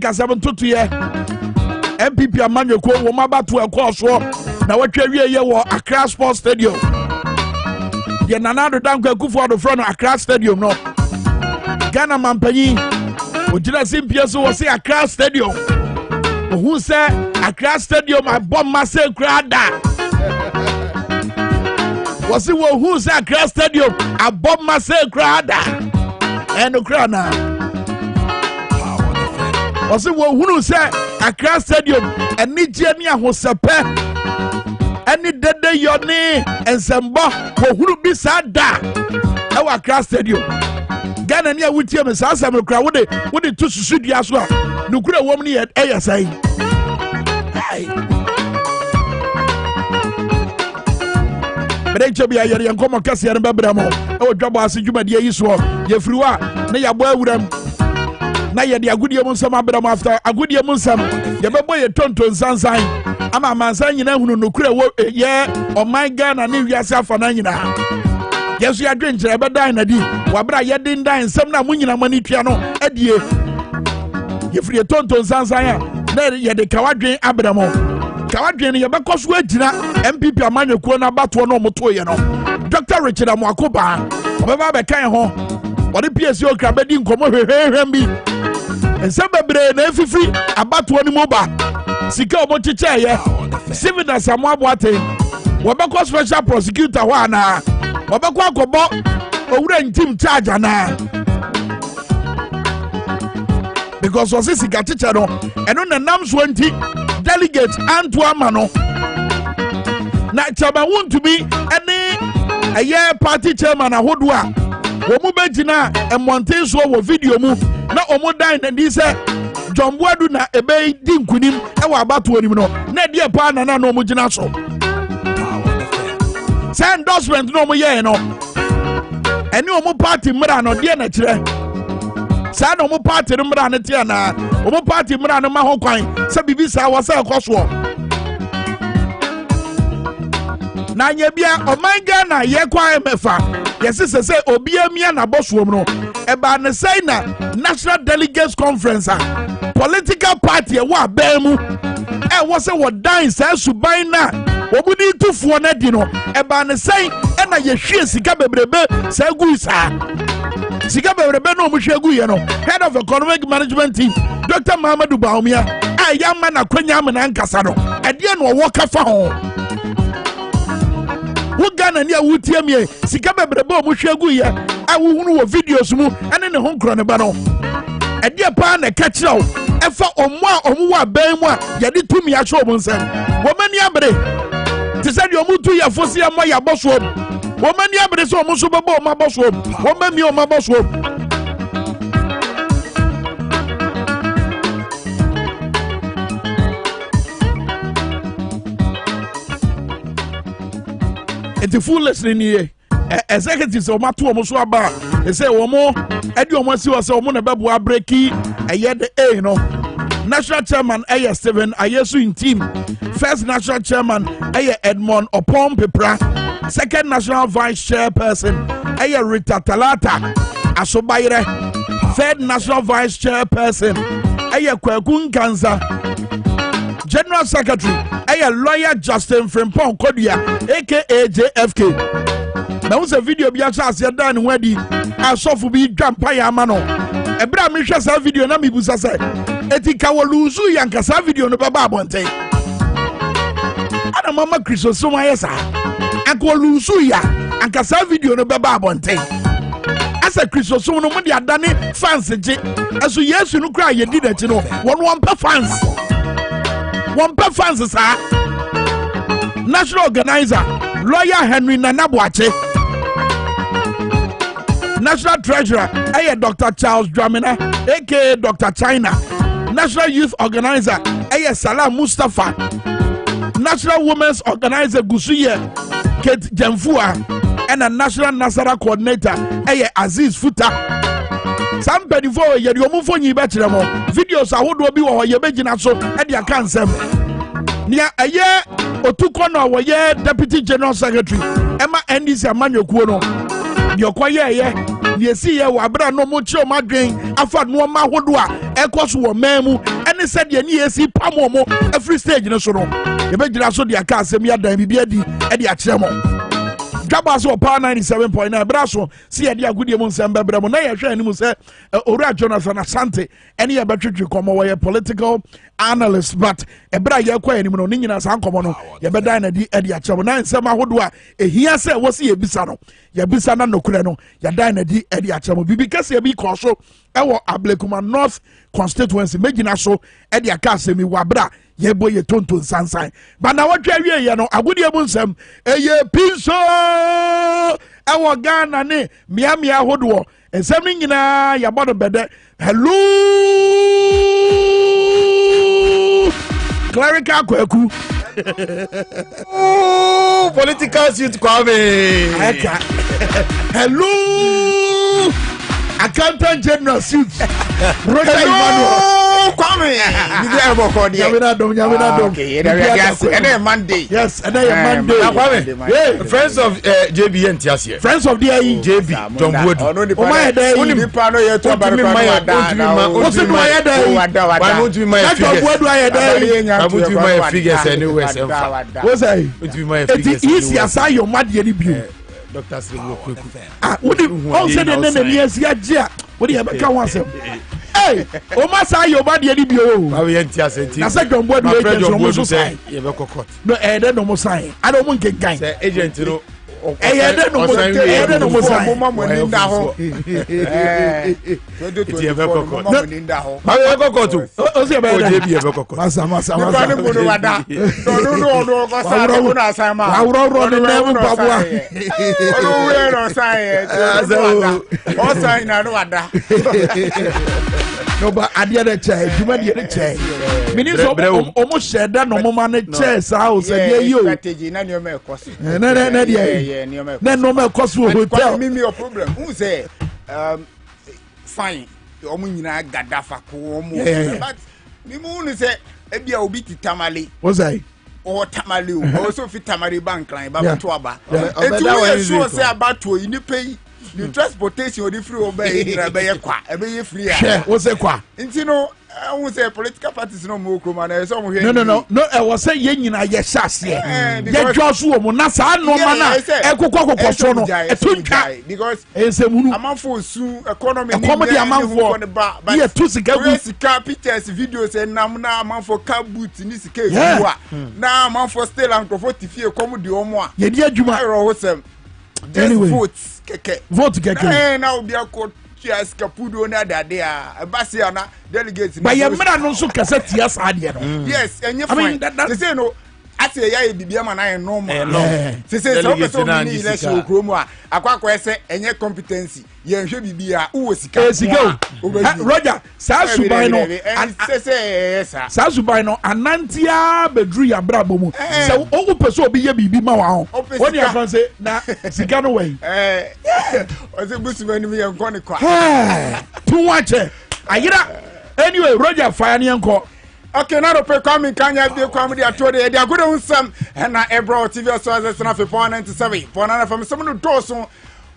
kasam tutu ye MPP amanyeko wo mabatu ekoso na watwa wie ye wo Accra Sports Stadium ye nanado danko akufo do front Accra Stadium no Ghana mampanyi ojira simpie so wo se Accra Stadium who say Accra Stadium abom mase krada was it who say Accra Stadium abom mase krada eno krana was it who say Accra Stadium eni jeni ahosepe eni dede yoni ensembo wo hunu bi sada e wa Accra Stadium Ghana ni awutie me sa asem kra wo de to susu dia so a nukura wom ni e yesai Berecho bia yere enkomo kase yere bebramo e Dwabo Ase dwumade yi so ye friwa na ya bo awuram na ye de agudie mu nsam abramo after agudie mu nsam ye bebo ye tonton sansan ama mansan nyina hunu nukura wo ye o my Ghana ni wiase afa na nyina yesu ya dwenkyere bedan na di wabra ye din dan nsam na munyina mani tua no adie ye frie tonton sansan a na ye de kawadwen abramo kawadwen ye bekoso agina MPP amanyekuo na bato no moto ye no Dr. Richard Amwakoba obeba be kan ho ode PSC okra bedi nkomo hwehwehwem bi ensem bebre na efifiri abato ni moba sika omochiche ye civil na Samuaboate wobekọ special prosecutor ho ana wobekọ akobo owura ntim charge ana because was sika chiche no eno na nam so nti delegate Antoine no na chaba want to be any a year party chairman ahodo a wo mu begina e monte so wo video mu na omo dan na di se John Boadu na ebe di nkunim e wa abato onim no na die pa na na no mo gina so say endorsement no mo ye no eni omo party mra no die na kire say no mo party mra no tie na omo party mra no ma ho kwan say bibi sa wa say ekoso na nye bia o my Ghana ye kwa emefa yesese say obiamia na bosuom no eba ne say na National Delegates Conference political party e wa bemu e wo say wo dan say suban na obudi tufuo na di no eba ne say e na ye hwie sika bebrebe say gu sa sika bebrebe no mo hwie gu ye no head of economic management team Dr. Mahamadou Baumia ayama na kwanya amena nkasa no e de no wo ka fa ho wo Ghana ni awutie mie sika bebrebe o mo hwe gu ye awuhunu wo videos mu ene ne ho nkro ne ba no e de pa na ka kire wo efa omo a omo wa ban mu a ye de tumi a hwe omo nsem wo mani abre ti se de omo tu ya fosi ya mo ya boso wo mani abre so omo so bebo o ma boso wo mami o ma boso the full listening here executives o mato o so aba e say o mo edi o mo si o say o mo na bebo abreki eye de a no national chairman eye Steven Ayesu in team first national chairman eye Edmond Opon Pepra second national vice chairperson eye Rita Talata Asobayre third national vice chairperson eye Kwaku Nkanza General Secretary a lawyer Justin Frimpong Kodia aka JFK. Now was a video be a chance you done wedi I saw for be grandpa ya mano. Ebra mi hwe sa video na mi busa say etika wo luzu yanka sa video no baba abonten. Ana mama Kristo so ma yesa. Anko luzu ya anka sa video no baba abonten. Asa Kristo so no mo de adane fans je. Aso Yesu no kra ye di dachi no. Won pa fans. One per fans national organizer lawyer Henry Nanabuache national treasurer Dr. Charles Dramina aka Dr. China national youth organizer Salam Mustafa national women's organizer Gusuye Kate Jemfua and a national Nasara coordinator Aziz Futa somebody for ye you move on you better videos I would be or ye begin so and ya cancel near a year or two corner were ye deputy general secretary Emma Endis Emmanuel Kuono your quiet ne si ye wa bra no mo chi o madwen afa no ma hodo a ekọ so wo man mu ene se de ne yesi pamo mo every stage no so no ye be gira so de aka asem ya dan bibia di e de a kire mo Dwabo Ase Power 97.9 braso si ye de agudie mu nsem bebre mo na ye hwe ani mu se Owura Jonathan Asante ene ye betwetwe komo wo ye political analyst but ebra ye kwa ani mu no nyina san komo no ye be dan na di e de a kire mo na nsem ahodo a ehia se wo se ye bisa no ye bisa na nokure no ye dan na di e de a kire mo bibi kase bi ko so ewo Ablekuma North constituency megina so e de aka asemi wabra ye boy ye tonto sansan ba na wotwa wie ye no agudie mu nsem eye pinso ewo Ghana ne mia hodo ensem nyina ya bodo bede hello clerical kwaku political suit Kwame hello accountant general suit Roger Emmanuel Kwame bibi aboko de nyamina dom okay and Monday yes and Monday Kwame friends of JB Ntiasie friends of the JB John Wood o ma yeda oni nipa no ye to baraka no o se no yeda why won't you my figures John Wood yeda won't you my figures anywhere what say won't you my figures it is aside your mad ye bio Dr. Srigo Kweku wodi o se de na mi asia gia wodi e beka wan asem hey o ma say your mad ye bio we Ntiasie na say John Wood we agent no mo so say ye be kokot no de no mo sign I don't want get say agent no de no mo sign mo ninda ho ti e be kokot ba we kokot o se be o je bi e be kokot masa ni ba ni mo no wada no ko sa ko na sa ma awro ni na mu babua o we no sign o sign na no wada no but adia de che juma de che meaning so omo sheda no mo man che sa o se de yi o strategy na ni o me ekoso na de na no me ekoso hotel me your problem who say fine omo nyina gadafa ko omo but me mu ni say e bia obi titamale what say o tamale o so fit tamale bank line ba to aba e tu so say abato yi ni pay the transportation odi free obey ira be ye kwa e be ye free a wo say kwa nti no who say political parties no mo kroma na so mo hwe no e wo say ye nyina ye hyase ye dwoso wo mo na sa no ma na e kokoko so no e tuntwa because esemunu amanfo su economy ni comedy amanfo ye tu sika pictures videos enam na amanfo ka boot ni sika ewu a na amanfo still ankofo tifie comedy omo a ye di adwuma ro ho sem anyway vote keke na obi akọ chias kapudo na dade a basi ana delegates ba ye mra no so kase tia sa de no yes enye fine they say no ase ya e bibia ma na ye normal say so person ni election okromu a akwakọ ese enye competency ye hwe bibia uwo sika Roger sa subai no sa subai no anantia bedru ya brabo mu se o person obi ye bibi ma wa ho woni afan say na sika no we o se busuma ni me ye nko ne kwa tu wache ayira anyway Roger fire ni nko okay now to pay Kwame kanya be Kwame dey atode dey agodo unsam na ebro TV so as na 497 495 some no doso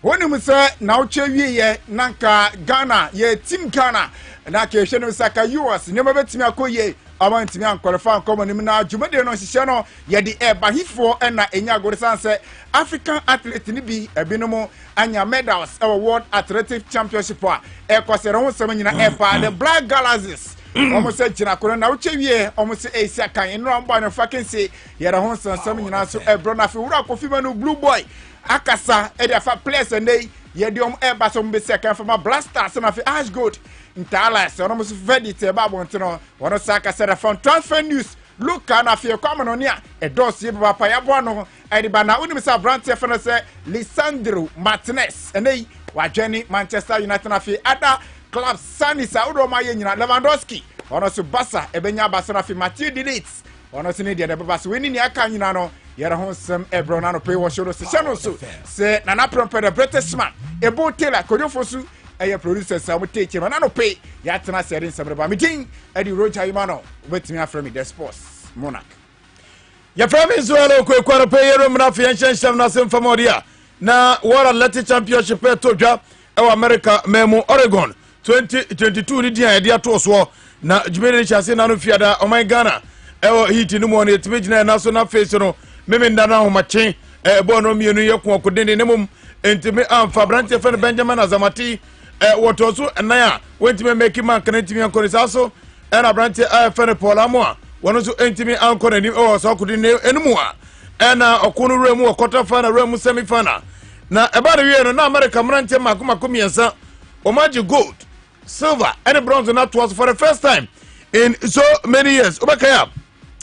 woni mu say na uche wiye nanka Ghana ye team Ghana na ke hwe no saka US ne mabetimi akoye amantimi ankwalifa nkomo nim na adwumade no hihye no ye de eba hifo na enya agodo sanse African athlete ni bi ebinom anya medals World Athletic Championship a ekosere ho sam nyina eba the Black Galaxies almost said Jinakura now chewie almost a second in round by no fucking say yet a honson some nyina so e brona fi wura kofi manu blue boy akasa e dey fa players and they ye dey eba so be second from a blaster some of ash gold ntala so almost verdict e ba bon tino wono saka said from transfer news look na fi Kwame no nia e dos ye papa ya bo no e dey ba na unim sa brand fe no say Lisandro Martinez and they wa journey Manchester United na fi ada club Sani Saudo ma ye nyina Lewandowski ono so Basa ebenya Basa na fi Matthew Delites ono so ne de Basa we ni aka nyina no yere ho sem ebro na no pay wo show se chano so se na na prompt the British man ebo Taylor kodiofosu eye producer Sam Teche no na no pay ya tena sere nsem me tin edi Roger Imano obetimi afra me the sports monarch ya frame Israel ko pay yero mna fi enshem na sem famoria na World Athletic Championship to dwa ewa America memo Oregon 2022 ni dia dia to so na jumene ni chase na no fiada o my Ghana ewa heat ni mo na etime gina na so na face no meme nda na homache bo no mienu ye ko kodende ne mum entime amfa branche fen Benjamin Azamati wotoso enaya wentime make man kan entime ankorisa so na branche fen Paul Amoa wono so entime ankor ni o so kodende enmu a na okunu remu okota final remu semi final na eba de wie no na America branche makoma miensa omaji gold silver and bronze na to us for the first time in so many years obakaya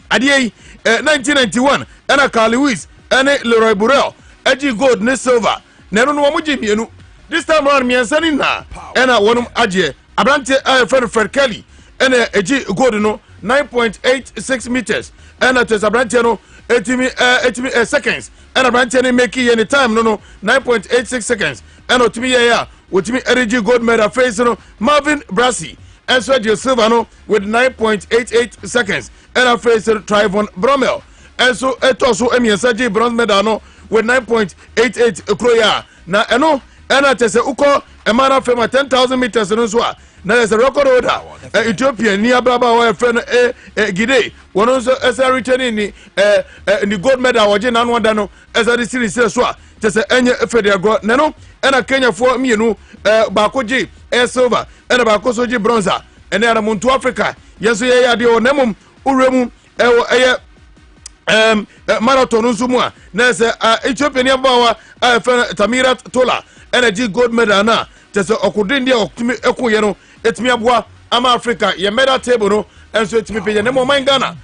adie 1991 and Carl Lewis and Leroy Burrell agi gold ne silver na no mo gi mienu this time around miensa ni na and wonum age abrante Fred Kelly and agi gold no 9.86 meters and at abrante no 80 seconds and abrante ni make any time no 9.86 seconds and otimi ya Utimi energy gold medal face no Marvin Brassi and so silver no with 9.88 seconds and a face Trayvon Bromell and so etoso emiensa bronze medal no with 9.88 kroya na eno ena tese uko emana fema 10,000 meters no so na there's a record holder Ethiopia ni ababa wa friend Gide wono so esa returning ni gold medal waje na no da no esa di series so tese enye federal go neno ena Kenya for mienu baako ji silver ena baako so ji bronze ena ara muntu Africa yeso ye ya de onemum uremu marathon nsumu a na se Ethiopia ni abawa Tamirat Tola ena ji gold medal na tese okudin dia okumi ekoye no etimi aboa ama Africa ye medal table no enso etimi peje nemo man Ghana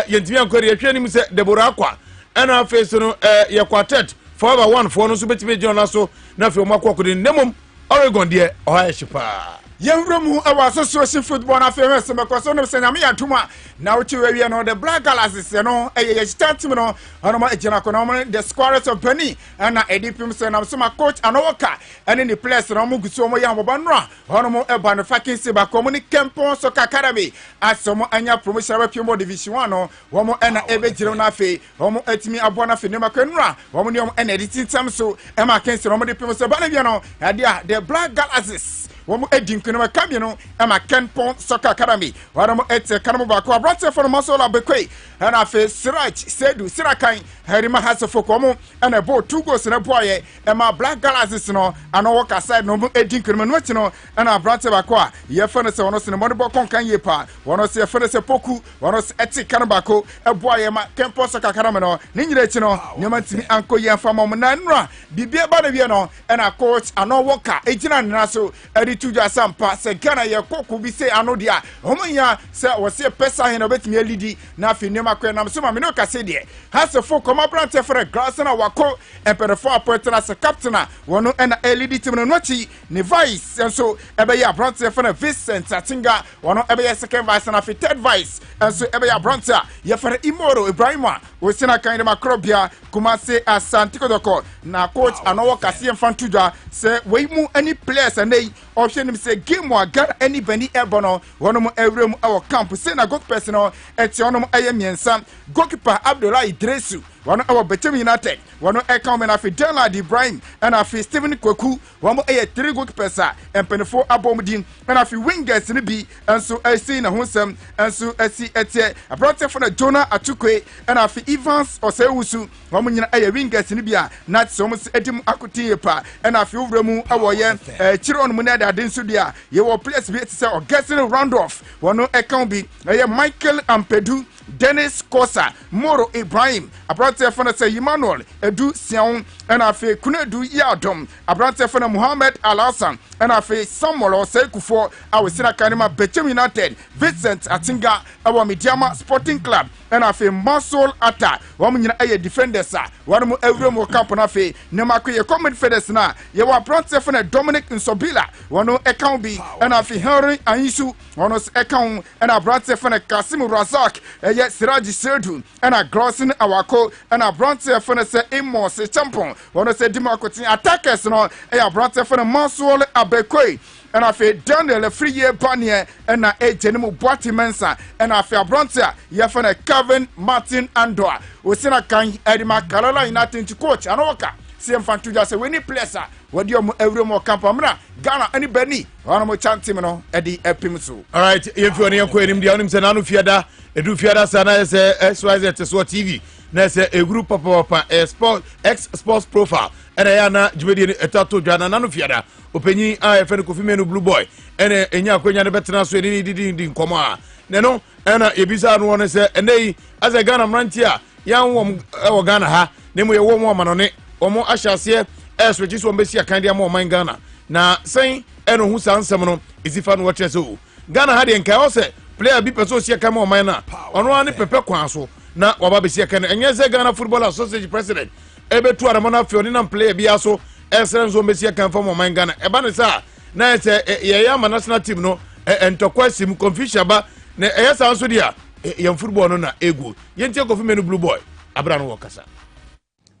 yentimi ankori ye hwe ni se Deborah Akwa ena face no ye quartet forever one for no so betimi join so na fe mo akokudin nemo Oregon de oha shipa Yemromu our association football na famous because no say na me atuma na uchi we no the Black Galaxies no ye start team no onoma ejina kono the squares of Penny and na edipim say na so my coach anowoka and the players no mu gusu omo ya moba no onomo eba no fucking say ba community Kempon Soccer Academy asomo anya promotion wa Pimo Division 1 no womo na ebejire na fe womo atimi abo na fe ne makanura womo ne womo na editing time so e ma kense womo de pimo say ba na bia no ya the Black Galaxies womo edin kunuma kamye no ama Kempon Soccer Academy womo ete kanamo ba ko abrate for masola bekwe na fe Siraj Sedu Sirakan Harima Hasefo komo na bo 2 goals na boye ema Black Galaxies no ano work aside no edin kunuma no ti no na abrate ba ko a ye fe no se wono se no bo konkan ye pa wono se fe no se poku wono se eti kanaba ko e boye ma Kempon Soccer Academy no ni nyire ti no nyama timi anko ye fa mo na nra bibia ba na wie no na coach ano work ejina na so tuja sampa se Ghana ye koku bi se ano dia omunya se wo se pesa he no betimi elidi na afi nema kwen na so ma me no ka se de Hasefo koma brante for grass na wako empere for appoint na se captain wono na elidi tim no nochi ne vice so ebe ya brante for Vincent Atinga wono ebe ya second vice na fi third vice so ebe ya brante ye for Imoro Ibrahima wo se na kan de makrobia Kumase Asante Kodoko na coach anowo kase mfantuja se we mu any players and option him say game wa gar any bani ebono wono mu ewrem awo camp say na goal personal eti ono mu ayemiensa goalkeeper Abdullah Idresu wono awo Betem United wono account na fi Dela Ibrahim and afi Stephen Kwaku wono 3 goalkeepers empenfo abomdin and afi wingers ni bi enso asi na honsam enso asi etie abrote for na Jonah Atukwe and afi Evans Osewusu wono nyina wingers ni bi a na so edim akotie pa and afi owremu awo ye chiro on mu na da den so dia ye wo place bi say Augustine Randolph wono account bi Michael Ampedu Dennis Kosa Moro Ibrahim abrante fana say Emmanuel Edu Sian and afi Kunedu Yadom abrante fana Muhammad Alasan and afi Samuel Osekufo awesina kanima Betem United Vincent Atinga awa Mediama Sporting Club and afi Masol Ata wamu nyina aye defenders wanu mu ewrem camp na afi ne makoye comedy feders na ye wa abrante fana Dominic Nsobila wanu account bi and afi Henry Anyisu wanu account and abrante fana Kasim Razak ye Siraji Sedu and a Grossin Awako and a Bronte for se Amos Champon wanu se Dimakoti attackers no e abrante fana Masol Abekwe and afi Daniel Friye Banier and a Jenemu Boati Mensa and afi abrante ye fana Kevin Martin Andor Osina kan Edima Carolina United coach anoka CM Fantuja say we need players wadi omo awre mo kampamra Ghana ani bani ono mo chantim no edi epim so. All right, if you are enim dia onim se nanu fiada edu fiada sana se XYZ Teso TV na se a group papa sport X sports profile ena ya na jibedi etato dwana nanu fiada openyi a efe Kofi Menu Blue Boy ena enya akwanya ne betena so eni didi nkomo a ne no ena ebisa no won se enei as a Ghana mrantia ya wom e Ghana ha ne mo ye wom amanone omo ahyase switch so mbesi akan dia mo man Ghana na sen eno hu sansem no izifa no wache so Ghana ha de nka o se player bi peso si akan mo man na ono ani pepe kwan so na waba besi akan enye se Ghana Football Association president ebetu aramana fioni na player bi aso esren zo mbesi akan fa mo man Ghana eba ne sa na se ye ya national team no entokwa sim confusion ba na eye sanso dia yam football no na ego yentie Kofi Menu Blue Boy abra no wakasa.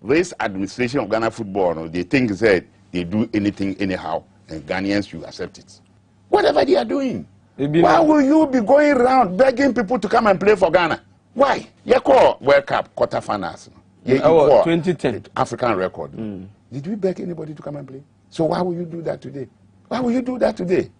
This administration of Ghana football, no, they think that they do anything anyhow, and Ghanaians should accept it. Whatever they are doing, why will you be going around begging people to come and play for Ghana? Why? You call World Cup quarterfinals. 2010 African record. Did we beg anybody to come and play? So why will you do that today? Why will you do that today?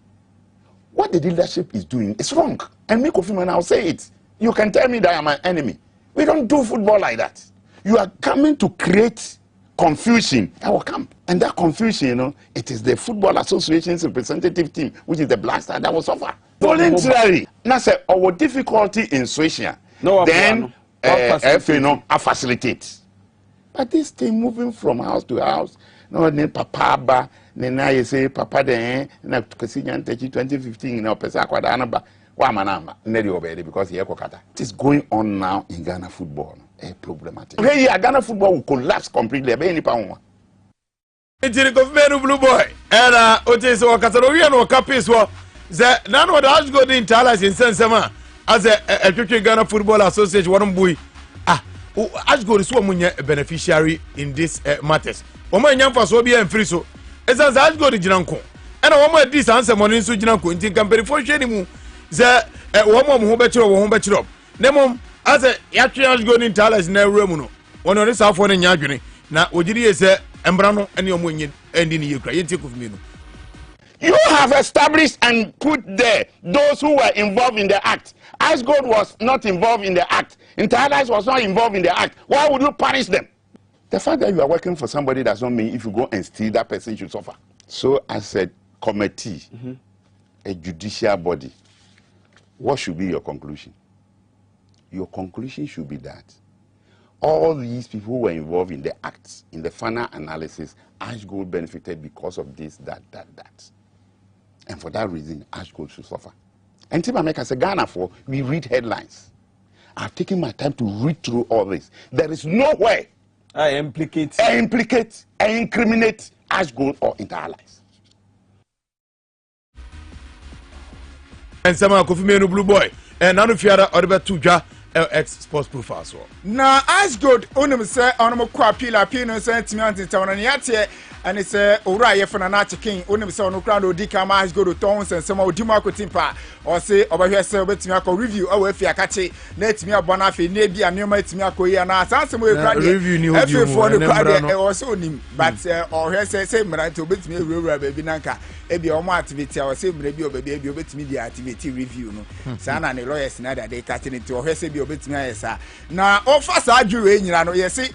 What the leadership is doing is wrong. And me, Kofi Menu, I'll say it. You can tell me that I'm an enemy. We don't do football like that. You are coming to create confusion in our camp. And that confusion, you know, it is the Football Association's representative team, which is the Black Star, that will suffer. Voluntarily. Now, say, our difficulty in switching, then, if you know, I facilitate. But this thing moving from house to house, no, then Papa Ba, then I say, Papa, then, na Kasian 2015, now, Pesa Quadanaba, Wamanama, Nedi Obedi, because he Kokata. It is going on now in Ghana football. Problematic. Hey, Ghana football will collapse completely. Any power. It's the Kofi Menu Blue Boy. And Otis or Catalonia or Capis were the none of the Ash Golden Talas in Sensema as a Ghana Football Association. One boy. Ash Gold is one beneficiary in this matters. One young for Sobia and Friso. As Ash Gold Janko. And a woman this answer morning so Janko in Timperi for Shenimu. The woman who better or home better up. Nemom. As a Yatrian going in Talas in Remuno, one on the South one in Yaguni. Now, what did you say? Embrano and your money and in Ukraine. You have established and put there those who were involved in the act. As God was not involved in the act, Talas was not involved in the act. Why would you punish them? The fact that you are working for somebody does not mean if you go and steal, that person should suffer. So, as a committee, a judicial body, what should be your conclusion? Your conclusion should be that all these people who were involved in the acts, in the final analysis, Ash Gold benefited because of this, that. And for that reason, Ash Gold should suffer. And Timameka said, Ghana, we read headlines. I've taken my time to read through all this. There is no way I incriminate Ash Gold or Inter-Allies. And some Kofi Menu Blue Boy. And none of you are Tuja. X sports profile so na as good onim say onom kwa pila pino say timianti tawon ne yate ani say owura ye fana na chicken onim say ono kra no di kama as good ton sensem odi mu akotimpa o say obahwe say obetimi akọ review awa afi akache na etimi abona afi na bia nneoma etimi akọ na asansem we kra de afi for no kra de o say onim but ohwe say mranti obetimi ewura baby nanka e bia omo activity o say mra bi obabi obetimi di activity review no sa na ne lawyers na da de kache ne ti ohwe say bi obetimi ayesa na ofa sa adwure nyina no yesi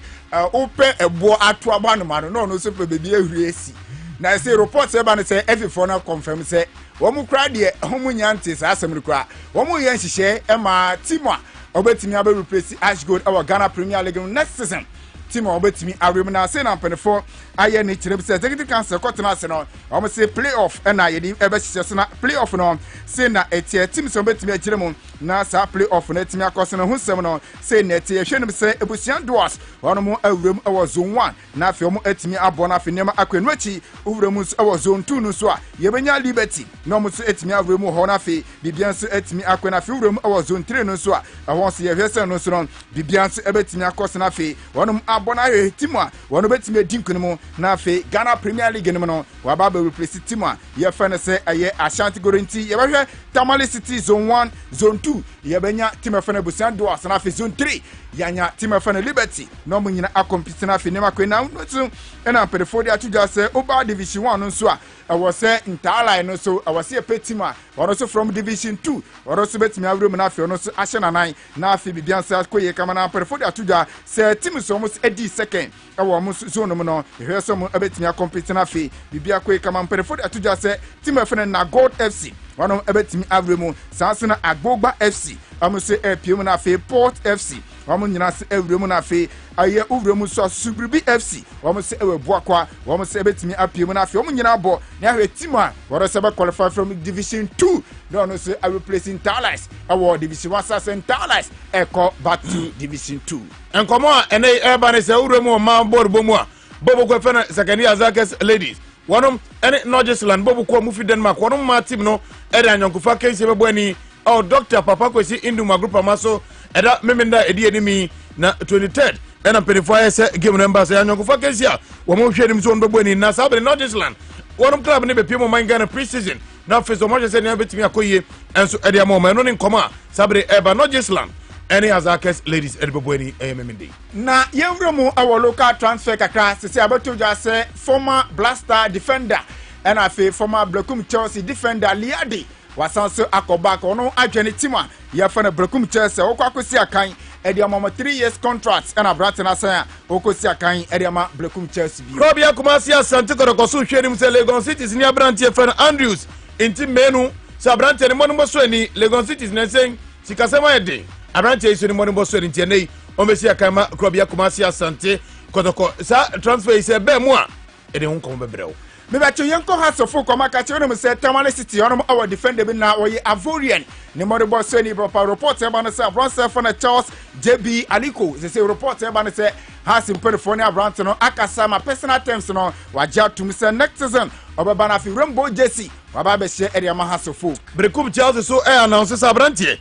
ope ebo ato abanoma no no so pe baby ehuri esi na say report say ba no say every na confirm say womu kra de homu nyante sa asem kra womu ye nhihye e ma team a obetimi abe replace Ash Gold our Ghana Premier League next season team obetimi awem na say na mpenefo aye ne kire say executive council kotena se no womu say playoff e na ye di ebe hihye so na playoff no say na etie team so obetimi akire mu na sa playoff na etimi akose no husem no say na etie hwenem say ebusian doors wono mu awrem e zone 1 na afi omu etimi abo na afi nema akwenu achi uwrem so e zone 2 no so a ye benya liberty na omu so etimi awrem ho na afi bibian so etimi akwenu afi uwrem e zone 3 no so a ho so ye hwese no so no bibian so ebetimi akose na afi wono abona he team a wono betime di nkunim na afi Ghana Premier League nim no wa ba be replace team a ye fa ne se aye Ashanti Guarantee ye behwe Tamale City zone 1 zone 2 ye benya team fa ne Busan do asana afi zone 3 yanya team fa ne Liberty no mo nyina akompete na afi ne makwe na ntu ena perefo de atuja se oba division 1 nso a was say Ntala no so I was see a petima or also from division 2 or also betimi awre mu na afi no so ahye nanan na afi bibian sa koye kama na perefo de atuja say team so almost edi second e wo mo zone mu no ehwe so mo betimi akompete na afi bibia koye kama perefo de atuja say team efene na Gold FC one ebetimi awre mu sansena Agbogba FC amuse epiem na afi Port FC wamu nyina se awre mu na afi aye uvre mu so Subribi FC wamu se ewe boakwa wamu se betimi apiem na afi wamu nyina bo na ahwe team a woro se be qualify from division 2 no se I replacing Talas award division 1 Sassen Talas echo back to division 2 enkomo a ene eba ne se uvre mu ma board bomu a bobo ko fena second year Zakes ladies wonom ene Norgesland bobo ko mu fi Denmark wonom ma team no ede anyankufa kense bebo ani o Dr. Papa Kwesi Induma group amaso eda memenda edi enimi na 23rd ena perifo se game number se anyankufa kense a wo mo hwe nim so on bebo ani na sabre Norgesland wonom club ne be pimo Minkah pre-season na feso mo se ne betimi akoye enso ede amoma no ne nkoma sabre eba Norgesland any Zakes ladies edbebo ani memende na yewre mu our local transfer kakra se abatoja se former Blaster defender and afi former Blakum Chelsea defender Liadi wasanso akobaka ono adwene team a ya fa na Blakum Chelsea okwakosi akan ediamama 3 years contract and abrante na san okosi akan ediama Blakum Chelsea bi Krobia Kumasi Asante Kodokoso hwenim se Legon Cities ni abrante fa Andrews inti menu se abrante ne monmo so ani Legon Cities na sen sikasema ede abrante iso ni monmo so ani ntienei omesi akan ma Krobia Kumasi Asante Kodoko sa transfer ise be mu a ede hu kom bebreo me ba yenko hasofo koma ka che no se Tamale City ono our defender bi na oye Avorian ne mo bo so ni bro report e ba no se bronze for na Charles JB Aliko se report e ba no se has in California Abrante no akasa ma personal terms no waja tum se next season obeba na fi Rainbow Jersey waba be she area ma hasofo Brekum Charles so announce sa Abrante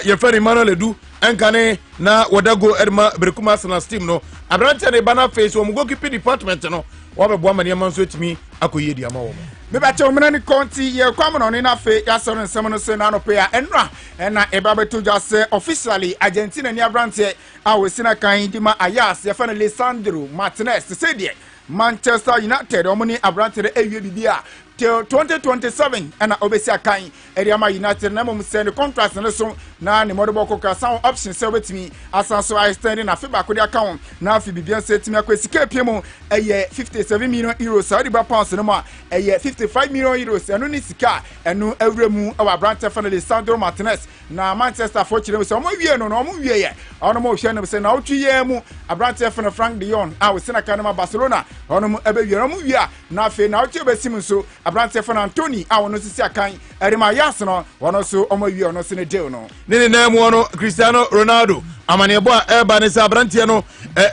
ye fere Emmanuel Edu enkane na wadago edma Brekum Arsenal team no Abrante ne bana face wo goalkeeping department no wabe bo amane man so timi akoye di ama wo me ba che omena ni konti ye kwam no ni na fe ya so nsem no se na no pe ya enra na eba beto just officially Argentina ni Abrante a we sina kan di ma Ayas ye fa na Lisandro Martinez se de Manchester United omuni Abrante de ewie bibia till 2027 and obesi akan Eriama United na mum send contract na so na ne modebo koka sound option se wetimi asanso I standing na fiba ko de account na fi bibia setimi akwesika piemu 57 million euros Saudi pounds no ma 55 million euros eno ni sika eno awremu awa Abrante finally Sandro Martinez na Manchester for chire so mo wie no no mo wie ye ono mo hwe no se na otwiye mu Abrante finally Frank de Jong a we sina kanema Barcelona ono mo ebe wie no mo wie na fe na otwe besim so Abrante Anthony a wono sisi akan erima yasno wono so omawi ono se ne deal no ne na mu ono Cristiano Ronaldo amane bo eba ne sa Abrante no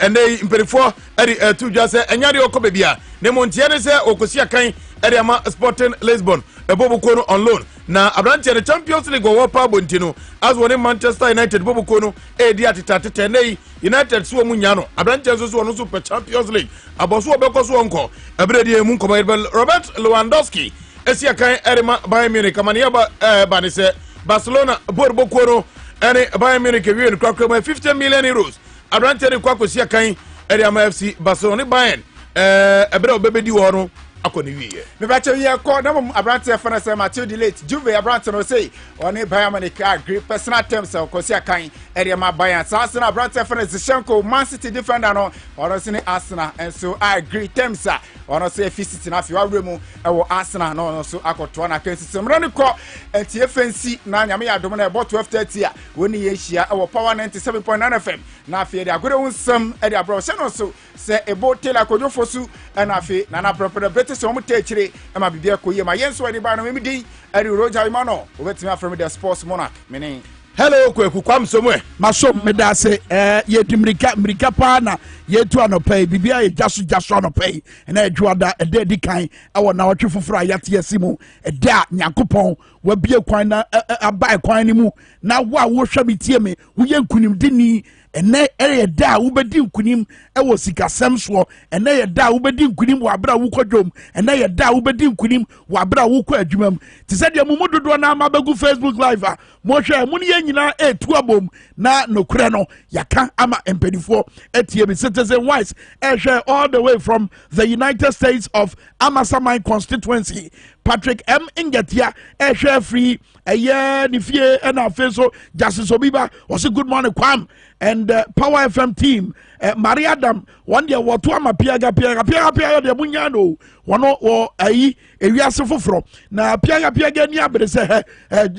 enei imperifo eri tudwa se enyade okobe bia ne montie ne se okosi akan erima Sporting Lisbon ebobuko no on loan na Abrante the Champions League wo pa bontino as one Manchester United bobuko no edi atita nei United so mu nya no Abrante so ono Super Champions League aboso obekoso onko ebredi mu nkomo Robert Lewandowski esia kan erima Bayern Munich amane ba ne se Barcelona borboko no ene Bayern Munich wi no kwakwa 50 million euros Abrante ne kwakosia kan erima FC Barcelona Bayern ebre obebedi wo no akoni wiye me ba che ye ko na mo Abrante fa na se Matthew Delate Juve Abrante no say oni Bayern Munich agree personal terms of kosia kan area ma Bayern sa Arsenal Abrante fa na Zichenko Man City defender no ono se ni Arsenal and so I agree terms ono se City na fi wawremu e wo Arsenal no so akoto na kan system ran ko anti FNC na nyame ya dom na e 12:30 a woni ye hia e wo Power 97.9 FM na fi de agore unsam e de abro se no so se ebo tela kojo fosu na afi na proper so mo techire e ma bibia koye ma yenso ani ba no me din ari Roger Imano obetimi afrem the sports monarch meni hello kweku kwam somwe maso medase ye dimrika pa na ye tu anopai bibia ye jaso anopai na edwada ede di kan awo na otwe foforo ayate yasimu ede a Nyankopon wabie kwan na abai kwan ni mu na wo a wo hwa metie me wo ye nkunim dini ɛnɛ ɛyɛ da a wobɛdi nkunim ɛwɔ sikasɛm soɔ ɛnɛ yɛ da a wobɛdi nkunim wɔ abere a wokɔ dwom ɛnɛ yɛ da a wobɛdi nkunim wɔ abere a wokɔ adwuma mu te sɛ deɛ mumu dodoɔ na ama bɛgu Facebook live a mohwɛ mu ne yɛn nyinaa ɛtu abom na nokorɛ no yɛka ama mpanifoɔ atie bi citizen wise ɛhwɛ all the way from the United States of Amasaman constituency Patrick M. Ingetia ɛhwɛ free ɛyɛ ne fie ɛna afei so Justice Obiba wɔsi good morning Kwame and Power FM team Maria Adam one day wɔto ama piaga deɛ munya no wɔno wɔ ayi ewiase foforɔ na piaga ni abere sɛ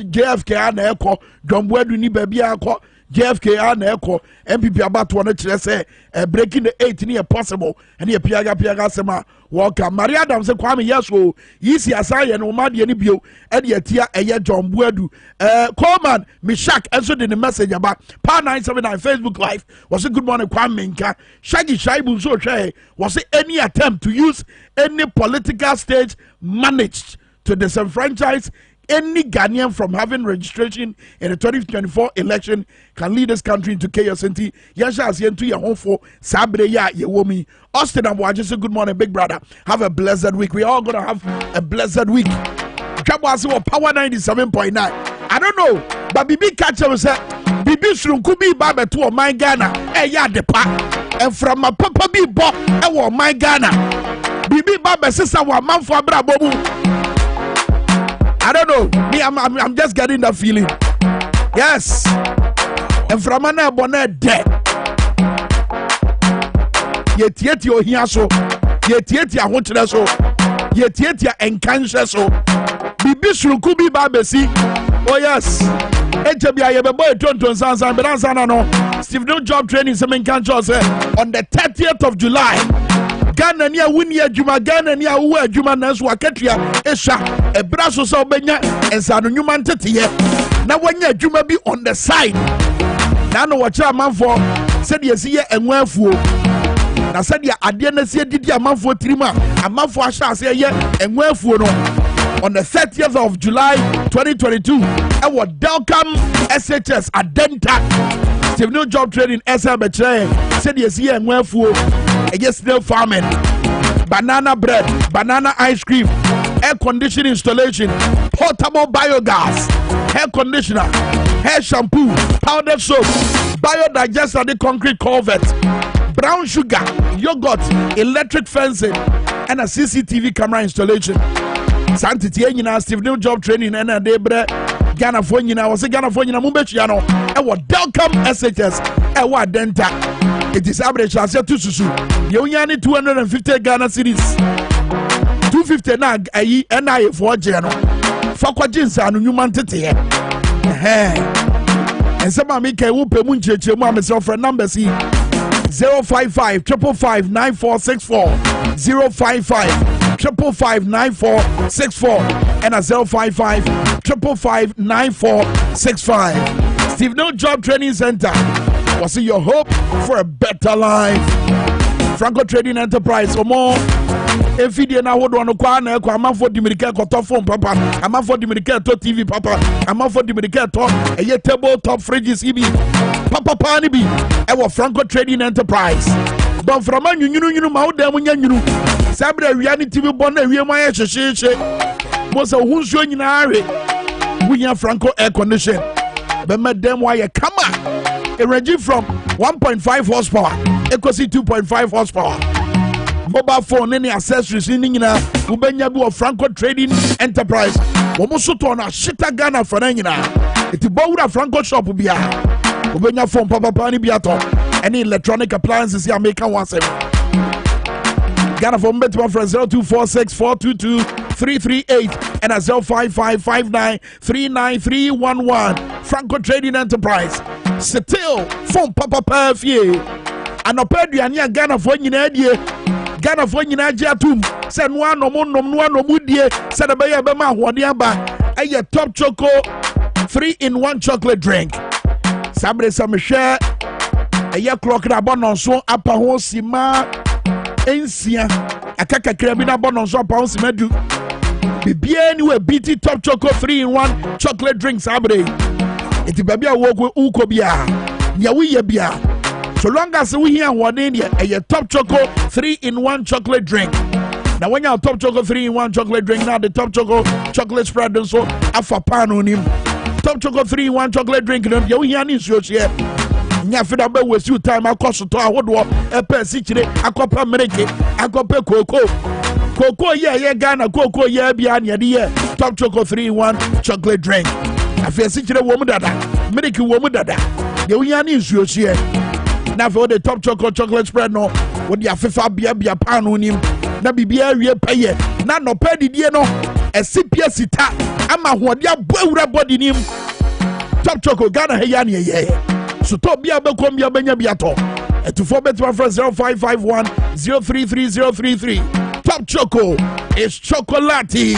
JFK ana ɛkɔ dwomboadu ni baabi akɔ JFK ana ɛkɔ MPP abatoɔ no kyerɛ sɛ breaking the 8 ne yɛ possible ɛne yɛ piaga asɛm a wɔka Maria Adam sɛ Kwame yes o yisi asa yɛ no ma deɛ ne bio ɛde atia ɛyɛ dwomboadu Coleman Mishak ɛnso de ne message aba pa 979 Facebook live was a good morning Kwame Minkah Shaggy Shaibu nso hwɛ was any attempt to use any political stage managed to disenfranchise any Ghanaian from having registration in the 2024 election can lead this country into chaos. Enti yasha asientu ya honfo sabre ya yewomi. Austin Amwaji say good morning big brother. Have a blessed week. We all gonna have a blessed week. Dwabo Ase wa Power 97.9. I don't know, but Bibi catch him say Bibi shrunku bi ba beto o my Ghana. Ya depa. And from my papa bi bo e wo my Ghana. Bibi ba be sisa wa manfo abra bomu. I don't know. Me, I'm just getting that feeling. Yes. And from an abonne dead. Yet your here so. Yet your hotel so. Yet your encounter so. Bibi Shrukubi Babesi. Oh yes. HBI boy Tonton Sansan, but Ansana no. Steve no job training some encounter on the 30th of July. Ghana niya winiya juma Ghana niya uwe juma nansu waketia esha ebraso sa obenya ensano nyuma ntetiye na wanya juma bi on the side na no wacha amanfo said yesiye enwafuo na said ya ade na sie didi amanfo tirima amanfo ahya ase ye enwafuo no on the 30th of July 2022 ewo Delcam SHS Adenta Steve no job training SBH said yesiye enwafuo snail farming, banana bread, banana ice cream, air conditioning installation, portable biogas, hair conditioner, hair shampoo, powdered soap, biodigester, the concrete culvert, brown sugar, yogurt, electric fencing, and a CCTV camera installation. Santity Steve New job training and a debre Ghana for you now was a Ghana for you Mumbechiano, and what Delcam SHS, and what Denta. It is average as a tususu. You only 250 Ghana cities. 250 na ayi NI for Jano. Fakwa jinsa anu nyuma ntete. And some Minkah will pay munche mu myself for number C 055 555 9464 055 555 9464 and a 055 555 9465. Steve No Job Training Center. Was it your hope for a better life? Franco Trading Enterprise or more. If you didn't know what one corner, I'm for the Minkah to phone papa, I'm for the Minkah to TV papa, I'm for the Minkah to a yet table top fridges EB Papa Panibi, our Franco Trading Enterprise. But from a you know, my damn when you know, Sabre reality will bond a real my she most of who's showing in Ari. We have Franco air condition. But madam, why you come on? It ranges from 1.5 horsepower, equals 2.5 horsepower. Mobile phone, any accessories in Ubenya of Franco Trading Enterprise. Almost to on a shita Ghana for Nina. It's a Franco shop will be a Ubenya phone, Papa Pani Biato. Any electronic appliances here make one seven. Ghana phone better from 0246 422 338 and a 05559 Franco Trading Enterprise. Still phone Papa Perfie. And a peduania Ghana for you. Ghana for you, Najatum. Send one no more, no moodie. Send a bayer bema, wadiaba. A top choco 3-in-1 chocolate drink. Sabre some share. A year clock na bonon so apa ho sima. Ensia. A kaka krabina bonon so apa ho sima du. Bibia ni we BT top choco 3-in-1 chocolate drink sabre. Iti baby a walk with Ukobia. Yawi Yabia. So long as we hear one in here, a top choco 3-in-1 chocolate drink. Now when you top choco 3-in-1 chocolate drink, now the top choco chocolate spread and so afa pan on him. Top choco 3-in-1 chocolate drink, you hear this here. Nyafida be waste you time across to ahodo e pe sichire akopa mereke akopa cocoa yeah Ghana cocoa yeah bia na de top choco 3-in-1 chocolate drink afi sichire wo mu dada mereke wo mu dada de wo ya ni nsuo hie na for the top choco chocolate spread no wo de afefa bia pan no nim na bibia wie peye na no pa didie no esipia sita ama hoode abawura body nim top choco Ghana he ya ne so top bia be kom bia benya bia to etufo betwa for 0551 033033 top choco is chocolate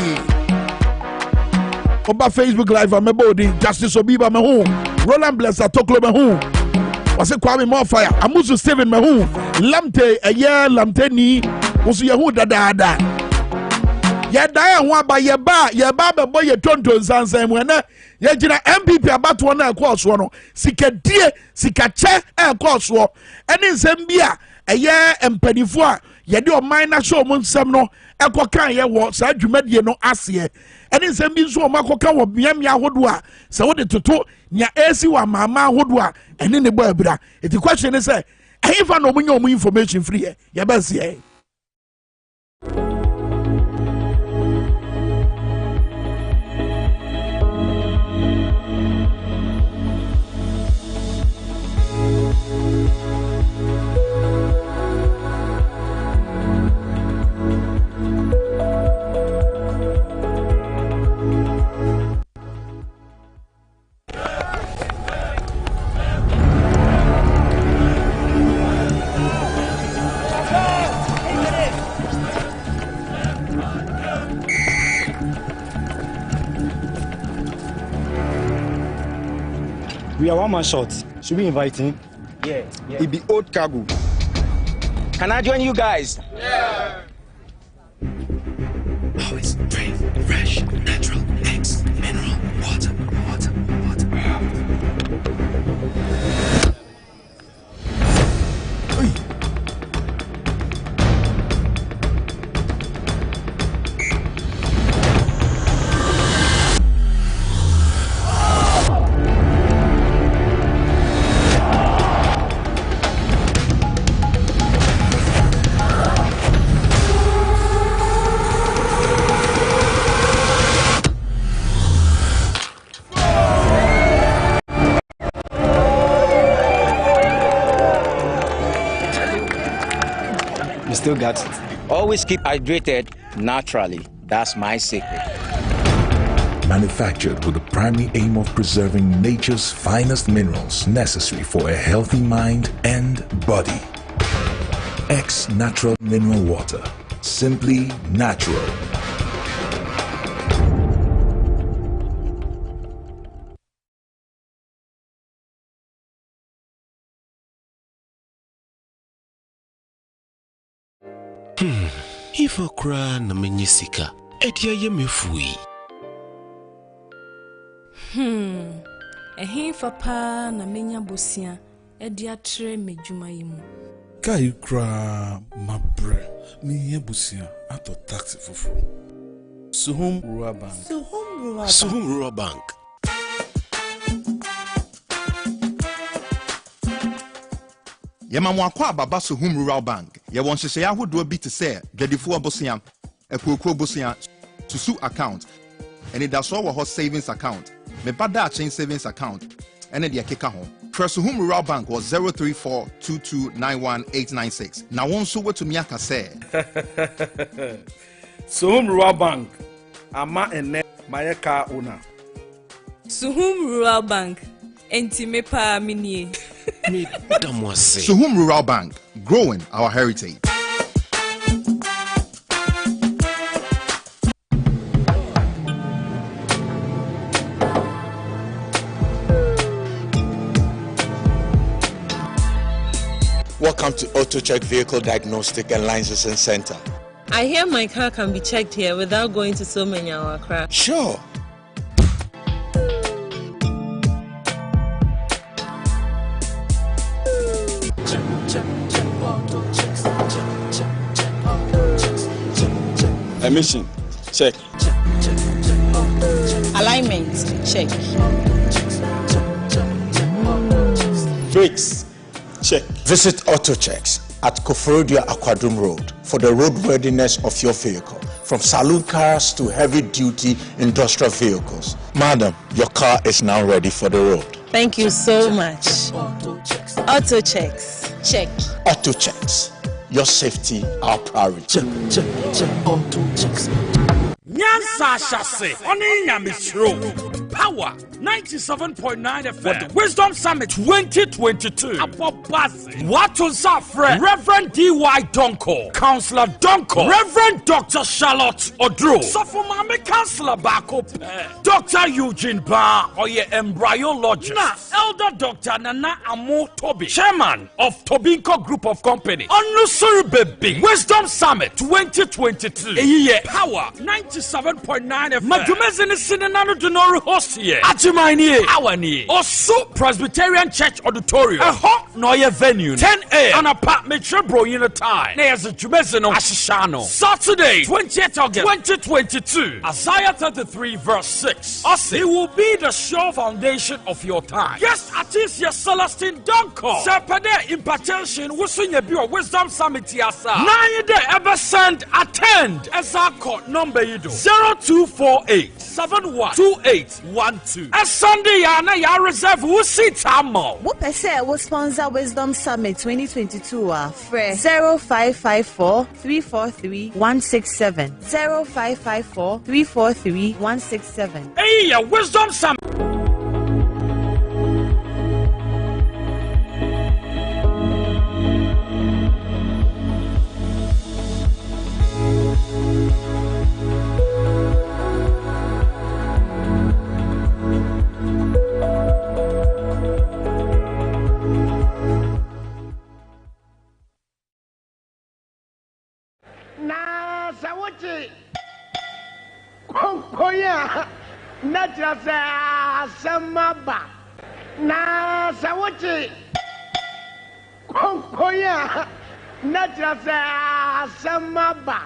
oba Facebook live am body Justice Obiba me hu Roland Blesser Toklo me hu wase Kwame more fire Amusu Steven me hu lamte lamte ni wosu ye hu dada ye da ho aba ye ba be boy ye tonto nsansan mu na ye gina MPP abato na ekọ so no sikadie sikache ekọ so ene nsem bia eye empanifo a ye de o man na show mu nsem no ekọ kan ye wo sa dwumadie no ase ene nsem bi nso o makoka wo miamia hodo a se wo de toto nya esi wa mama hodo a ene ne bo abira eti question is say efa no munya omu information free ye ba se We are one man short. Should we invite him? Yeah. It be old cargo. Can I join you guys? Yeah. Always drink fresh, natural eggs, mineral water. Still got it. Always keep hydrated naturally. That's my secret. Manufactured with the primary aim of preserving nature's finest minerals necessary for a healthy mind and body. X Natural Mineral Water. Simply natural. Ifo kra na menye sika edia ye mefui Ehin fa na menya bosia edia tre medwuma yimu kai kra mabre menye bosia ato taxi fofo Suhum Rural Bank Yema kwa baba Suhum Rural Bank. Ye won hyehyɛ ahodo bi te sɛ dwadifo abosia, akuokuro bosia, susu account. Eni da so wɔ hɔ savings account. Me bada chain savings account. Ene de keka ho. Hwɛ Suhum Rural Bank wɔ 034229186. Na won so wetumi aka sɛ Suhum Rural Bank ama ene mayeka owner. Suhum Rural Bank enti me pa minie. Suhum Rural Bank, growing our heritage. Welcome to Auto Check Vehicle Diagnostic and Licensing Center. I hear my car can be checked here without going to so many hour crack. Sure. Emission, check. Alignment, check. Brakes, check. Visit AutoChecks at Koforodia Aquadum Road for the roadworthiness of your vehicle, from saloon cars to heavy-duty industrial vehicles. Madam, your car is now ready for the road. Thank you so much. AutoChecks, check. AutoChecks, your safety, our priority. Check, AutoChecks. Nyansa Shase, Oni Nyamisro, Power 97.9 FM, for the Wisdom Summit 2022. Abobasi, Watun Safre, Reverend D.Y. Donko, Counselor Donko, Reverend Dr. Charlotte Odro, Sofumame Counselor Bako, Dr. Eugene Ba, Oye Embryologist, Na Elder Dr. Nana Amo Toby, Chairman of Tobinko Group of Company, Onusuru Baby, Wisdom Summit 2022. Power 97.9 FM. Majumezini Sinanano Denoru host here. Ajimani, Awani, Osu Presbyterian Church Auditorium. A hot Noya venue. 10 a.m. An apartment Trebro unit time. There's a Jumezino Ashishano. Saturday, 20th August 2022. Isaiah 33 verse 6. Ose, it will be the sure foundation of your time. Guest artist your Celestine Donko. Serpade impartation Wusunya Bureau Wisdom Summit Yasa. 9 day ever send attend as our court number you do 0248 712812. A Sunday yana ya reserve who sit amo. What percent will sponsor Wisdom Summit 2022 fresh 0554 343 167 0554 343 167. Hey, Wisdom Summit. Konkoya natrasa samaba na sawote Konkoya natrasa samaba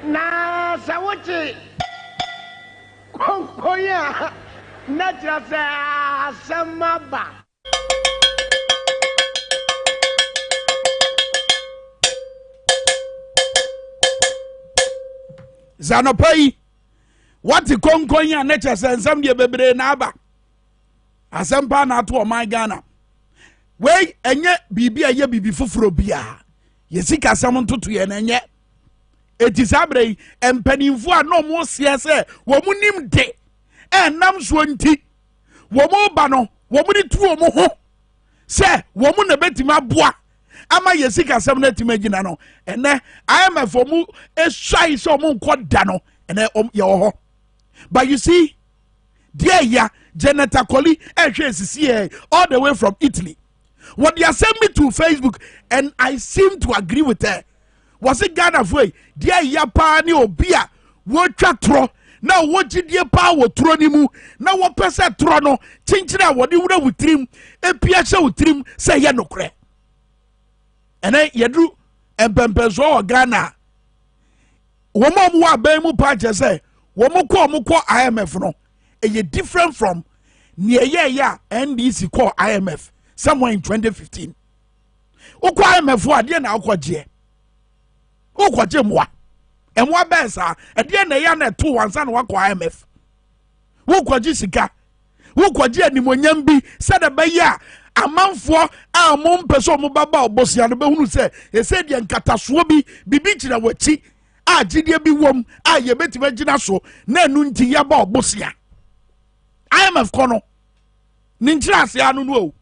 na sawote Konkoya natrasa samaba. Zanopai, what the Konkoya nature and some dear baby naba. Asampa na to my Ghana. Way and yet be a ye be before Frobia. Yesika summon to yen and yet. It is abre and penny for no more siasa, womunim de, and nam swanty. Womo bano, womuni two moho. Say, woman a betty my bois. Ama yesika samne timaginano, and then I am a formu a shy so moon quad dano, and then your. But you see, dear ya, Janetta Collie, and all the way from Italy. What they sent me to Facebook, and I seem to agree with her. Was it Ghana way? Dear ya pa ni obia, what tro. Now what did your power tronimu? Now what person trono, chinchina what you would with trim, a piacha with trim, say ya no cre. And then Yadru and Pempezo Ghana. Woman wa bemu pacha say, Womuko IMF no. And ye different from near ya NDC call IMF somewhere in 2015. Oko IMF wa dia na okwaje. Okwaje mwa. And what bensa at the end of yana 2 1 son wa IMF. Okwaje sika. Okwaje ni monyambi said a baya. A month for our mom person mobile bossy and who say, he said, Yan Kataswobi, be beating a wachi, ah, Gidia be wom, ah, ye bet imaginaso, Nanunti Yaba Bossia. I am of Cono Ninjas Yanu.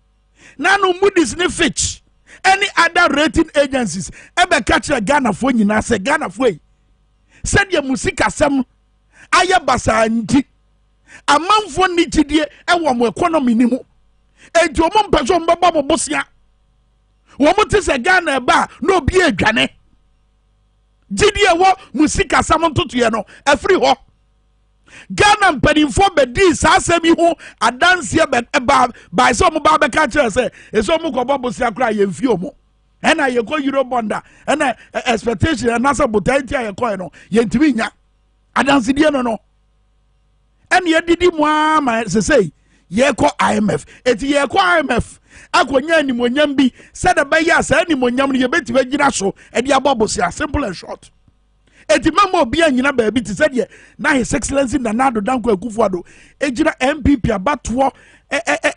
Nano Moody's ne Fitch, any other rating agencies ever catch a Ghana for you, I say Ghana way. Send your musika some Ayabasa and a month for Nitidie and one more economy minimum. And to one person, Baba Bossia. Woman is a Ghana bar, no beer Ghana. Gidia wa musika samon to Tiano, a free walk. Ghana penny for bedis, I say me who a dance here but above by some Baba catcher say, a some Bobosia cry in Fiomo. And I go Eurobonda and expectation and answer potential I call Yentivinya. I don't see the no. And yet did him one say, ye call IMF. It's ye call IMF. Akonya ni monyambi said a baya said ni monyam ye beti vegina so and ya bobosia simple and short. Eti mamo bia nyina baby ti said ye na his excellency Nanado Danko Akufo-Addo ejina MPP abatwo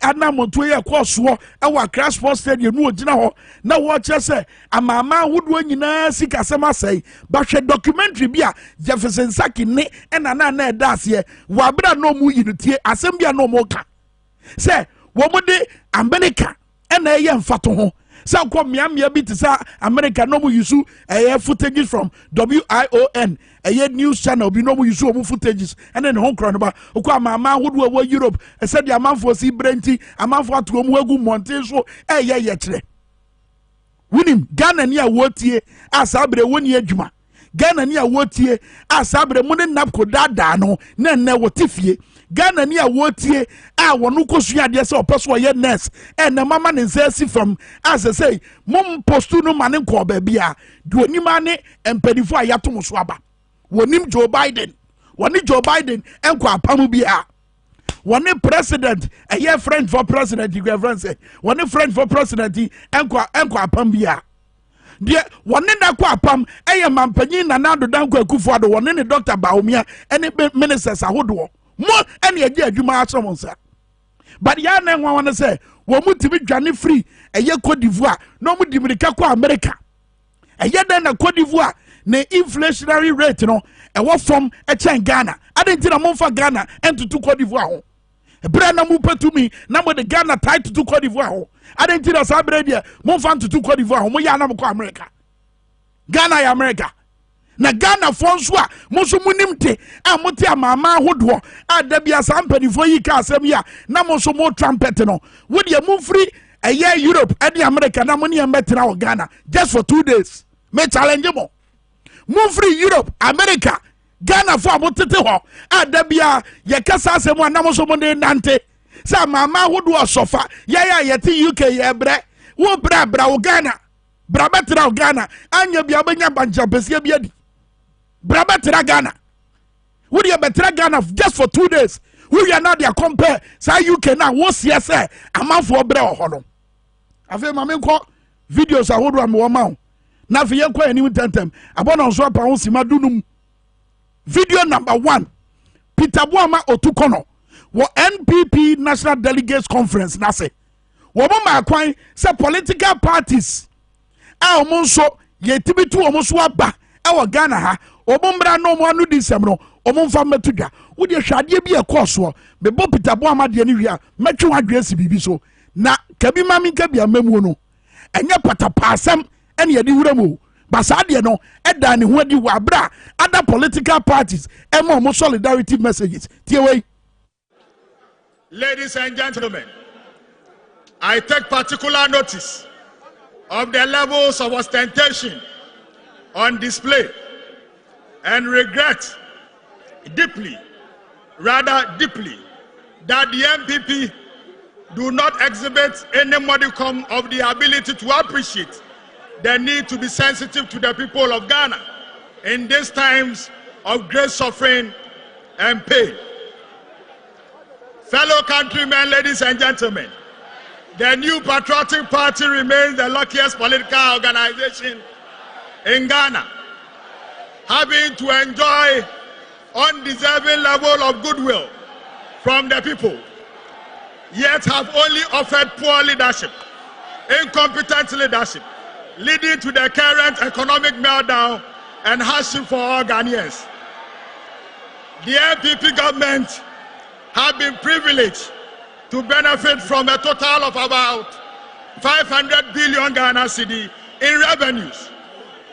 anamonto ye kwaso ewa crash sports stadium no ogina ho na wo che se amama wodo nyina sika sema sei ba hwe documentary bia Jefferson Saki ne na edase wa bra no mu yinutie asem bia no mo ka se wo mode America ena ye mfato ho sa kwa miamia bi ti sa America no mu yusu footages from WION news channel bi no mu yusu omu footages ene ne ho kro no ba kwa mama wodo wo Europe said the amanfo si brenti amanfo ato mu agu monte so ye kire winim Ghana ni awotie asabre woni adwuma Ghana ni awotie asabre mu ne napko dada no na ne wotifie Ghana ni awotie a wonu kosua de se opeso ye nurse na mama ne nse from as I say mom postu no mane ko ba bia de onima ne empadifo ayatom so aba wonim Joe Biden enko apamu bia woni president ye friend for president you friend say woni friend for president enko apam bia de woni na ko apam eye mampanyin Nanado Danko Akufo-Addo woni ne Dr. Baumia ene ministers ahodo mo ene agi adwuma asomonsa but ya na nwa wona say wo mutimi dwane free eye Cote d'Ivoire no mu dimirika ko America eye den na Cote d'Ivoire ne inflationary rate no ewo from echen Ghana adentina monfa Ghana entutu Cote d'Ivoire ho ebra na mu petumi na mo de Ghana tight to Cote d'Ivoire ho adentina sa bra dia monfa entutu Cote d'Ivoire ho mo ya na mo ko America Ghana ya America na Ghana fonso a mo so munimte a mote amama hodo a da bia sampanifo yi ka asem ya na mo so mo trumpet no wo de mo free eye Europe and America na mo ne metena o Ghana just for 2 days me challenge mo free Europe America Ghana for abotete ho a da bia ye kasa asem na mo so mo ne nante sa mama hodo sofa ya yete UK ye bre wo bra wo Ghana bra betra o Ghana anya bia banya banja besia bia di bra betra Ghana wo de betra Ghana just for 2 days we are not there compare sa UK na wo sia say amanfo bra ho no afi ma me ko videos ahodo am wo ma na fi ye kwa ani tentem abona so pa ho sima dunum video number 1 Peter Boama Otukono wo NPP National Delegates Conference na se wo ma kwan say political parties a omo so ye tibitu omo so aba e wo Ghana ha omo mbra no mo anu disem no omo mfa metudwa wo de hwade bi e koso me bo Peter Boama de ni hia metwe wadwe si bibi so na kabi ma Minkah bia mamu no enye patapasem ene ye di wuramu basa de no eda ne ho adi wa bra other political parties e mo solidarity messages tie we. Ladies and gentlemen, I take particular notice of the levels of ostentation on display and regret deeply, rather deeply, that the MPP do not exhibit any modicum of the ability to appreciate the need to be sensitive to the people of Ghana in these times of great suffering and pain. Fellow countrymen, ladies and gentlemen, the new patriotic party remains the luckiest political organization in Ghana, having to enjoy undeserving level of goodwill from the people, yet have only offered poor leadership, incompetent leadership, leading to the current economic meltdown and hardship for all Ghanaians. The NPP government have been privileged to benefit from a total of about 500 billion Ghana cedi in revenues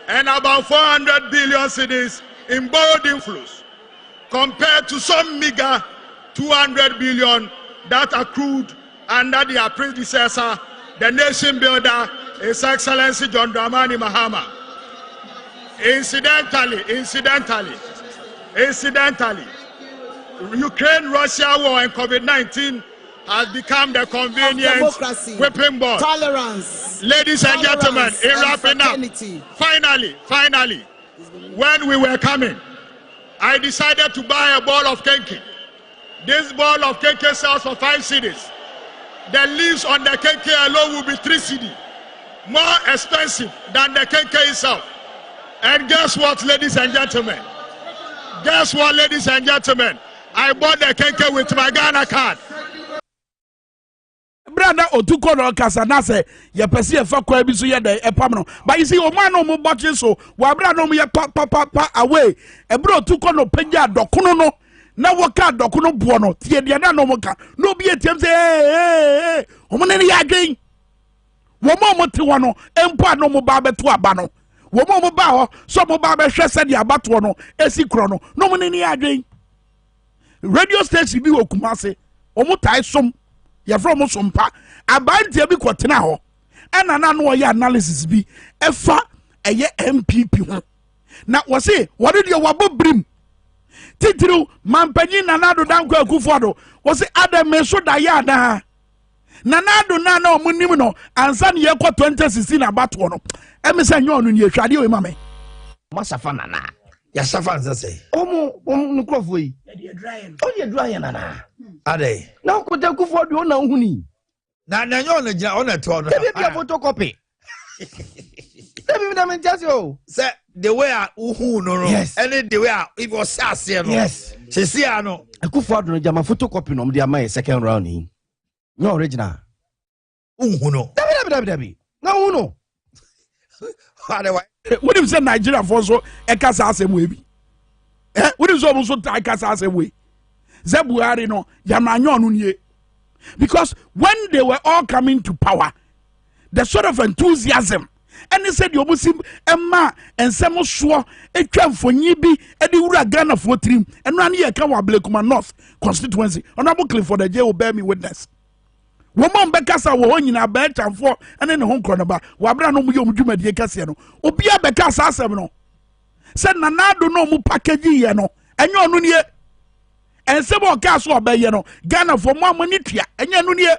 and about 400 billion cedis in borrowed inflows, compared to some meager 200 billion that accrued under their predecessor, the nation builder, His Excellency John Dramani Mahama. Incidentally, Ukraine-Russia war and COVID-19 has become the convenient whipping boy. Tolerance. Ladies and gentlemen, in wrapping up, finally, when we were coming, I decided to buy a ball of kenke. This ball of kenke sells for 5 cedis. The leaves on the kenke alone will be 3 cedi. More expensive than the kenke itself. And guess what, ladies and gentlemen? I bought the kenke with my Ghana card. Brother Otuko no kasana say ye pese ye fa kwa bi so ye dey epam no but you see o man no mo botche so wa bra no mo ye pa away e bro Otuko no pagya dokono no na wo ka dokono bo no tie de na no mo ka no bi etiem say o mo ne ya adwen wo mo te wo no empo no mo ba beto aba no wo mo ba ho so mo ba be hwe se de abato no esi kro no no mo ne ya adwen radio station bi wo Kumase o mo tai som ya from sompa abantie bi kwotena ho ena na no ye analysis bi efa eye MPP ho na wo se wo de wabobrim titiru mampanyi na nado danko akufodo wo se adam me so da ya na nado na omunim no ansa ne ye kɔ 2016 abato no emisa nyo no ne hwade we mame masafa nana ya safa nza se omu nukrofo yi ye dry nana ade na ko te kufo do na huni na nyo no gina ona to no be photocopy na me just yo say the way uhu no any the way if you say no yes se see ano kufo do no jama photocopy no de am second round ni no original uhu no dabi na uhu no ade why what if say Nigeria for so e kasa asem we bi what if so ta kasa asem we Zebuari no yamanyo no nie because when they were all coming to power the sort of enthusiasm and they said yomusim emma ensem so etwa mfonyi bi e de wura Ghana for trim eno an ye ka wa Blakuma North constituency honorable Clifford J will bear me witness woman bekasa wo honyina ba chamfo ene ne ho nkro no ba wa bra no mu ye omdwumadie kase no obi abekasa asem no se nanado no mu package ye no enyo no nie ensebo ka so obeye no Ghana for mo amani tua enye no nie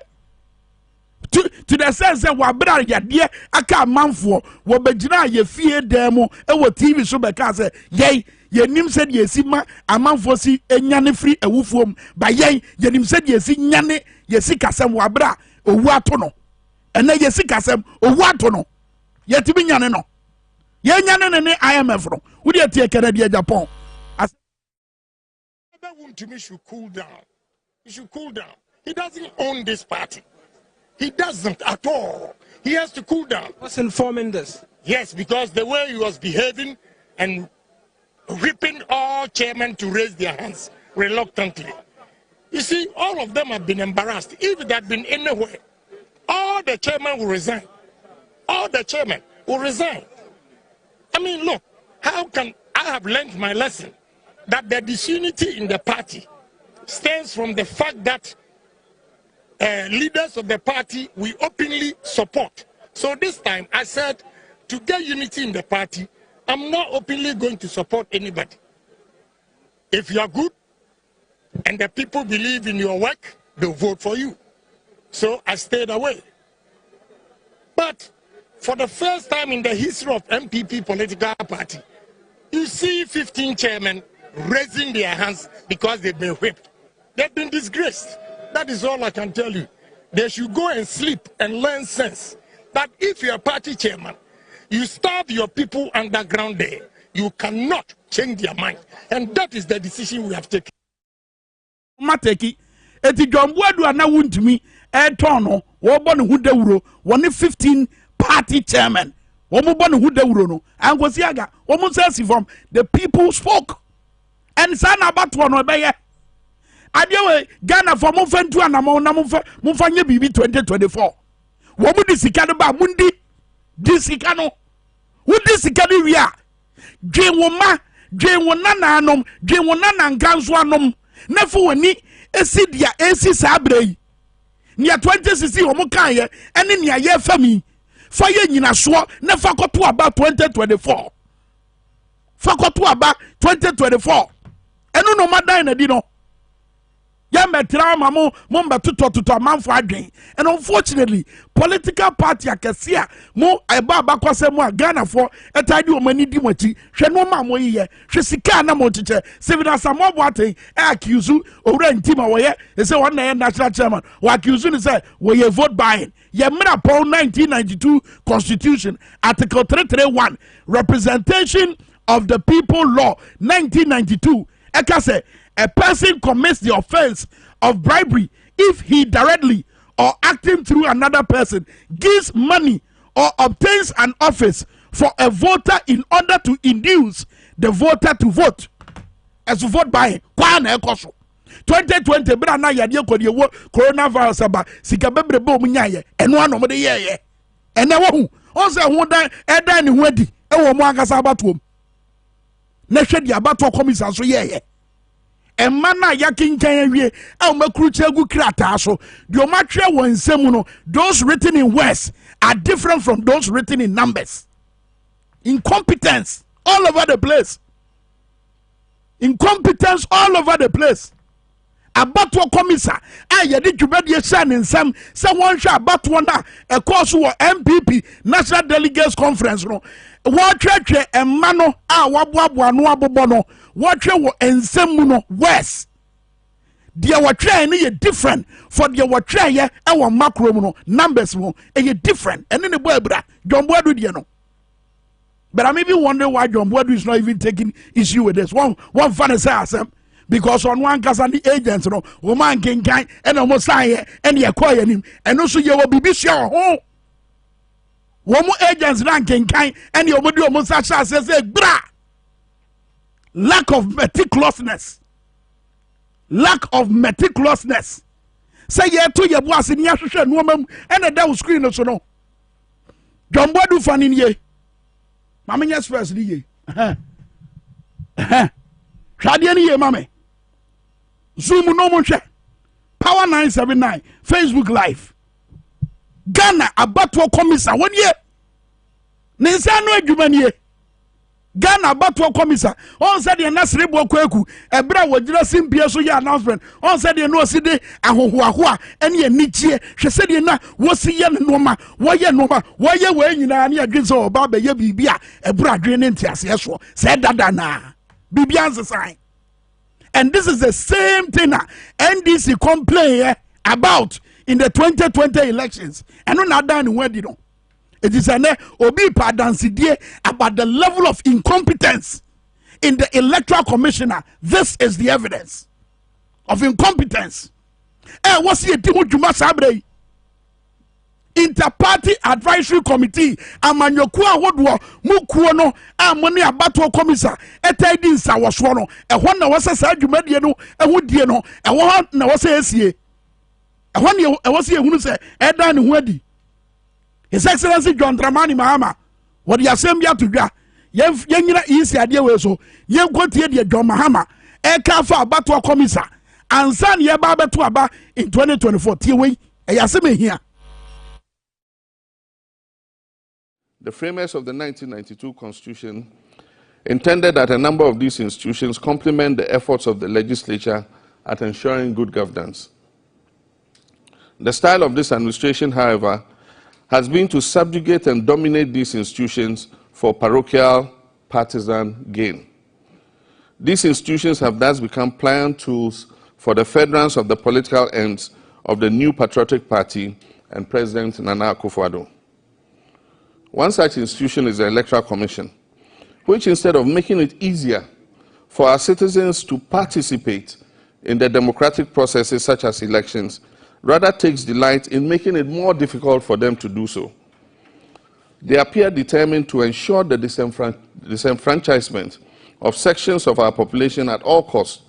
to the sense that wa bra yade aka manfo wo begina ye fie dem e wo TV so be ka say ye nim said ye si ma amanfo si enyane free ewufuom ba ye nim said ye si nyane ye si kasem wa bra owu ato no ene ye si kasem owu ato no ye tibi nyane no ye nyane ne IMF no wo de tie Canada Japan to me should cool down. He should cool down. He doesn't own this party. He doesn't at all. He has to cool down. What's informing this? Yes, because the way he was behaving and whipping all chairmen to raise their hands reluctantly. You see, all of them have been embarrassed. If it had been anywhere, all the chairmen will resign. All the chairmen will resign. I mean, look, how can I have learned my lesson? That the disunity in the party stems from the fact that leaders of the party we openly support. So this time I said to get unity in the party, I'm not openly going to support anybody. If you are good and the people believe in your work, they'll vote for you. So I stayed away. But for the first time in the history of MPP political party, you see 15 chairmen raising their hands because they've been whipped. They've been disgraced. That is all I can tell you. They should go and sleep and learn sense. That if you're a party chairman, you starve your people underground there, you cannot change their mind. And that is the decision we have taken. Mateki, eti jombuadu ana wuntumi etono wo bo ne hudawuro woni 15 party chairman wo mo bo ne hudawuro no angosi aga wo mo say from the people spoke. And sana abato no beye adewe Ghana for mo fantu anamo na mo fanye bibi 2024 wo mu disika no ba mundi disika no wo disika no wi a dwe wo ma dwe wo nana anom dwe wo nana nkanso anom na fu wani esidia esi sabrei nia 2016 wo mo kan ye ene nia ye fami fa ye nyina so na fa koto aba 2024 fa koto aba 2024 enu no madan na di no ya metra mamo momba tuto manfo adwen. And unfortunately, political party akesia mo eba bakwase mo Ghana for etadi o mani di mochi hwe no ma mo yiye hwe sika na mo chiche Stephen Asamoah Boateng accuse owura ntima wo ye say one na national chairman wa accuse ni say wo ye vote buying ye mra Paul 1992 constitution article 331 representation of the people law 1992 eka say a person commits the offense of bribery if he directly or acting through another person gives money or obtains an office for a voter in order to induce the voter to vote. As to vote by Kwame Ekoso. 2020, but now you are coronavirus about Sikabebre Bomunyaye, and one over the year. And now, also, who died at any wedding, and one Magasabatum. Nation the Abato Commissar, so yeah. And mana yakin kanwe a makruche gu krata so the omatre won nsemu no those written in words are different from those written in numbers. Incompetence all over the place. Incompetence all over the place. Abatwa komisa yedi dwumadi shan nsam se won hwa abatwa na e course wo MPP National Delegates Conference no wo twetwe emma no a waboaboa no abobo no wo twe wo ensam mu no west dia wo twe ne ye different for dia wo twe ye e wo macro mu no numbers mu e ye different ene ne bo abra John Boadu dia no. But I'm even wondering why John Boadu is not even taking issue with this one fan say asem. Because on one case and the agents, no, woman can kind and almost say and you acquire him, and also you will be sure. Oh, one more agents can kind and you will do almost such as bra. Lack of meticulousness. Lack of meticulousness. Say yeah to your boss in Yasha woman and a down screen or so no. John Boadu fan in ye. Mamma yes first ye. Shadiani ye mame. Zoom no more Power 979 Facebook Live. Ghana abatwa komisa one year. Ninsa no adwumanie. Ghana abatwa komisa. On said the Nasrebo kweku ebra wajira simpie so ya announcement. On said the no side ahohoahoa ene anichie. Hwe said the na wosi ye noma, woye noma, woye we nyina na adwin so oba be ye bibia ebra adwen ne ntiase so. Said dada na. Bibian's sign. And this is the same thing NDC complain about in the 2020 elections. And not done when you know. It is an obi padansidie about the level of incompetence in the electoral commissioner. This is the evidence of incompetence. What's the Juma Sabre? Interparty Advisory Committee amanyokua hodwo mukuo amoni abato komisa etadi nsa woso no ehon na wose sa adwumadie no ehudie no ehon na wose esie ehon ne wose ehunu se eda ne ho adi His Excellency John Dramani Mahama what the assembly to dwa yenyina isi ade we so yenkotie de John Mahama eka fa abato komisa ansa ne ba beto aba in 2024 tie we eyaseme hia. The framers of the 1992 Constitution intended that a number of these institutions complement the efforts of the legislature at ensuring good governance. The style of this administration, however, has been to subjugate and dominate these institutions for parochial partisan gain. These institutions have thus become pliant tools for the furtherance of the political ends of the new patriotic party and President Nana Akufo-Addo. One such institution is the Electoral Commission, which instead of making it easier for our citizens to participate in the democratic processes such as elections, rather takes delight in making it more difficult for them to do so. They appear determined to ensure the disenfranchisement of sections of our population at all costs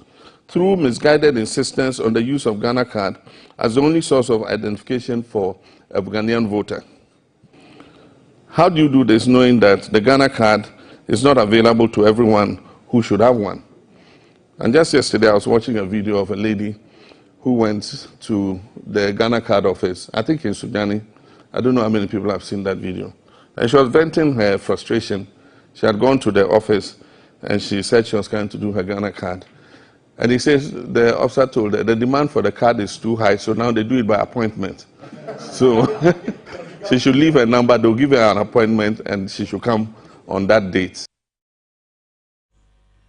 through misguided insistence on the use of Ghana card as the only source of identification for a Ghanaian voter. How do you do this knowing that the Ghana card is not available to everyone who should have one? And just yesterday I was watching a video of a lady who went to the Ghana card office, I think in Sujani. I don't know how many people have seen that video. And she was venting her frustration. She had gone to the office and she said she was going to do her Ghana card. And he says the officer told her the demand for the card is too high, so now they do it by appointment. So she should leave her number, they'll give her an appointment, and she should come on that date.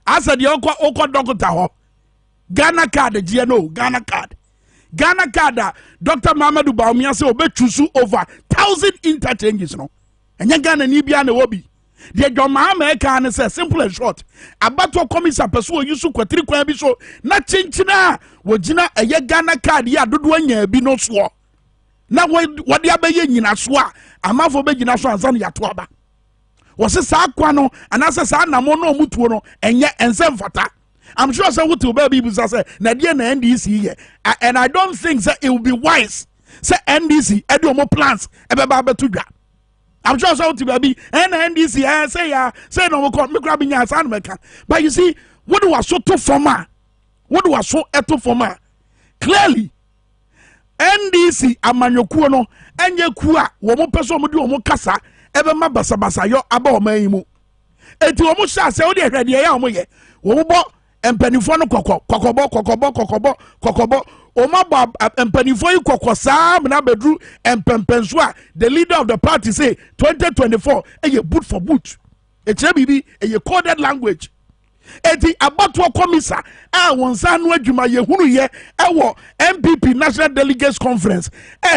I said, you doctor Ghana card, GNO, Ghana card. Ghana card, Dr. Mamadou Baumia say, Obe choose over 1,000 interchanges, no? And you Ghana Nibia and Obi. The John Mahama can say simple and short. Abato komisa peso yusu kwatiri kwa biso na chinchina wojina eye Ghana card ya dodo anya bi no so. Na wode abaye nyina so a amafo be nyina so ansa ya to aba. Wose saa kwa no anase saa namo no mutuo no enye ensem fata. I'm sure say what will be say na dia na NDC here. And I don't think that it will be wise say NDC e do mo plans e be ba beto dwa. I'm sure so to be and NDC say no me grab nya san meka. But you see what was so to former, what was so eto former clearly NDC amanyokuo no enye ku a wo mo peso mo di wo mo kasa ebe ma basabasa yo aba o man mu enti wo mo sha se wo de hwede ya wo mo ye wo mo bo empanifo no kokobo o ma bo empanifo yi kokosa na bedru empempenso a the leader of the party say 2024 eye boot for boot e che bibi eye coded language eti abato komisa a wonsa no adwuma ye hunu ye ewo MPP National Delegates Conference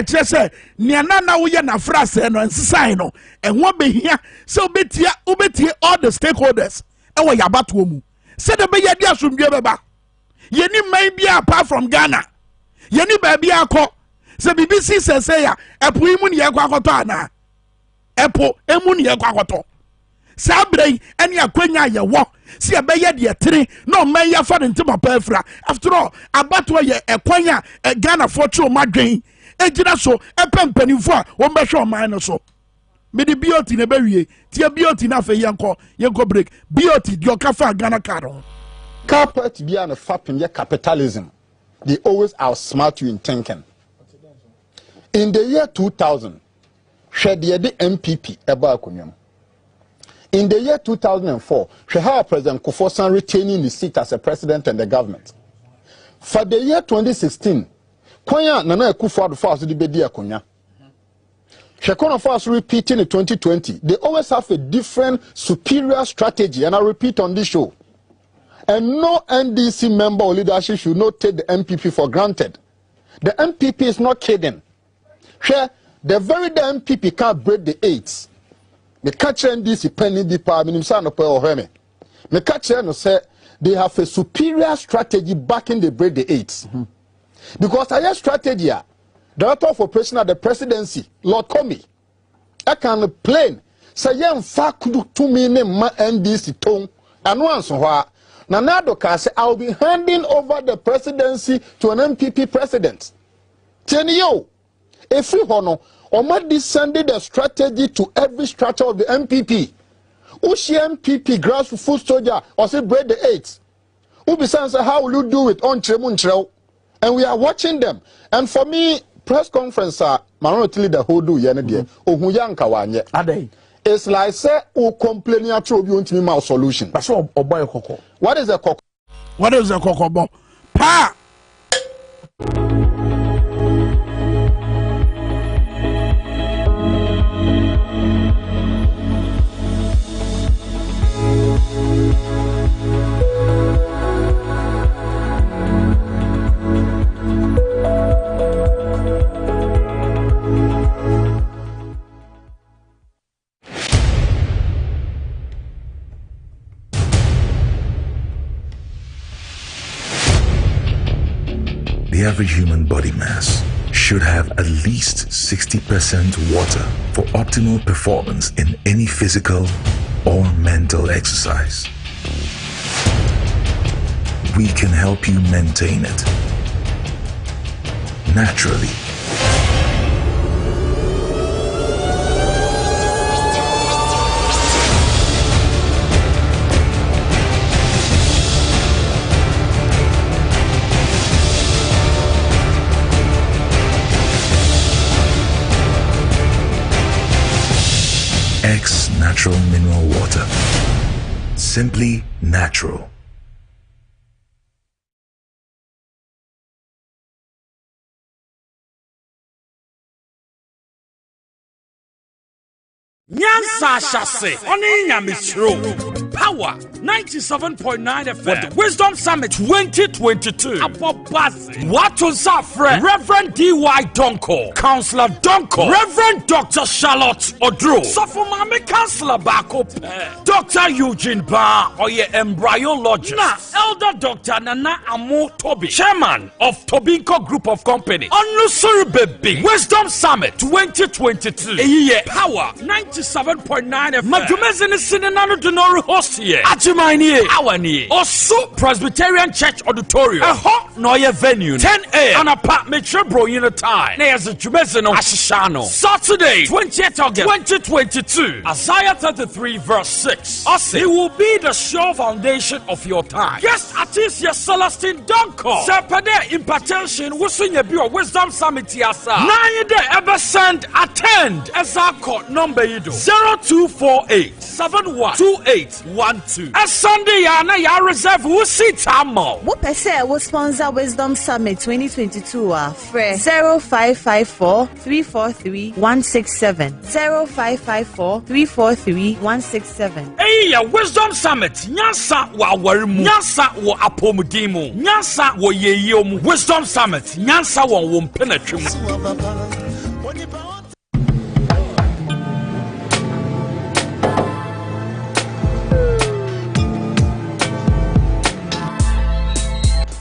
che se nia na wo ye na frase no ensisai no enwo behia se obetie all the stakeholders ewo yabato mu se de be ye dia somdwe beba ye ni man bia apart from Ghana ye ni ba bia akọ se BBC say ya epo imu ne ye kwa akoto ana epo emu ne ye kwa akoto sabrei ene akwanya ye wo se be ye de tere no man ya fa nti papa afra after all abato ye ekwanya Ghana for tro madwen ejina so epempanifo a wo behwe o man no so me di BOT ne be wie tie BOT na fe yenko break BOT di okafa Ghana card on carpet be an fapin ye capitalism. They always outsmart you in thinking. In the year 2000 she the MPP eba akunyam. In the year 2004 she had President Kufuor retaining his seat as a president and the government. For the year 2016 kwanya nana Kufuor first the bedi akunya. Shekona first repeating in 2020. They always have a different superior strategy, and I repeat on this show. And no NDC member or leadership should not take the MPP for granted. The MPP is not kidding. Share the very day MPP can't break the 8s. The catcher NDC penny the power minimum or heme. The catcher no say they have a superior strategy backing the break the 8s. Because I have strategy. Director of Operation at the presidency, Lord Kwame, I can plain say yen fa kudu to me name ma NDC tone and once wha Nanado ka say I'll be handing over the presidency to an MPP president. Tenio, if free hono, Oma descended the strategy to every structure of the MPP. Ushi MPP grassroots soldier or say break the 8s. Ubi say how will you do it on Tremuntrel? And we are watching them. And for me, press conference manotili the whole do yene de ohuyanka wanye ade it's like say o complaining at obi ontimi ma solution that's all oboy koko what is a koko bo pa The average human body mass should have at least 60% water for optimal performance in any physical or mental exercise. We can help you maintain it naturally. X Natural Mineral Water. Simply natural. Nyansa Shase, Oni Nyamisro, Power 97.9 FM, with the Wisdom Summit 2022. Dwabo Ase, Watson Safre, Reverend D.Y. Donko, Counselor Donko, Reverend Dr. Charlotte Odro, Sofumame Counselor Bako, Dr. Eugene Ba, Oye Embryologist, Na Elder Dr. Nana Amo Toby, Chairman of Tobinko Group of Company, Onusuri Baby, Wisdom Summit 2022. Power 97.9 FM. Majumezini Sinanano Denoru host here. Ajimani Awani. Osu Presbyterian Church Auditorium. A hot noye venue. 10 a.m. And a part metro bro in a time. Neas a Jumezino Ashishano. Saturday, 20th August 2022. Isaiah 33 verse 6. Ase, he will be the sure foundation of your time. Guest artist Celestine Donko. Serpade impartation Wusunya Bio Wisdom Summit Yasa. 9 day ever send attend. Ezako number 0248 712812. A Sunday yana ya reserve who sit amo. What percent will sponsor Wisdom Summit 2022? Fresh 0554 343 167 0554 343 167. Hey, ya Wisdom Summit. Nyasa wa warimu. Nyasa wa apomudimu. Nyasa wa yeyomu. Wisdom Summit. Nyasa wa wompenetrim.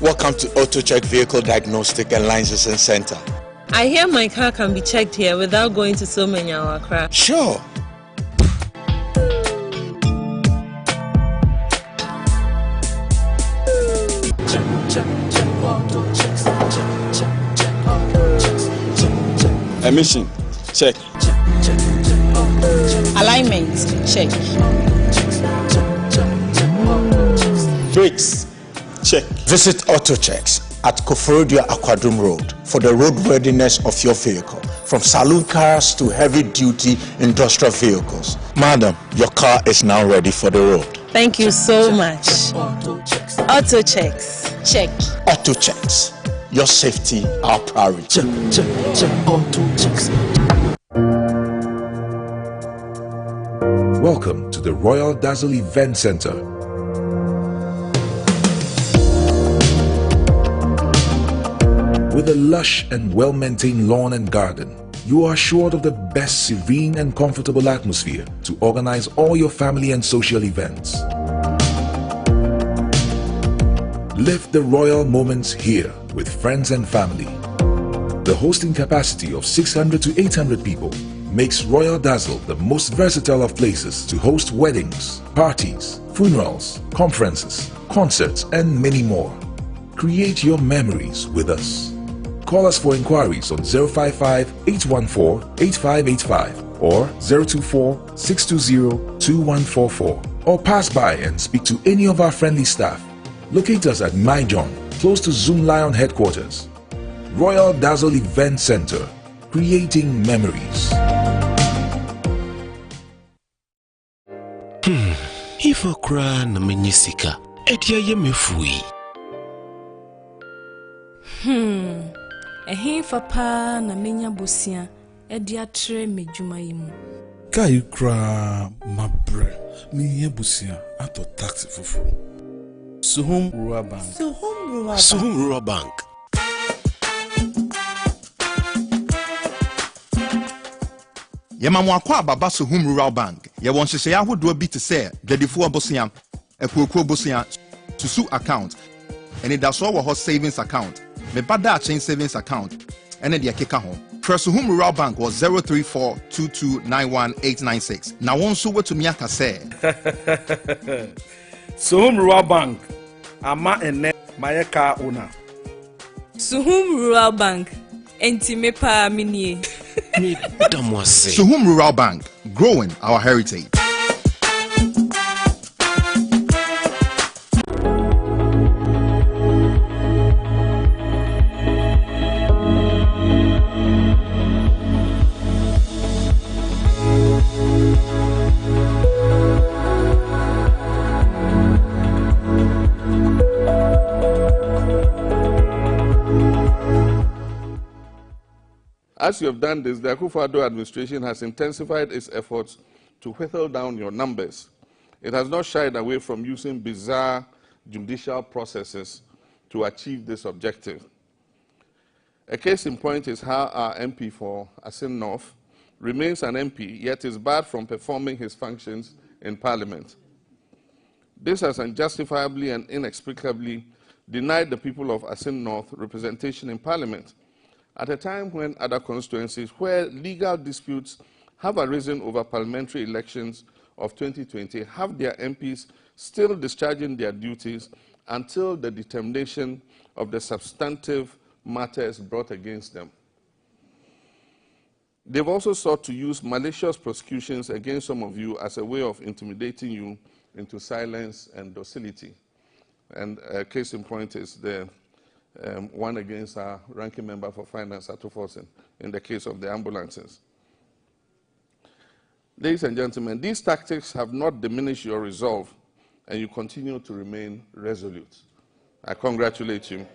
Welcome to AutoCheck Vehicle Diagnostic and Licensing Center. I hear my car can be checked here without going to so many Accra. Sure. Emission, check. Alignment, check. Brakes, check. Visit AutoChecks at Koforodia Aquadum Road for the roadworthiness of your vehicle, from saloon cars to heavy-duty industrial vehicles. Madam, your car is now ready for the road. Thank you so much. AutoChecks, check. AutoChecks, your safety, our priority. Check, AutoChecks. Welcome to the Royal Dazzle Event Center. With a lush and well-maintained lawn and garden, you are assured of the best serene and comfortable atmosphere to organize all your family and social events. Live the royal moments here with friends and family. The hosting capacity of 600 to 800 people makes Royal Dazzle the most versatile of places to host weddings, parties, funerals, conferences, concerts, and many more. Create your memories with us. Call us for inquiries on 055-814-8585 or 024-620-2144, or pass by and speak to any of our friendly staff. Locate us at My John, close to Zoom Lion headquarters. Royal Dazzle Event Center, creating memories. If I cry na menyisika, edia ye mefui. Ehin fa na menya bosia edi atre medwuma yimu. Kai kra mabre me busia ato taxi fufu. Suhum Rural Bank. Suhum Rural Bank. Yemamu akwa baba Suhum Rural Bank. Ye won hyehyɛ ahodoɔ bi te sɛ dwadifo abosia, akuokuo bosia, susu account. And it does all savings account. Me bada chain savings account. And then the keka home. Suhum Rural Bank was 034229186. Now one so what to me say. Suhum Rural Bank. Ama ene my car owner. Suhum Rural Bank. Enti me pa minie. Suhum Rural Bank, growing our heritage. As you have done this, the Akufo-Addo administration has intensified its efforts to whittle down your numbers. It has not shied away from using bizarre judicial processes to achieve this objective. A case in point is how our MP for Asin North remains an MP, yet is barred from performing his functions in Parliament. This has unjustifiably and inexplicably denied the people of Asin North representation in Parliament at a time when other constituencies where legal disputes have arisen over parliamentary elections of 2020 have their MPs still discharging their duties until the determination of the substantive matters brought against them. They've also sought to use malicious prosecutions against some of you as a way of intimidating you into silence and docility. And a case in point is the one against our ranking member for finance, Atufosin, in the case of the ambulances. Ladies and gentlemen, these tactics have not diminished your resolve, and you continue to remain resolute. I congratulate you.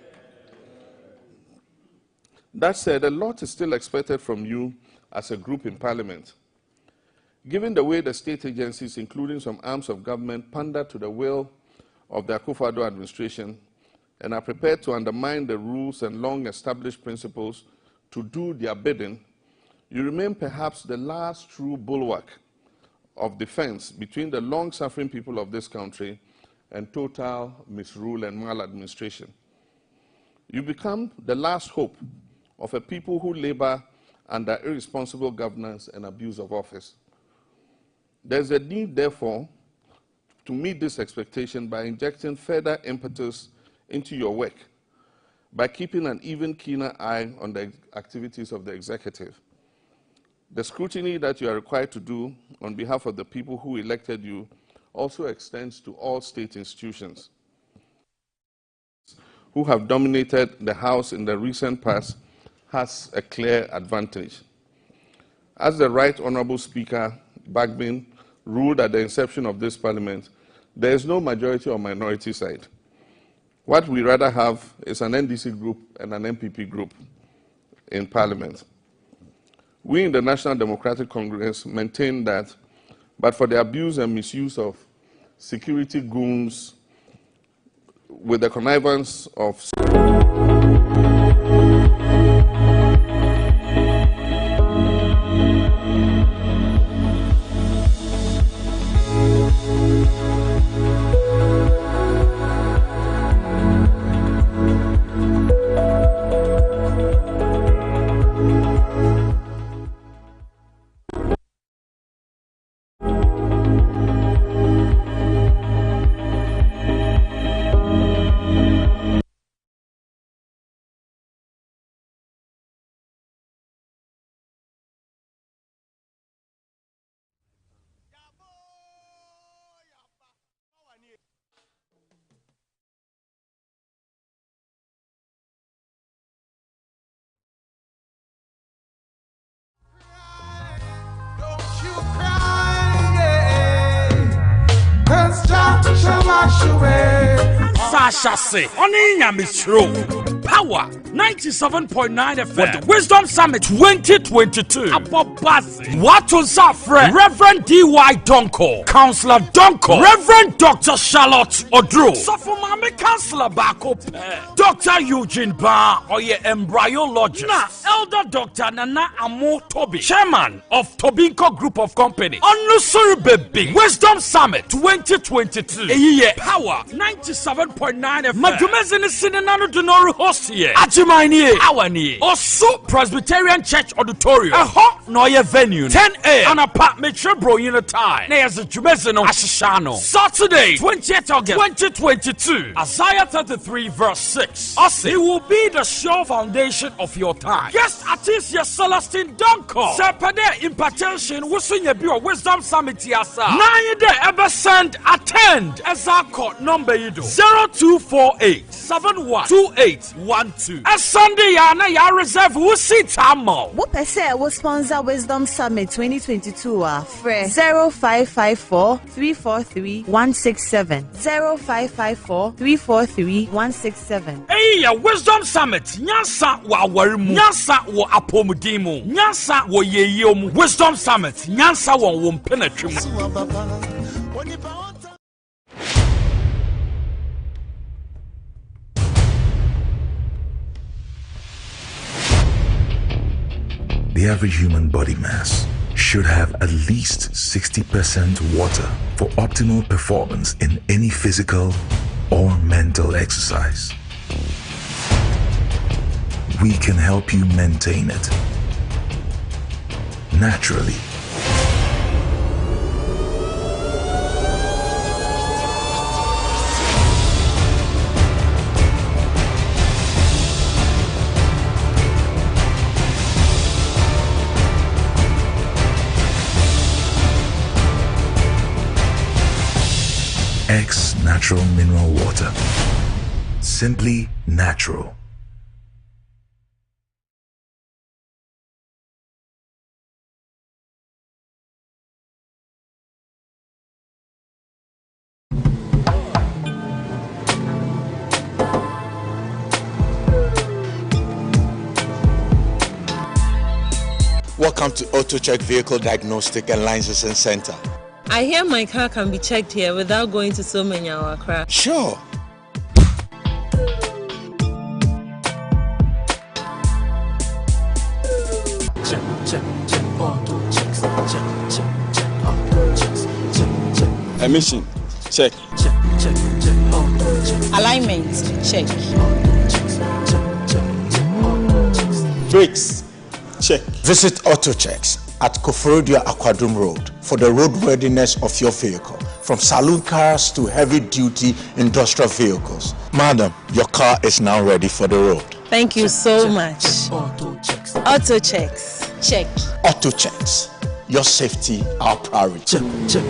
That said, a lot is still expected from you as a group in Parliament. Given the way the state agencies, including some arms of government, pander to the will of the Akufo-Addo administration and are prepared to undermine the rules and long-established principles to do their bidding, you remain perhaps the last true bulwark of defense between the long-suffering people of this country and total misrule and maladministration. You become the last hope of a people who labor under irresponsible governance and abuse of office. There's a need, therefore, to meet this expectation by injecting further impetus into your work, by keeping an even keener eye on the activities of the executive. The scrutiny that you are required to do on behalf of the people who elected you also extends to all state institutions who have dominated the House in the recent past has a clear advantage. As the Right Honourable Speaker Bagbin ruled at the inception of this Parliament, there is no majority or minority side. What we rather have is an NDC group and an MPP group in Parliament. We in the National Democratic Congress maintain that, but for the abuse and misuse of security goons with the connivance of Sasha say, Oninya Misro. Power 97.9 FM. With the Wisdom Summit 2022. Dwabo Ase. Watu Safre. Reverend D.Y. Donko. Counselor Donko. Reverend Dr. Charlotte Odro. Sofumame Counselor Bako Pe. Dr. Eugene Ba. Oye embryologist. Na Elder Dr. Nana Amo Toby. Chairman of Tobinko Group of Company. Onusuru Baby. Wisdom Summit 2022. Eye Power 97.9 FM. Madumezini Sinanano Dunoru host here. Ajimani Awani. Osu Presbyterian Church Auditorium. Noye venue. 10 a.m. An apartment bro unit time. Neas Jumezino Ashishano. Saturday, 20th August 2022. Isaiah 33 verse 6. Ase, it will be the sure foundation of your time. Guest artist your Celestine Donko. Sepade impartation wusunya bio Wisdom Summit yasa. 9 day ever send attend. Ezako number yido 0248 7128 212. A Sunday yana ya reserve who sit amo. What percent will sponsor Wisdom Summit 2022 fresh 0554 343 167 0554 343 167. Hey, ya Wisdom Summit. Nyasa wa warimu. Nyasa wa apomudimu. Nyasa wa yeyomu. Wisdom Summit. Nyasa wa wompenetrimu. The average human body mass should have at least 60% water for optimal performance in any physical or mental exercise. We can help you maintain it naturally. X Natural Mineral Water. Simply natural. Welcome to AutoCheck Vehicle Diagnostic and Licensing Center. I hear my car can be checked here without going to so many hour crash. Sure. Check, auto checks, check, auto checks, check. Emission, check. Auto checks. Alignment, check. Brakes, check. Visit AutoChecks at Koforodia Aquadum Road for the roadworthiness of your vehicle, from saloon cars to heavy-duty industrial vehicles. Madam, your car is now ready for the road. Thank you so much. Auto checks. Auto checks. Check. AutoChecks, your safety, our priority. Check,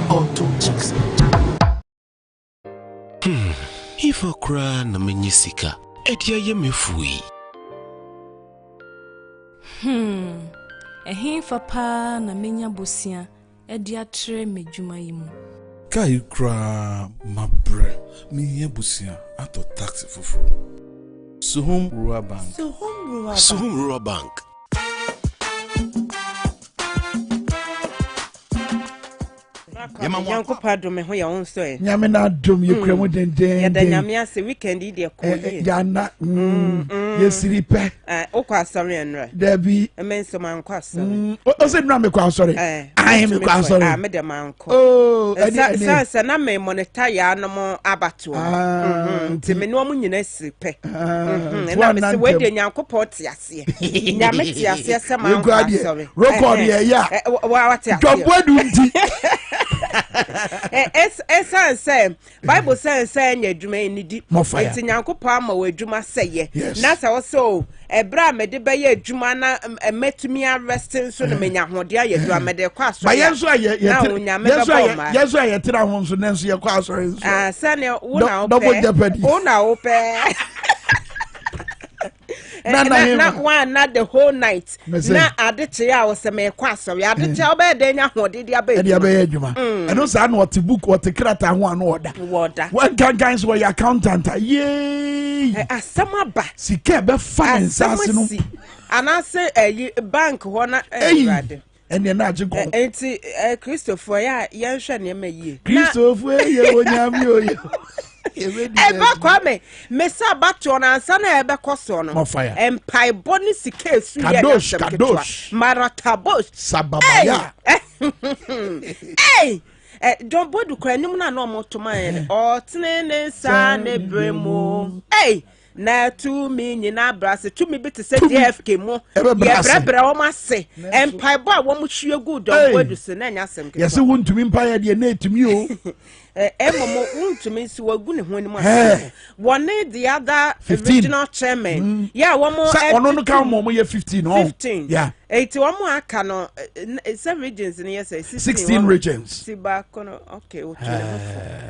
auto checks. If I cry na menyisika, edia ye mefui. Ehin fa na menya bosia edi atre medwuma yimu. Kai kra mabre mi ye busia ato taxi fufu. Suhum Rural Bank. Suhum Rural Bank. Yanko pado me ho ya onso e. Nyame na dom ye kura mu denden. Ya da nyame ase weekend de ko ye. Ya na ye siripe. Okwa asori enra. Dabi. Emenso man kwa asori. O se na me kwa asori. Ai me kwa asori. Me de man ko. Oh, sa na me monitor ya no mo abato. Nti me no mu nyina siripe. Na me se we de nyanko pot ase. Nyame ti ase se man kwa asori. Record ye ya. Wa wate ase. Dobwadu nti. Say Bible says nya adwuma enidi enti nyankopɔ ama wɔ adwuma sɛye na sɛ wɔso ebra me de bɛyɛ adwuma na metumi arrest nso no menya hode ayɛ adwuma me de kɔ aso ba yenso ayɛ yenso ayɛ tira ho nso nenso yɛ kɔ aso nso sɛne wo na wo pɛ na the whole night na adeche ya wo se me kwa asori adeche oba de nya hode dia ba adwuma eno sa na what book what krata ho an order when guys were your accountant ye asama ba sika be finance no anase bank ho na rade ene na age go enti Christopher ya hwe ne ma yie Christopher ye onyame oye Eba Kwame mesa bato na ansa na ebe koso no empai boni sike su ye kadosh maratabosh sababaya don bodu kwa nim na no motoma ye o tene sa ne bremo na tu mi nyina brase tu mi bit se DFK mo ye brebre o ma se empai bo a wo mu hwie gu don bodu se na nya sem ke ye se wontumi mpa de na etumi o Momo untumi si wagu ne ho anim ase one the other 15. Original chairman yeah one more ono no ka mo ye 15 no 15 yeah Eighty one more cano 7 regions in yes 16 regions. Okay,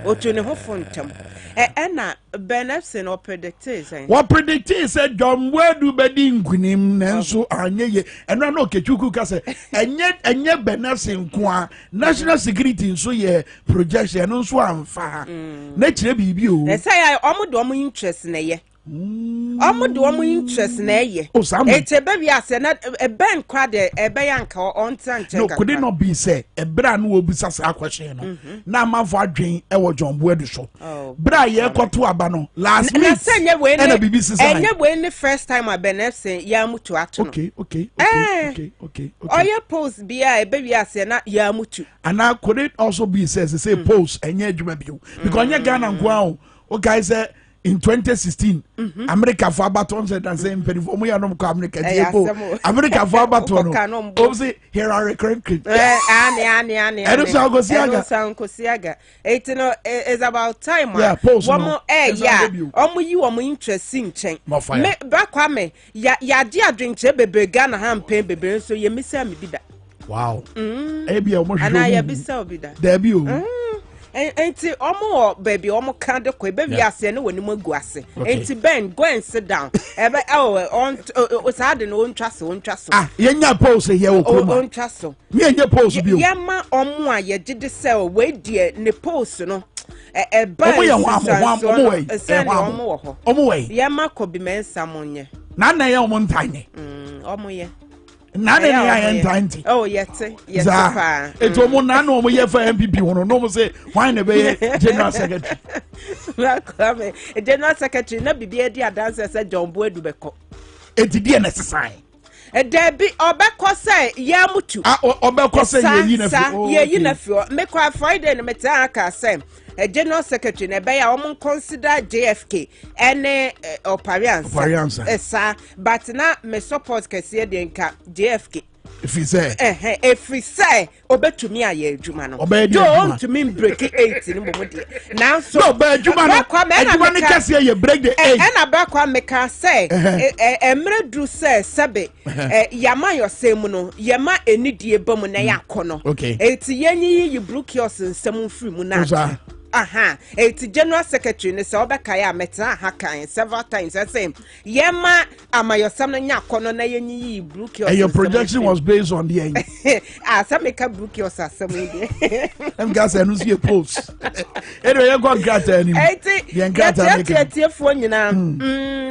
Otune Hofuntum. Anna Benefsin or predicted. What predicted said John where do bedin guinim Nanso Anye and I know Kechuku Kase and yet Benefsin Kwa national security so ye projection no so far. Nature be you. They say I almost interest in a year. Almost do interest na ye. It's a baby as a band crowd a bayanka on Sancho. No, could it not be say a brand will be such a question? Now, my for drain, I was John Wedu show. Bra ye got to Abano last week. And a BBC. And you win the first time I've been saying Yamutu action. Okay. Or your post be a baby as not Yamutu. And now could it also be says, say post and yet you because you're Ghana wow. Okay, said. In 2016, America for Baton said and saying, "Periform we are not America. America for Baton. Obviously, here are recurring clips. I don't sound Kosiaga. It is about time. Yeah, post. One more, yeah. You are interesting. Back Kwame, ya dear drink, baby, Ghana ham pay, baby, so you miss me be that. Wow. Maybe almost. And I be so be that. Debut. Enti omo baby omo kan de ko baby ase ne woni mo guase enti Ben go and sit down ebe on osade no ontwa so yenya pose here okoma ontwa so yenya pose bio yema omo a ye gide se we die ne pose no ba omo we yema ko bi mensa monye na ye omo ntanye omo ye Nana ya enti. Oh yes pa. Eto mo na no mo ye for MPP wono no mo say why na be general secretary. Kwame general secretary na bibia di adanse say John Boadu beko. Eti di necessary. Debi obeko say Yamutu. Obeko say ye na fi. Ye na fi. Me kwa Friday na meta aka say a general secretary na be ya o consider JFK ene oparians esa but na me support kese de nka JFK if he say obetumi aye adwuma no don't to me break 8 ni bomo de now so no ba adwuma ni kese ye break the 8 na ba kwa meka say emre dru say sebe yama yosem no yama enidie bamu na yakono eti yenyi brukios nsem mfiri mu na it's general secretary ne se obeka ya meta ha kan several times I say yema amayosam na nyakono na yenyi brukios and your projection was based on the end some make brukios asem dey em gas enu see post anyway you go get any ye get tiefo nyina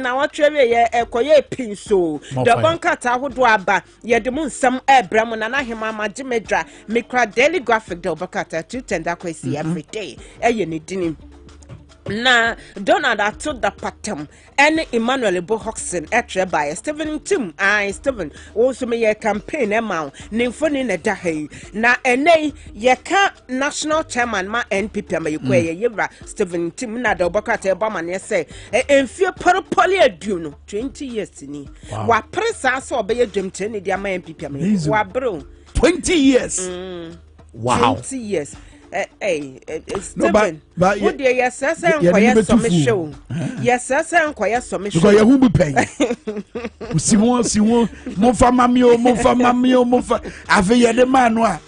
na wotwe ye ekoye pinso the bankat ahodo aba ye de mu nsem ebram na hema magimedra mikra daily graphic the bankat 210 that kwesi every day na Donald atto the pattern and Emmanuel Bohoxen etre by Stephen Tim Stephen also me your campaign amount nimfoni na dahe na ene ye ka national chairman ma NPP ma yekwe yewra Stephen Tim na da obakata e bama ne say enfie poropoli adu no 20 years ni wa presa so obeye dwemte ne dia ma NPP ma wa bro 20 years wow 20 years Stephen, but what do you say? Yes, some show. Yes, some show. Because you will be paying. Simon, mon femme, avec the man,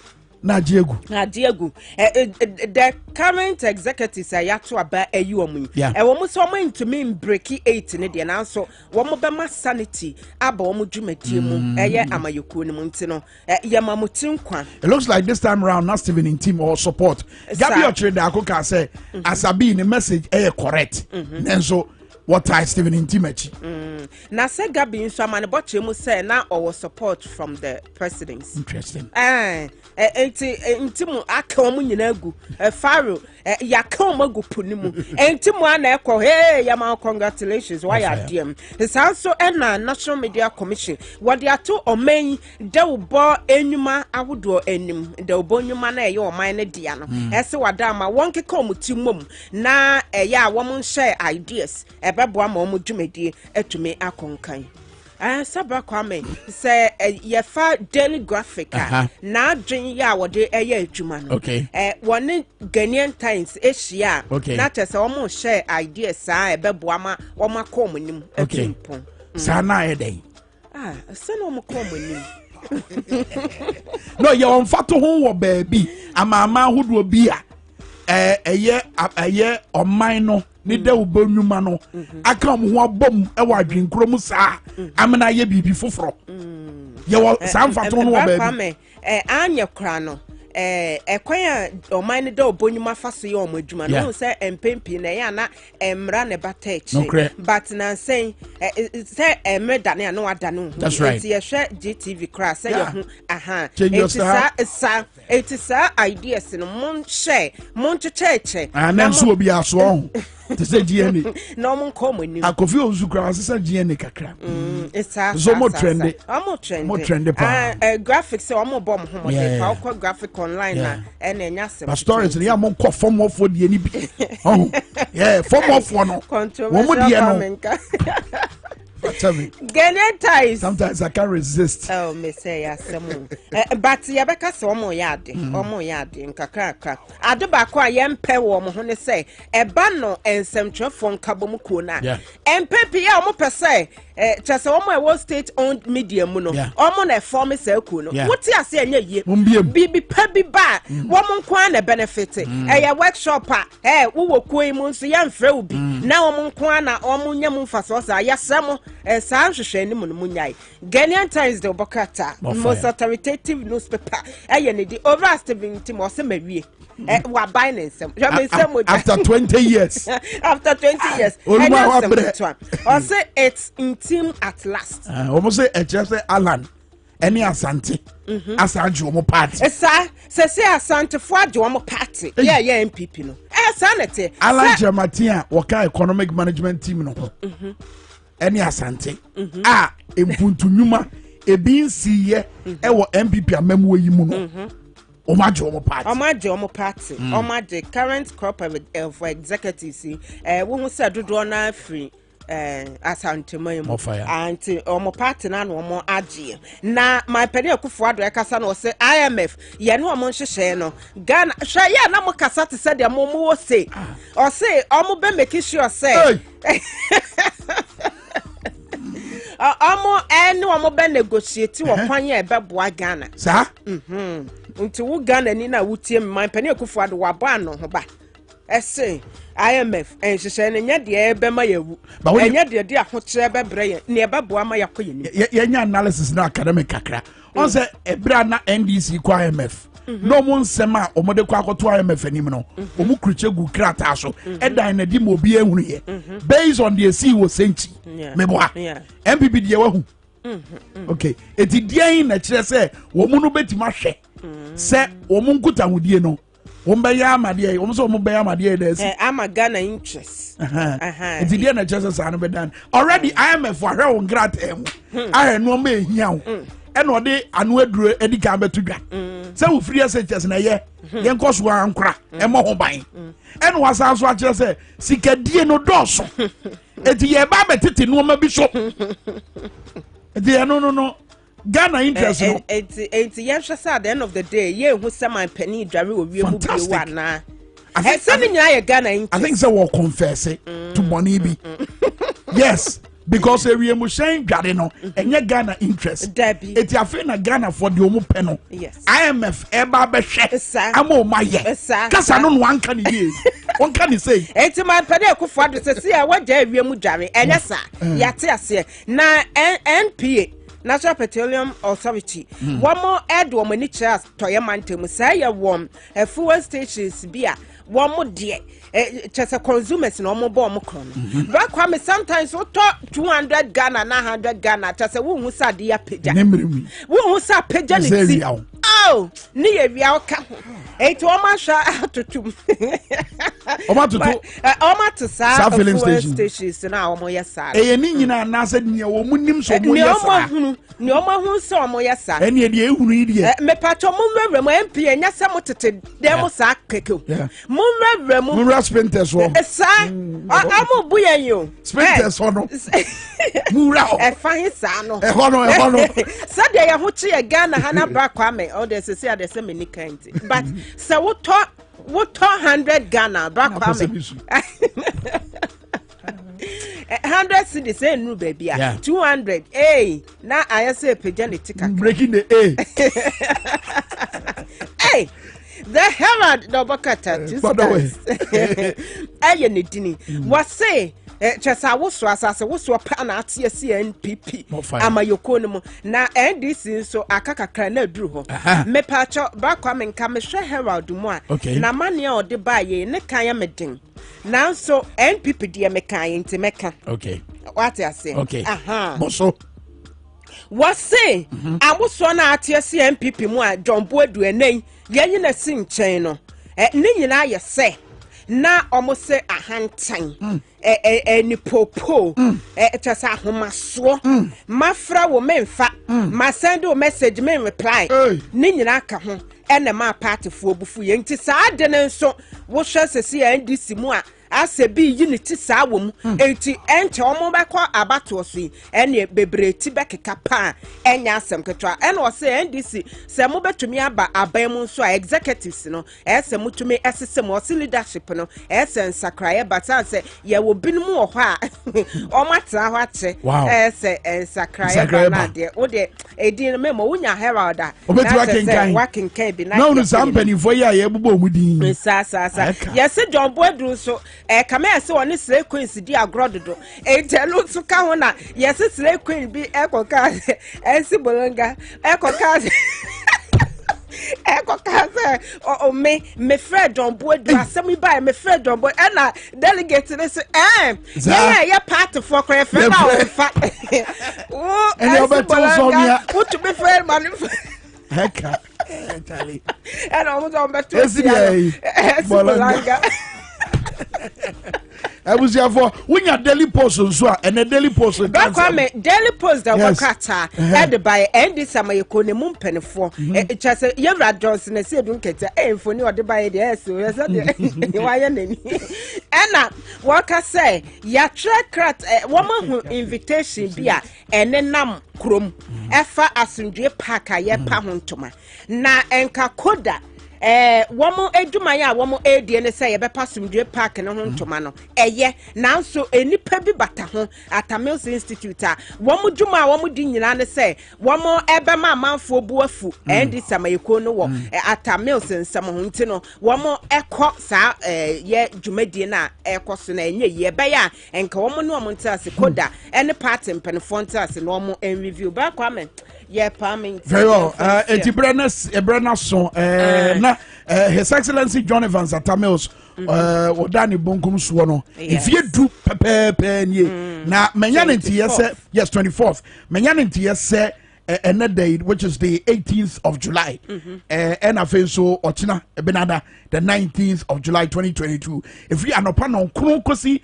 na Diego. The current executives are yet to about a woman. And almost someone to me breaky 8 in the answer. One more by sanity. Abomu Jumetimu, a year Amayukun Montino, Yamamutin Kwan. It looks like this time around, not even in team or support. Gabriel Tredakoka say, as I be in the message, correct. And so, what I Stephen intimate. Now, say Gabi in some man, but you say now our support from the presidents. Interesting. Intimu akamu nyinagu faro yakamu punimu intimu ana eko hey yama congratulations why are them it's also na National Media Commission what they are to omen dewbo enuma awodo enim dewbo enuma na ye oman ne dia no ese wadama wonke kom timum na ya wom share ideas ebeboa ma omu dwumedie etumi akonkan Sabra Kwame say ye fa daily graphic na adwen ya wode eye adwuma no one Ghanaian Times Asia na tese omo share ideas sa ebeboa ma oma kom nim etimpo sa na e dey se no omo kom nim No, you on fato ho wo baby. Amama hodo bi a eye oman no ni da ubonuma no aka mo ho abom e wa adwenkro mu saa amena ye bibi foforo. Ye wo sam fato no wo baby. Anya kra no ekwan a oman ne da obonyuma faso ye omadwuma no say empempi na ya na emra ne batechi but na say emre dane na wada no enti ye hwe GTV kra say ye hu aha enti sa ideas no mon share mon cheche na so obi aso ho to say DNA no mon come ni akofi ozu kra say DNA kakra so mo trend pa graphics say omo bom ho mo dey pa ko graphic online na and enya sem stories ya mo ko form of the ni bi form of no wo mo die no tell me Ghanaian ties sometimes I can't resist. Oh me say asem but ya beka se omo yade nkakrakra ade ba ko ayempe wo mo ho ne say eba no ensemtwefo nkabom ko na empepi ya omo pese chese omo e wo state owned media mu no omo na form say ko no wuti ase anya yie bibi pa bi ba wo mo nko na benefit ya workshop wo wo ko mu nso ya mfre obi na wo mo nko na omo nyam mfaso sa ya semo saa hwehwe ni mu munyai Ghanaian Times de Obokata most authoritative newspaper ne di over 70 mo se mawie wa buy nsem after 20 years after 20 years or say it's intim at last almost say say Alan any asante asante omo party say asante fo age omo party yeah MPP no sanete Alan Jamatia waka economic management team no any asante empuntu nyuma ebi nsiye ewo MPP amemwo yi mu no omaje omo party omaje current crop of executives wo hu se dodo na free asante mayimu anti omo party na no omo age na my pedi akufo ado ekasa na o se IMF ye no omo nhyehyɛ no Ghana hwɛ ye na mo kasa te se de mo wo se o se omo be make sure say omo ene omo be negotiate wo kwan ye be boa Ghana sa nti wo Ghana ni na wutie my pedi akufo ado wa ba no ho ba ese IMF enhyehyɛ ne nya de ebe ma yawu enya de ahokyere be bre ye ne ebe boa ma yakoye ni ye nya analysis na academic kakra on say ebra na NDC kwa IMF no mo nsem a omode kwa akoto IMF anim no omu kruche gu krata so edan na di mo bi ehunu ye based on the see wo senti meboa MPP de wahu okay eti dian na kire se wo mu no betima hwe se wo mu nkuta hudie no Ombeya amade omso ombeya amade dey ama Ghana interest enti dia na chese sa no bedan already IMF ahwe on grant emu ahwe no ma ehia wo e no de anu aduro edi kan beto dwa se wo free SHS na ye nkoso ankora e mo ho ban e no wasa so a kire se sikadie no doso enti ye ba betete no ma bi so enti no Ghana interest no it's yes at the end of the day ye who some penny dware owie mu bi wa na I think Ghana interest I think so will confess it to money be yes because we mu shen dware no enye Ghana interest it afi na Ghana for the omu pe no IMF eba be hwe ama o maye kasa no wan kan ye won kan say enti man penny akufo ado se se a waja awie mu dware enye sa yate ase na NPA National Petroleum Authority. One more add woman ni chas toya mantem say wom fuel stations bia one more dear chasa consumers no more bomb kron. But Kwame sometimes we talk 200 Ghana 900 Ghana chasa wu sa dia peja. Wu sa peja ni oh ni ewia oka ho. Eto oma sha atutum. Oma to sa filling stations na omo yesa. E ni nyina na se ne wo munim so mo yesa. Ni oma hu so omo yesa. E ne de ehunu ide. Me pacho mo nwere mo MP enya se mo tete dem sa keke. Mo nwere mo. Mo spenters wo. Sa amu buyen yo. Spenters ho no. Mura ho. E fahin sa no. E ho no. Sa de ya ho chi e Ghana hana bra Kwame. O de se de se many kinds. But so what 100 Ghana bra Kwame. 100 cedis no baby 200 na I say pejani tika breaking the hey the Herald Dobakata aye ne dini was say chesa woso asase woso pa na atie CNPP amayoko no na NDC so akakakra na duru ho me pa cho ba Kwame Minkah me hwe Herald mu a na mane o de ba ye ne kan ya medin na so NPP de me kan ye nti meka what I say boso was say awoso na atie CNPP mu a Dwabo Ase ye na si nchen no ne nyina ye se na omose ahantan ni popo chasa ahomaso mafra wo memfa ma send o message me reply ni nyina ka ho ene ma party fo obufu ye nti saa de ne nso wo hwe sesi NDC mu a ase bi unity saa wo mu enti enche omo bekọ abato so ene bebreti bekeka pa enya asem ketwa ene o se NDC se mo betumi aba aban mu nso a executives no ese mutumi esesem o leadership no ese nsakraye bata se ye wo binum wo ho a o matra ho ache ese nsakraye ba de o de edin memo wunya Herald a wakinkan bi na no sampani fo ya ye bubo mu din sa yes Dwabo Ase so kama ese woni slay queen di agrododo telu to ka ho na yes slay queen bi ekoka ensi bolonga ekoka o me Fred Dwabo Ase asem ba me Fred Dwabo na delegate ne se yeah part for cry friend na o fa o ensi bolonga what to be fair man heka Charlie and almost on back to bolonga I was here for when your daily post and a daily post. Kwame daily post that wakata head by Andy Samayoko ne mumpene for it just a Yevra Johnson and said don't get for new or the by the air so why Anna waka say ya track woman who invitation beer and then nam krum efa asundwe parka ye pa hontoma na enka koda womo eduma ya womo edie ne say ye be pasumdue park ne ho ntoma no nanso enipa bi bata ho Atamils Institute a womo dwuma a womo di nyina ne say womo ebe ma manfo buafu endi samayeko no wo Atamils nsam ho nti no womo ekọ sa ye dwumadie na ekọ so na enye ye be ya enka womo no womo ntase koda ene party mpenfo ntase no womo en review ba Kwame very well. Ebrenas son na His Excellency John Evans Atamils Odani Bonkum Suono. If you do pepe na menyanenti yes 24th. Menyanenti yes another day which is the 18th of July. And I feel so Ochina Benada the 19th of July 2022. If we are no panon krokosi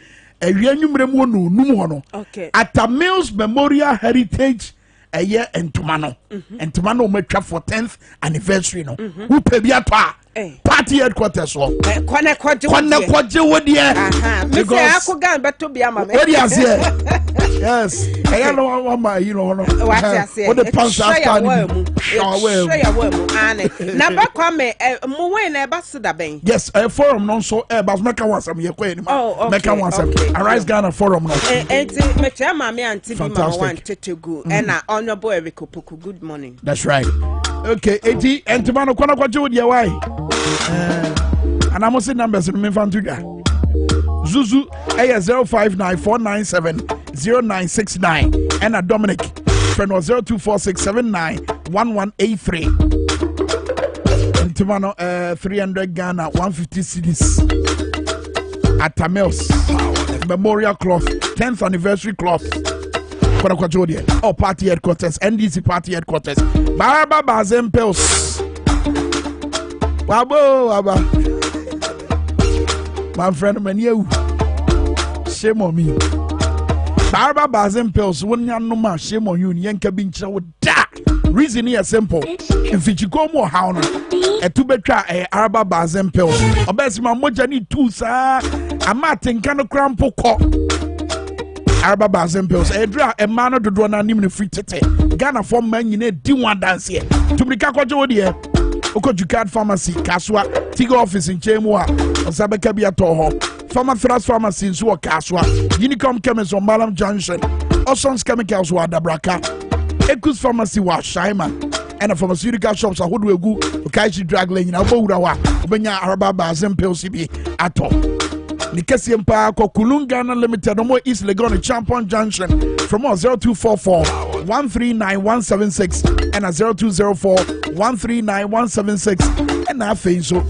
Atamils Memorial Heritage a year and Tumano metwa for 10th anniversary no who pay biatwa party headquarters so kwane kwaje wodi me say akogan beto bia ma me wodi ase yes I know one you know what the pants after na ba Kwame mo we na ba so da ben yes a forum no so ba meka wansam ye kwa ni ma meka wansam Arise Ghana forum no enti me tell ma me anti bi ma wan tetegu na honorable Eriko Poku good morning that's right okay enti entimano kwana kwaje wodi ya why and I'm saying numbers in Minfantuga Zuzu A 0594970969 and a Dominic friend was 0246791183 and Timano 300 Ghana 150 cedis at Tamils Memorial Cloth 10th anniversary cloth or party headquarters NDC party headquarters Baba Bazem Pels Wabo my friend man you shame on me Baba Bazem Pels when you no ma shame on you yanka bincha with da reason here simple if you go more how no e to betwa Araba Bazem Pels obesi ma moja ni tu sa amate nka no krampo ko Araba Bazem Pels edra e ma no dodo na nim ne free tete Ghana for man nyine di one dance here to be ka kwaje wodi here Oko Jukad Pharmacy, Kaswa, Tigo Office in Chemwa, Osabeka Biatoho, Pharmaferas Pharmacy in Suwa Kaswa, Unicom Chemist on Malam Junction, Oson's Chemicals wa Dabraka, Ekus Pharmacy wa Shaima, and a pharmaceutical shops are Hoodwegu, Kaiji Drag Lane in Aburawa, Ubenya Arababa, Zempel CB, Ato. Nikesi Empire Kulungana Limited, no more East Legon Champion Junction from 0244 139176 and a 0204 139176 and now so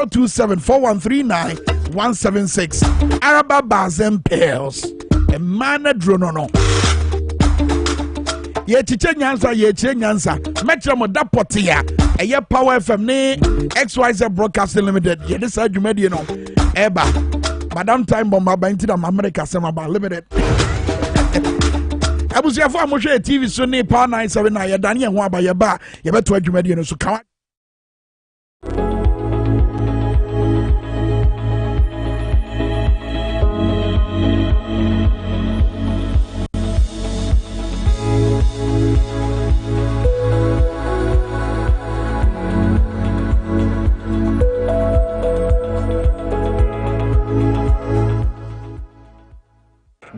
027 4139 176 Araba Bazem Pales a man drono. Ye chiche nyansa metro mo dapotia eye Power FM ne XYZ Broadcasting Limited ye this adwumadi no eba Madam Time Bomba Banti na America Sema Ba Limited. Abusiafo amohwe TV so ne Power 97 na ye dane ho aba ye ba ye beto adwumadi no so kawa.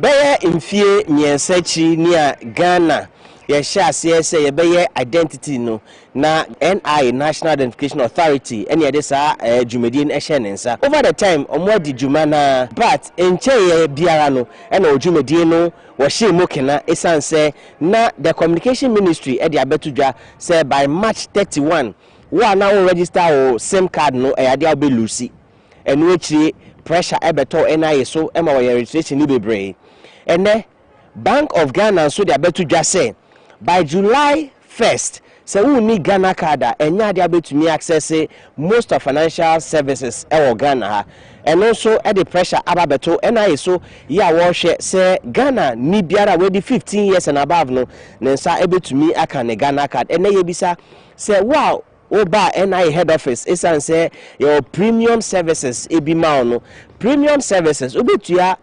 Beye mfie nyensachi nia Ghana ye sha say ye beye identity no na NI National Identification Authority any ye sa dwumadi en ehye nensa over the time omo di dwuma na but enche ye biara no e na dwumadi no wo hye mokena esanse na the Communication Ministry e de abetudwa say by March 31 we now register o SIM card no e ade obelusi enu echi pressure ebeto NI so e ma wo registration ni bebre. And the Bank of Ghana so they are better just say by July 1st, so we need Ghana card and now they are able to me access most of financial services in Ghana. And also at the pressure about beto NI so yeah wash say Ghana ni biara wedi 15 years and above no then sa able to me akane Ghana card and then bisa say wow Oba NI head office is and say your premium services ebi ma no premium services obetua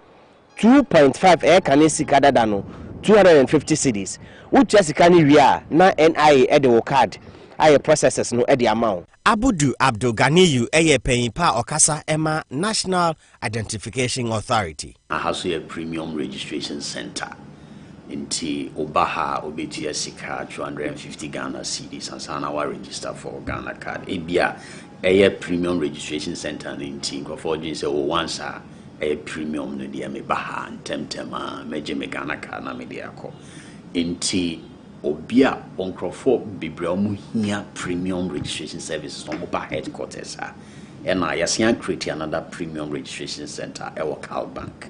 2.5 air kanesi kadadano 250 cedis. Which just can ria na NI edo card aye processes no edi amount. Abudu Abdul Ganiyu eye penyipa okasa ema National Identification Authority. Ahaso ye premium registration center. Inti obaha obetia sika 250 Ghana cedis ansana wa register for Ghana card. Ebia eye premium registration center inti nkofo jin se o wansa a premium no dia me baha temtema meje me Ghana card na me dia ko inti obia onkrofo bibre omu hia premium registration services on oba headquarters and I yasan create another premium registration center e World Bank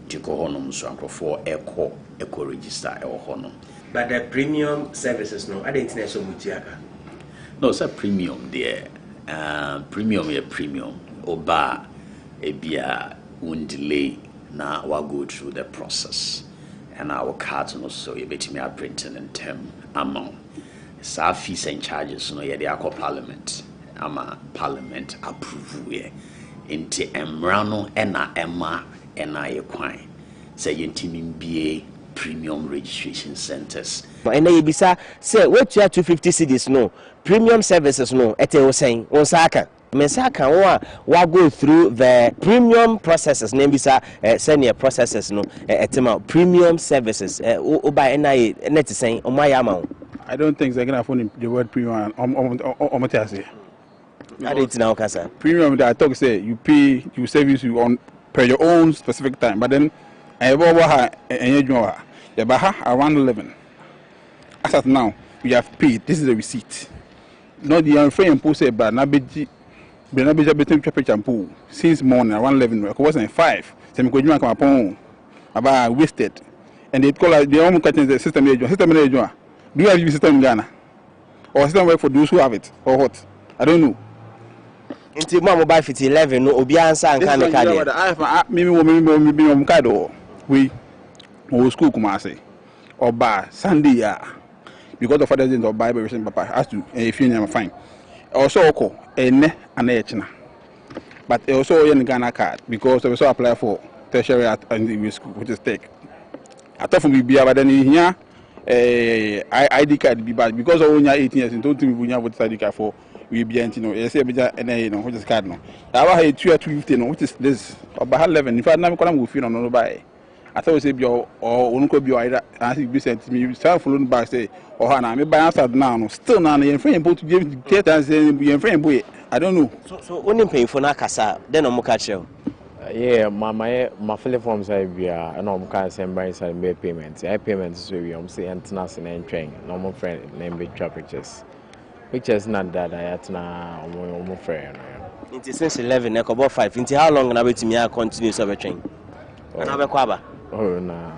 tiko honum so onkrofo eco register e honum. But the premium services no identity so mutiaka no it's a premium there premium a premium oba ebia won't delay now we'll go through the process and our cards also you bet me are printing in term amount so fees and charges no yeah they are called parliament parliament approve we into emrano emma kwan say yentimi BA premium registration centers and then you bisa say what you have 250 cedis no premium services no ete o saying on saka Mensaka wa go through the premium processes nembisa senior processes no etima premium services by NI net saying omayama. I don't think they're gonna find the word premium on I didn't know kasa. Premium that I talk say you pay you service you on per your own specific time but then I ever around 11 as of now we have paid this is the receipt not the unfair impose but na beji since morning around 11 it wasn't 5 so me come upon about wasted and they call the home cutting the system do you have your system in Ghana or system work for those who have it or what I don't know into mobile 11 no obi answer and can card I me card we school Kumasi or bar Sunday because of Father's Day or Bible recent papa has to if you never fine also oko ene anechna but also in Ghana card because they also apply for tertiary at the school which is take I thought from be but then here ID card be bad because of only 18 years and don't think we have ID card for we be no yes e be no which is card no I wa have 250 no which is this about 11 in fact na me kola go feel no buy I thought we say be or unko be either as you sent me start following back say or na me buy answer now no still na your friend both give get and say your friend boy I don't know so only paying for na kasa then omo catch you yeah my fill form say bia and omo can send by inside make payments I payments so we say international and train normal friend name be pictures not that I had na omo friend it since 11 e ko 5 into how long na wait me continue so be train na be kwaba oh na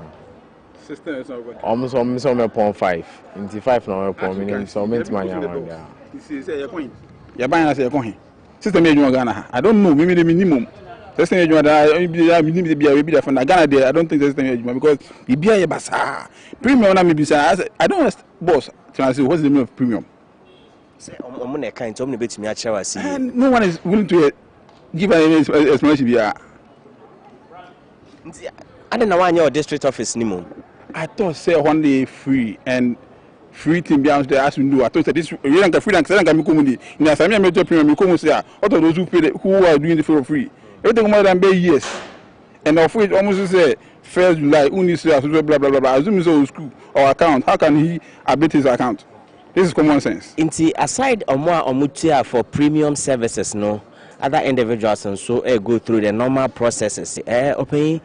system is not working almost 5 into 5 na upon minimum so meant man ya you see say your point ya ban na say ko hin system e Ghana I don't know maybe the minimum system e that be that from Ghana there I don't think system e because e be a basa premium na me be say I don't understand boss try say what's the meaning of premium say omo na kind omo na betimi a chewa see no one is willing to give an explanation be I don't know why your district office ni mo I thought say one day free and free thing beyond there as we do I thought that this you don't free and say can me come in na say me major premium me come say what of those who are doing the for free everything more than years and of which almost say 1st July only say blah blah blah assume so school or account how can he update his account this is common sense inti aside omutia for premium services no other individuals and so go through the normal processes open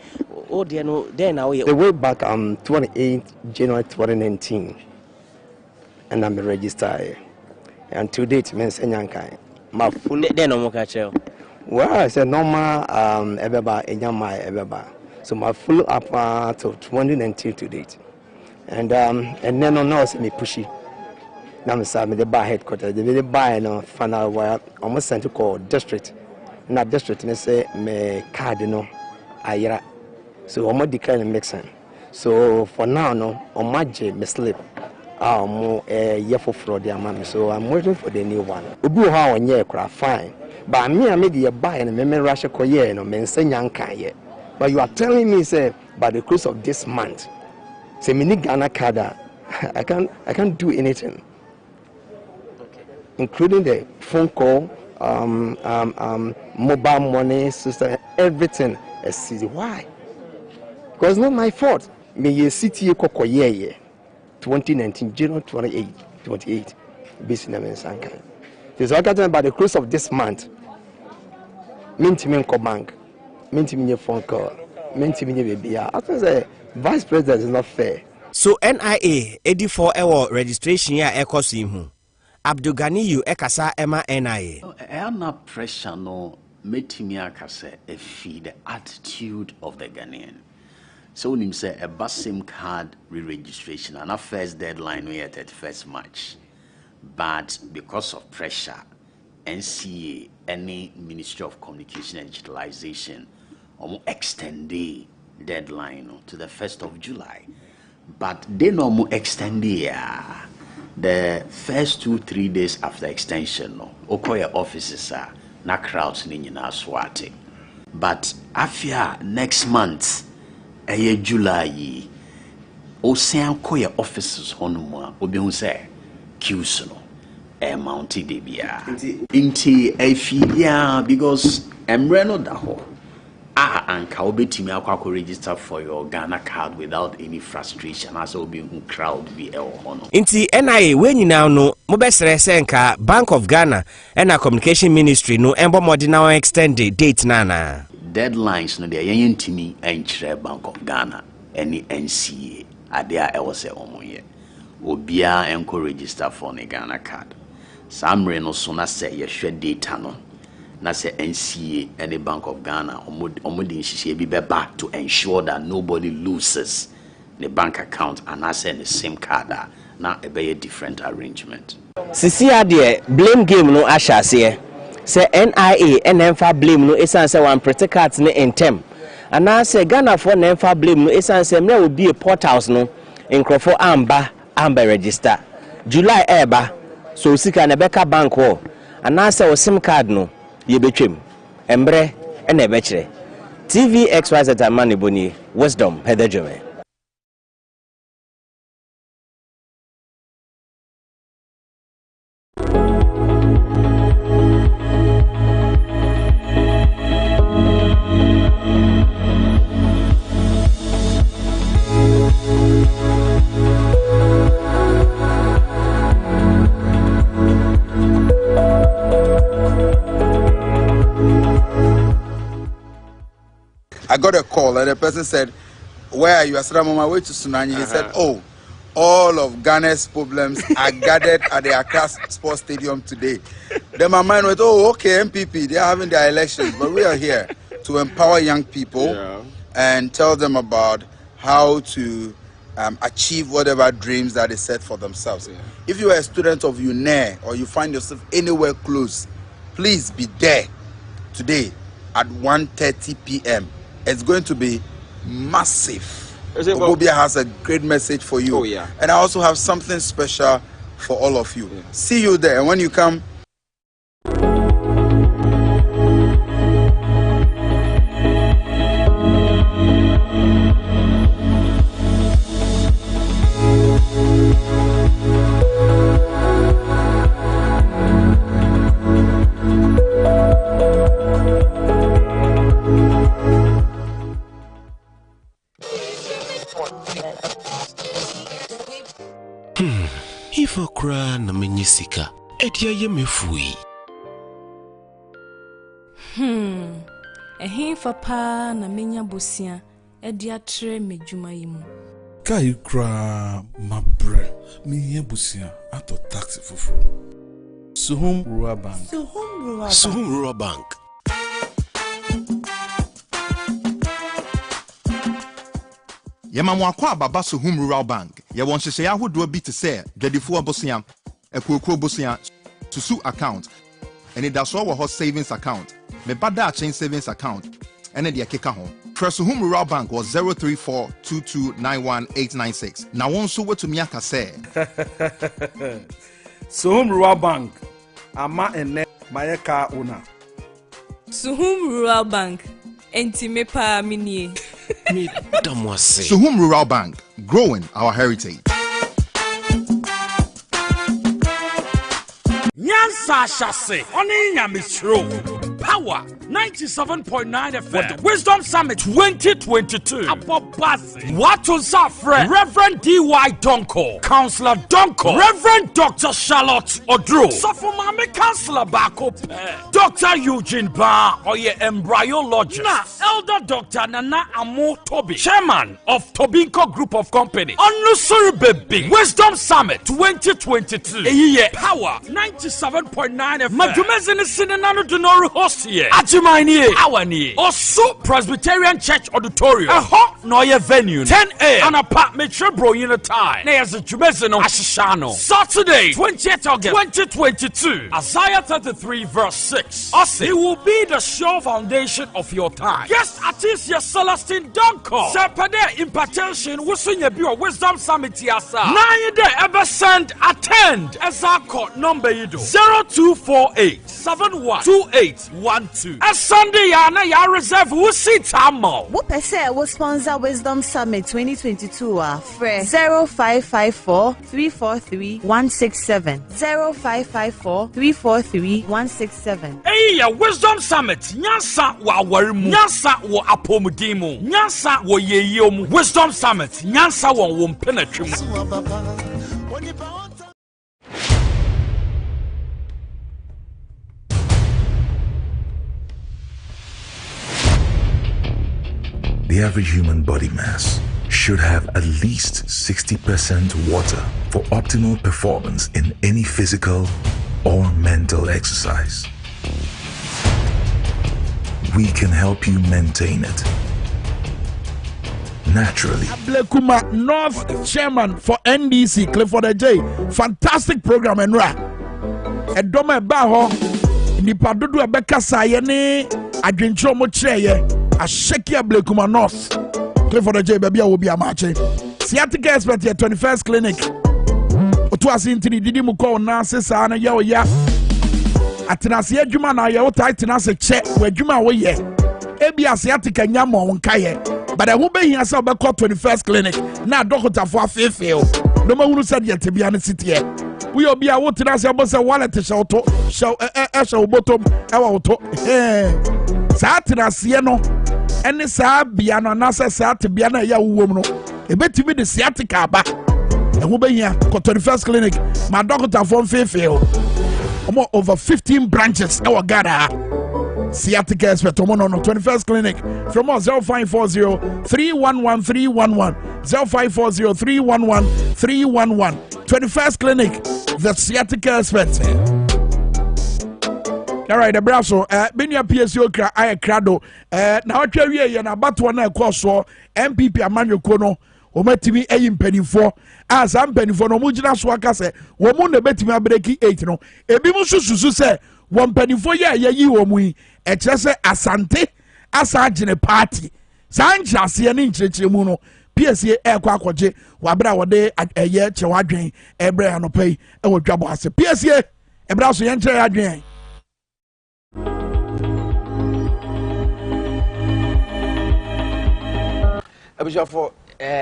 oh dear no then now the way back 28 January 2019 and I'm registered and to date means enyankai my full then no catch you well I said normal ebeba enyama ebeba so my full up to 2019 to date and then on now me pushy now me say me the bar headquarters the buy no final wire almost sent to call district na district me say me card no ayira so omo decline mixing so for now no omaje me slip mo year for fraud amami so I'm waiting for the new one obi ho a onye kra fine but me the buy and me rush ko ye no me nsanya nkan ye but you are telling me say by the close of this month say me ni Ghana card I can't do anything including the phone call mobile money system everything why because not my fault me ye city kokoye 2019 January 28 business sanka this by the close of this month mintimin bank mintimin phone call mintimin baby I think the vice president is not fair so NIA 84 ewo registration ya ekoso ihu Abdul Ganiyu ekasa ema NIA Ana pressure no metimi akase efi the attitude of the Ghanaian so nim say a bus SIM card re-registration and our first deadline we at 31st March but because of pressure NCA any Ministry of Communication and Digitalization extend the deadline to the 1st of July but they no extend the first 2-3 days after extension no okoye offices na crowds ni nyina swate but after next month July osean koye offices honuma obi say queues no mounted debia inti afia because emre no da ho anka obetimi akwa register for your Ghana card without any frustration as obi crowd be hono inti NIA we nyina no mo besere se nka Bank of Ghana and Communication Ministry no embo modi now extend the date nana deadlines no dey yentimi enchire Bank of Ghana any NCA adia e wose omoye obia enko register for the Ghana card samre no so na say ye hwe data no na say NCA and the Bank of Ghana omodi nhihye bi beba to ensure that nobody loses the bank account and I send the same card na e be a different arrangement sisi ade blame game no ahase say NIA and emfa blame no esan say one protect cards no intem and I say Ghana for emfa blame no esan say me will be a portals no nkrofo amba register July eba so sika na beka bank ho and I say o sim card no ye betwem embre ene ebekire TVXYZ amani boni wisdom pedejome I got a call and the person said, "Where are you?" I said, "I'm on my way to Sunanyi." He said, "Oh, all of Ghana's problems are gathered at the Accra Sports Stadium today." Then my mind went, "Oh, okay, MPP, they are having their elections, but we are here to empower young people and tell them about how to achieve whatever dreams that they set for themselves." If you are a student of UNE or you find yourself anywhere close, please be there today at 1:30 p.m. It's going to be massive. Obobia has a great message for you. And I also have something special for all of you. See you there. And when you come, If I cry na menyisika, edia ye mefui. Ehin fa na menya bosia edia tre medwuma yimu. Kai kra mabre me busia ato taxi fufu. Suhum Rural Bank. Suhum Rural Bank. Yamamwa kwa baba Suhum Rural Bank. Ya wonhyehyɛ ahodoɔ bi te sɛ dwadifo abosia, ekuokuo bosia, susu account, ɛne daso wɔ hɔ savings account, me bada chain savings account, ɛne de akeka ho. Press Suhum Rural Bank was 034229186. Na wɔn nso wetumi aka sɛ Suhum Rural Bank ama ene mayeka una. Suhum Rural Bank enti me pa minie. Suhum Rural Bank, growing our heritage. Nyansa Shase, Oni Nyamisro. Power 97.9 FM. With the Wisdom Summit 2022. Dwabo Ase. Watson Safre. Reverend D.Y. Donko. Counselor Donko. Reverend Dr. Charlotte Odro. Safumame Counselor Bako Pe. Dr. Eugene Ba. Oye Embryologist. Na Elder Dr. Nana Amo Toby. Chairman of Tobinko Group of Company. Onusuru Baby. Wisdom Summit 2022. Eye Power 97.9 FM. Majumezini Sinanano Dunoru host here. Ajimani Awani. Osu Presbyterian Church Auditorium. A hot noye venue. 10 a.m. and apartment bro in a time. There's a Jumezino Ashishano. Saturday, 20th August 2022. Isaiah 33 verse 6. Ase, he will be the sure foundation of your time. Guest artist your Celestine Donko. Sepade impartation wusunya bi Wisdom Summit yasa. 9 day ever send attend. Ezako number yido 0248 712812. A Sunday yana ya reserve wusi tamo. Wopese will sponsor Wisdom Summit 2022 fresh 0554 343 167 0554 343 167. Hey, Wisdom Summit. Nyansa wa warimu. Nyansa wa apomudimu. Nyansa wa yeyomu. Wisdom Summit. Nyansa wa wompenetwimu. The average human body mass should have at least 60% water for optimal performance in any physical or mental exercise. We can help you maintain it naturally. Blekuma North Chairman for NDC, Clifford J. Fantastic program and ra. Edoma Baho, Nipadudu Abeka Sayene, Adventure Mocheye. A shaky Blekuma North. Clifford J. Baby will be a match. Sciatica expert here, 21st Clinic. Otwas into the Didi Muko Nasa Sana Yo Ya. Atinasia Juma na ya ota itinase che we Juma we ye. Ebi Asiatica Nyamo Wonkaye. But I will be here so about 21st Clinic. Na Doctor for Fefil. No man who said yet to be on the city. We will be a what Tinasia Bossa wallet to show bottom our to. Satina no. Any sa biano nasa sa to biana ya woman. A bit to be the sciatica ba. And we'll be here for 21st Clinic. My doctor from Fairfield. Over 15 branches. Our Gada. sciatic expert omo no 21st clinic from us 0540 311 311 0540 311 311 21st clinic the sciatic expert. All right, the brasso benya PSO kra ay krado na watwa wie ye na bato na ekoso MPP amanweko no o matimi eyi mpanifo as ampanifo no mo gina so aka se wo mo na betimi abreki 8 no ebi mo sususu se wo mpanifo ye yi wo mu yi e kire se asante asa agene party sanjase ne nchirechire mu no PSA ekwa akoje wabra wode eye chewadwen ebre anopai e wo Dwabo Ase PSA ebra so ye nchire adwen Abijafo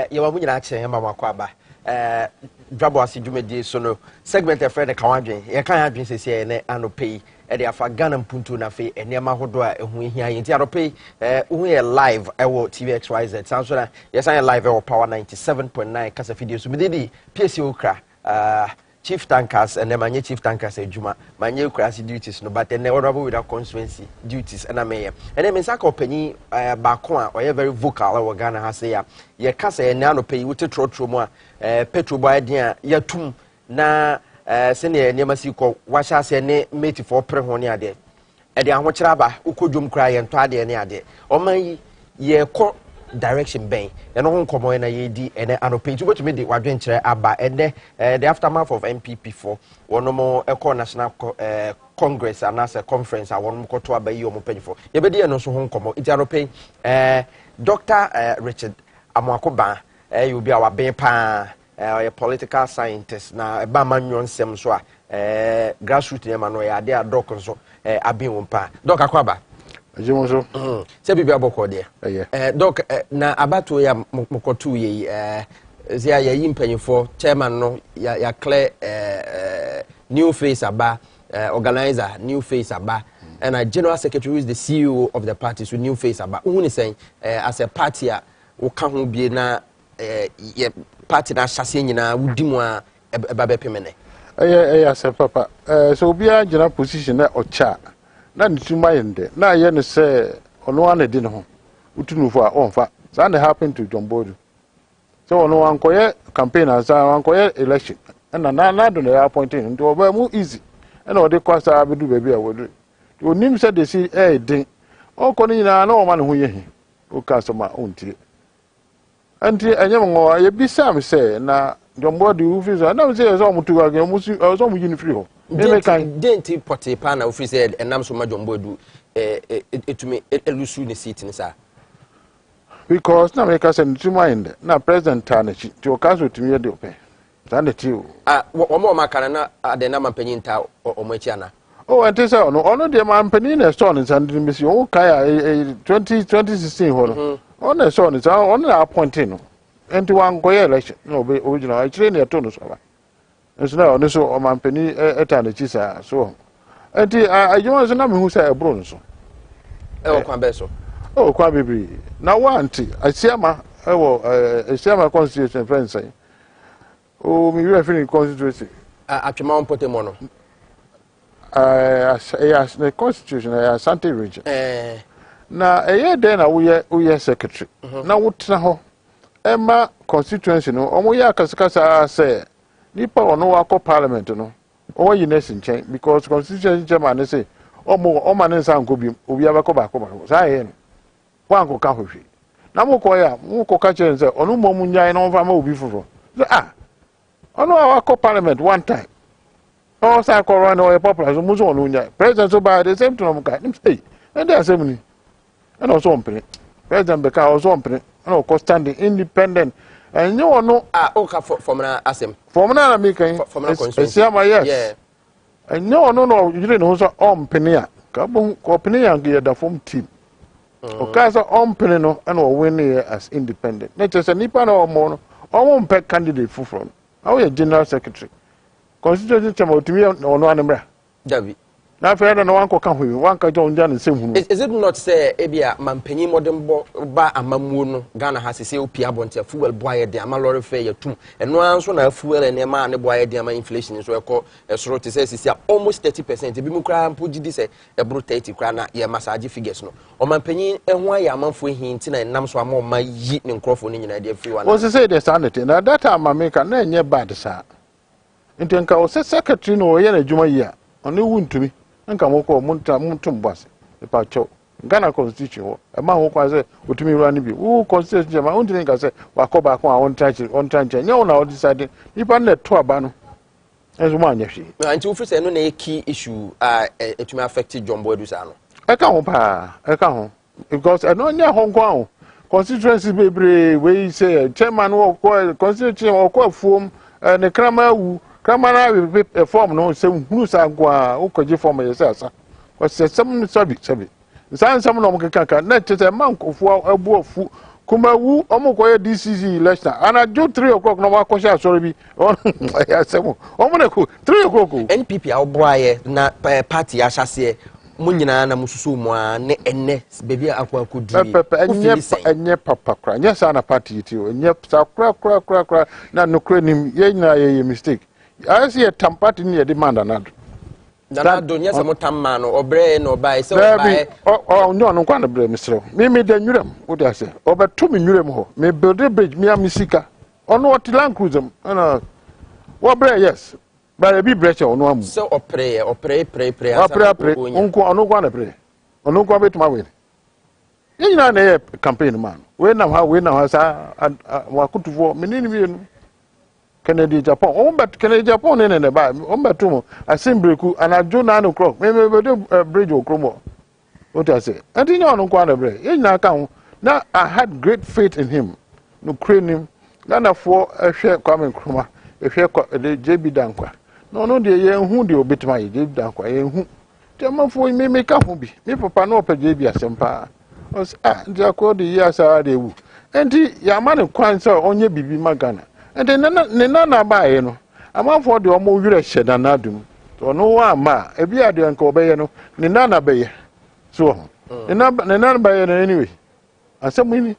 yawa mu nyina kyen ma makwa ba Dwabo Ase dwumedi so no segment e friend kawadwen ye kan adwen sese ne anopai e de afa Ghana mpuntu na fe enema hodo a ehu ehia yenti anopai uhu ye live ewo TVXYZ sanso na yes I live ewo Power 97.9 kasa video so midedi PSA okra Chief Tankers and manye Chief Tankers ejuma manye kurasi duties no but ne honorable with constituency duties and ameye and then mensaka opani baako a oye very vocal we Ghana ha say ya ye kasa ye na no pay wote trotro mu a petrol boy dia ya tum na se ne niam si ko washa se ne mate for pre ho ne ade e de ahokyera ba ukodwom kura ye nto ade ne ade o man yi ye ko direction ben eno ho nkomo na ye di ene anope nti botumi de wadwen kire aba ene the aftermath of MPP for wono mo eco national congress and as a conference a wono ko to aba yi o mo panifo ye be di eno so ho nkomo nti anope Dr. Richard Amwakoba you be our ben pa a political scientist na ba manyon sem so a grassroots ne ma no ya de adok so abin wo pa Doc Akwaba Jimoso. Se bibi aboko de. Doc na abato ya mokotu ye zia ya yimpanyfo chairman no ya clear new face aba organizer new face aba and a general secretary who is the CEO of the party so new face aba. Who saying as a party a wo ka ho bie na ye party na hyase nyina wudi mu a eba be pemene. As a papa so bia general position na ocha na ntuma yende na ye ne se ono an edi ne ho utunufo a onfa so na happen to John Bodu so ono ankoye campaign as ankoye election na do na appointing nto oba mu easy na ode kwasa abedu baby a wodu onim se de si din okọ ni na o ma ne ho yehi o ka so ma ontie anti anyam ngo ye bisam se na John Bodu ufizo na se so mutu ga mu so mu unifree ho denti pote pa na office enam so ma John Bodu etumi elusu ne seat ni sa because na make us into mind na president Tanachi to okaso tumi ye de open na ti o wo makana na ade na mampanyin ta o machi ana ante say ono de mampanyin na store ni sandin misi o kai 2016 ho no ono store ni sa ono appointing no enti wan go election no be original actually na to no so ba nso na ono so o mampani Tanachi sa so enti ajumo so na me hu say ebro nso o kwan be so o kwa bibiri na wanti asiama ewo asiama constitution friends say o mi we feel constituency atwema on potemo no yes the constitution Asante region na dey na we secretary na wotena ho ema constituency no omo ya kasikasa say nipa ono akọ parliament no o yi nation chain because constituency chairman say o ma ne nsa nko bi obi abakọ ba sa ye no wanko ka hwehwe na moko ya moko ka chere nse onu mo munyan na onfa ma obi fufo onu akọ parliament one time o sa ko run o popular so muzo onu nya president so by the same time muka nim say and dey assembly and also ompre president beka also ompre and o ko standing independent and you no o ka from na asem from na me kan esiama yes and you no you know so ompene a ka bon ko ompene ya ge da form team Okaza ompene no and o win as independent. Nature nipa na omo no omo mpe candidate fufron. How your general secretary. Constituency chama otumi ono anemra. Davi. na fa na wan ko ka ho wan ka jo nja ne sehunu is it not say ebia mampanyi modern ba amamuo no Ghana has say opia bonte fuel boy de ama lorry fare yatum eno anso na fuel ene ma ne boy de ama inflation so ekọ esoro te say sisi almost 30% ebi mu kra mpo gidi say ebro 30 kra na ye massage figures no o mampanyi eho aye amanfo hinti na nam so ama o ma yi ne nkrofo ne nyina de free one o say the sanity na that time Minkah na enye bad sa ntenka o say secretary no ye na adwuma yi a ono wuntumi nka moko muntum base pa cho Ghana constitution ho e ma ho kwa say otumi wura ni bi wo constitution ma untini nka say wakoba ko a on tranche nya na o decide nipa na to aba no enso ma anya hwe anti ofri say no na key issue etumi affect John Boy Dusa no e ka ho because no nya ho nko ho constituency bebre we say chairman wo ko constitution wo ko afuom ne krama wu Kamara will form no say who sa gwa ukoji form yesa ko se sam sabi san sam no mkeka na tete mankofo abu ofu kuma wu omko ye DCC election ana jo 3 o'clock no wakosha asori bi ya semo omne ko 3 o'clock NPP awboaye na party ahase munyina na mususu mu ne enne bebi akwa kudi enye papa kra nya sa na party ti o enye sa kra na no kra nim ye nyina ye mistake I see a tampati near demand another. Nanado, yes, I'm tamman or brain or by so oh, no, no, one of them, Mr. Mimi de Nurum, what I say, over 2 million, may build a bridge, me a misika, or no, what land cruiser, what bray, yes, but a big breach on one. So, or pray, pray, uncle, or no one pray, or no go to my way. You know, a campaign man. When now has I could for many. Kennedy Japan but Kennedy Japan in the bar tumo assembly ku anajo 9 o'clock me bridge okromo what I say and you know kwa na bre na ka na I had great faith in him no crane him na for ehwe Kwame Nkrumah ehwe the JB Dankwa no de ye hu de obetima ye JB Dankwa ye hu te manfo me ka hu bi me papa no opa JB asempa os ndi akọ de years a de wu enti ya ma ne kwan so onye bibi magana and then nana buy no amount for the omo wure shed and adum so no one ma e bia de nka obeye no ni nana beye so nana beye no anyway asem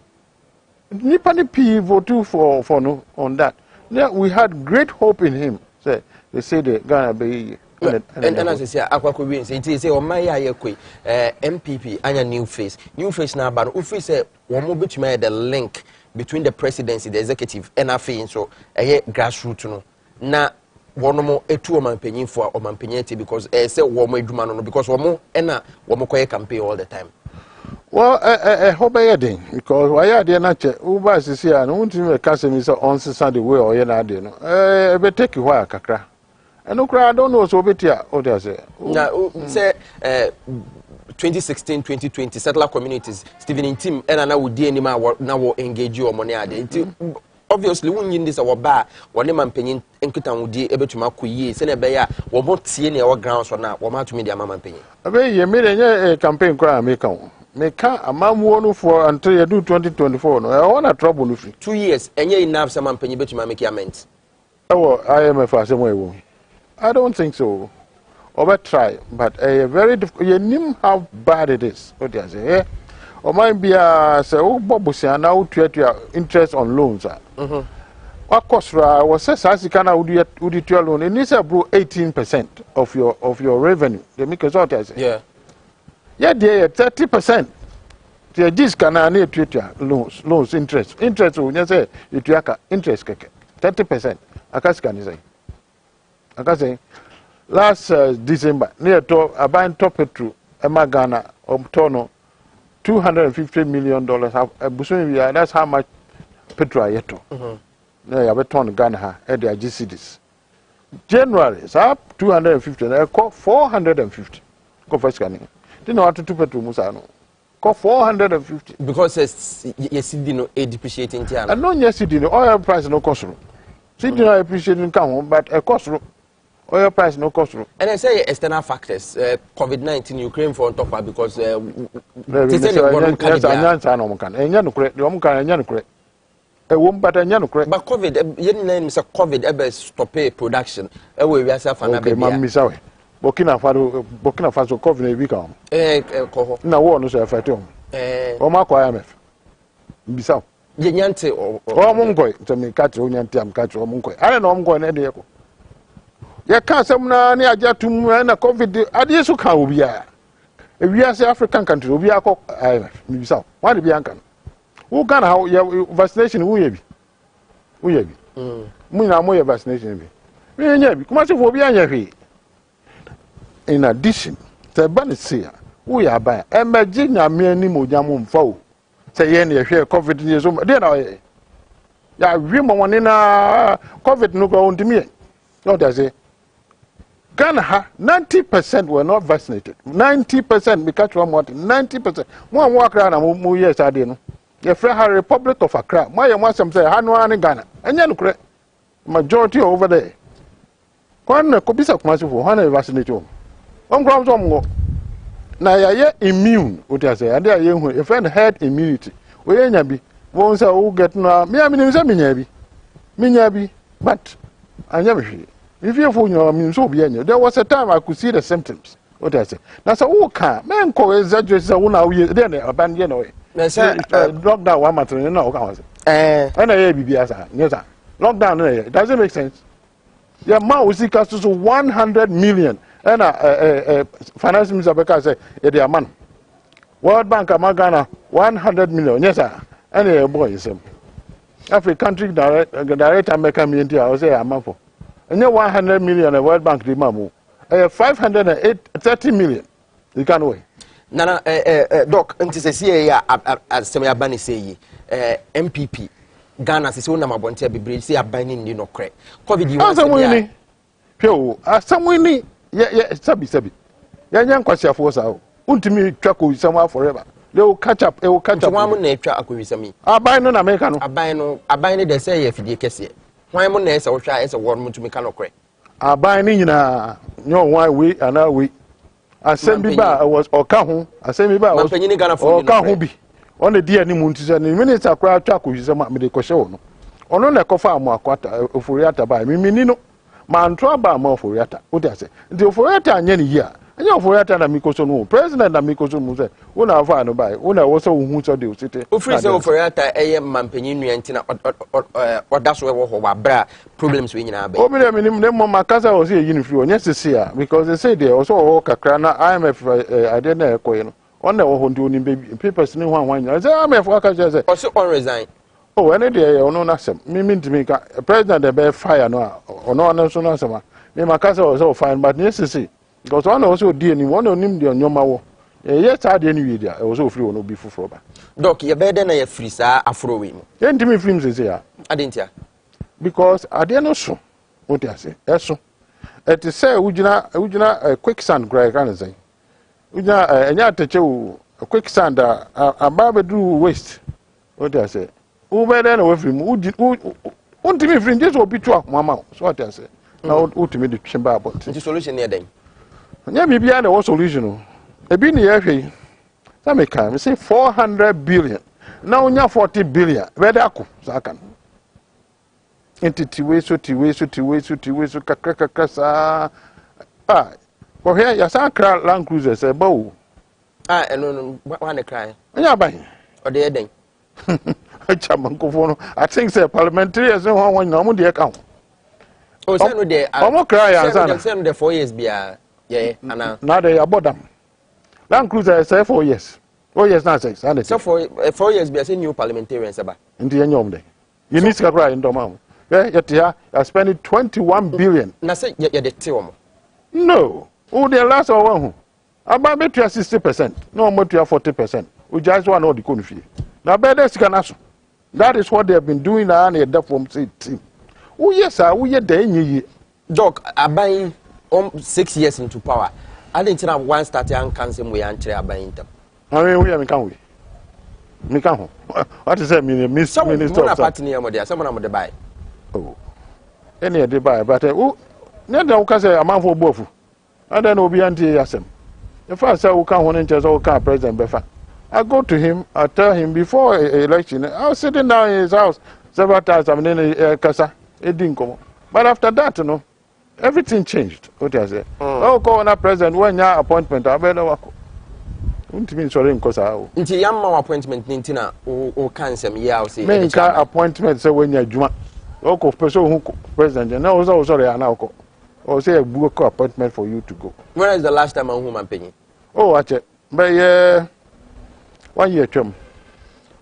ni pani p vote for no on that yeah, we had great hope in him say they say the Ghana beye and as I say akwako wi say o man ya yakoi MPP anya new face na ba no ofri say wo mo betuma the link between the presidency, the executive, and so a grassroots no. Na one more a 2 man penny for or man penny because say one more man because one more and one more campaign all the time. Well, I hope I did because why are they not Uber is here and won't even cast me so on Sunday way or yen I didn't. I take you where kakra. And no I don't know so bit here. What I say. Now say 2016-2020 settler communities Stephen Intim and now would DNA now engage you or money obviously when you this our bar one man penny enkutan would able to make ye send a bear or what see our grounds or not or to media mamma penny. You made a campaign cry make a man one for until you do 2024 no I want a trouble with you 2 years and you enough some penny bet you make amends. Oh I am a fast way I don't think so. Over try, but a very difficult. You know how bad it is. What do you say? Or might be a say, oh, Bobusia now to your interest on loans. What cost was says as you can would your loan? It needs to bro 18% of your revenue. They make a sort of yeah. Yeah, dear 30%. This can need to loans interest. Interest when you say it interest 30%. I can't say. I can say. Last December, near to a buying top petrol, Emma Ghana, Tono, $250 million. That's how much petrol I get to. I have a ton of Ghana at the GCDs. January, it's up 250, I call 450. Go first scanning. Didn't know how to petrol Musano. Call 450. Because yes, you know, a depreciating Tiana. And no, yes, you didn't. Oil price no cost. See, you know, appreciating come but a cost. Oil price no cost. And I say external factors, COVID-19, Ukraine for on top because but COVID, you name is a COVID ever stop production. We are self and okay, Burkina Faso COVID bi ka. Ko. Na wo no so effect o. O ma kwa IMF. Bisa. Ye nyante o mo ngoy to me ka tre o nyante am ka tre o mo ngoy. Are na o mo ngoy na de yeko. Ye ka asem na ne agya tum na COVID ade so ka obi a. Ewiase African country obi akọ IMF. Bisa. Wa de bi anka. Wo Ghana how vaccination wo ye bi. Wo ye bi. Mu na mo ye vaccination bi. Me nya bi. Kuma se fo obi anya hwe. In addition, the Banisia, we are by emerging a mere Nimojam foe. Say, any COVID years old. Then I remember in a COVID no go on to me. What does it? Ghana, 90% were not vaccinated. 90% because one more 90%. One walk around and more years I didn't. The Federal Republic of Accra. My one some say, Hanwan in Ghana. And then majority over there. One could be so much for 100 vaccinated. On grounds on na ya immune what I say and there you if herd immunity we nya bi won say who get na me am say minya bi but anya me if you for your mean so be anya there was a time I could see the symptoms what I say na so who can men ko exaggerate say who na we there na abandon no na say lockdown one matter na o kan say na ya bibia sa yes sir lockdown no it doesn't make sense yeah man we see cost to 100 million. And finance minister Beka say, "Edi man, World Bank Ghana 100 million, yes sir. And a boy is him. Every country director make a meeting. I say a man for. And 100 million a World Bank demand. 530 million. You can't wait. Nana, doc, until say here as some abani say, MPP Ghana is one of my bonte be brave. Say abani ni no cre. COVID you want to Pio, some yeah, sabi. Yan kwasi afo sa o. Untimi twa ko wisam forever. They will catch up. They will catch up. One na twa akowisami. Aban no na America no. Aban no dey say ye fidie kese. Wan mo na ese wo twa ese word mo tumi ka no kre. Aban ni nyina nyo wan we ana we. Asem bi ba was oka ho. Asem bi ba was oka ho bi. On the dia ni mu ntise ni minister kra twa akowisam me de kohye wo no. Ono na kofa amu akwata ofuriata ba mi ni no. Mantro ba ma oforiata what I say the oforiata anya ni ya anya oforiata na mikoso no president na mikoso mu say wona afa no bai wona wo so hu so de osite ofri say oforiata eye mampanyin nuanti na odaso we wo wa bra problems we nyina ba o mi ne mo makasa o say yin free onya sisi a because they say there also wo kakra na IMF ade na ekoye no on na wo ho ndi oni baby papers ni hwan say IMF aka say also on resign. Oh, any day, or no, nothing. Me mean to me, President, the bear fire, no, or no, no, so no, some. Me, my cousin was all fine, but necessary. Because one also did, and one of them, the normal. Yes, I didn't read it. I was so free, no before for. Doc, you're better than a free, sir, afro wing. Then to me, films is here. I didn't hear. Because I didn't know so. What I say, yes, so. It is say, would you a quicksand, Greg, can I say? Would you and you take you a quicksand, a barber do waste. What I say? Who better away from who to me friend just will be true, Mamma. So what I say. Now, who to me the chamber about the solution near them. Yeah, maybe I know solution. A bin here, some can say 400 billion. Now, now 40 billion. Where they are, so I can. Entity way, so kakasa. Ah, well, here, your son cry Land Cruiser, say, bow. Ah, and no, one cry. Yeah, bye. Or the ending. I think say parliamentary as one no dey account. Oh, say no dey. Omo cry answer. Say no dey 4 years bia. Yeah, ana. Now they about them. Land Cruiser say 4 years. 4 years now say. So 4 years bia say new parliamentarians aba. Ndi enyom dey. You need to cry in domam. Yeah, yet here you are spending 21 billion. Na say you dey te omo. No. Who dey last one who? About bet 60%. No more to 40%. We just want all the country. Now better scan. That is what they have been doing now, and they're from team. Oh, yes, sir. We are there. Doc, I buying 6 years into power. I didn't have one started and cancel we and try buying them. I mean, we can't. We can't. What is that mean? Minister of party near Modia, someone on the buy. Oh, any of the buy, but never can say a man for both. And then we'll be anti Yasem. If I say we can't want to all kind President Befa. I go to him, I tell him before election, I was sitting down in his house several times, I'm in Kasa, it didn't come. But after that, you know, everything changed. What I say? Oh, call na president when your appointment abela wako. Untimi sorry nkosa o. Nti yamma appointment ninti na o cancel ya o say. Minkah appointment say when you juma. Oko person who president na o sorry na oko. O say a book appointment for you to go. When is the last time I'm home and paying? Oh, ache. But 1 year term.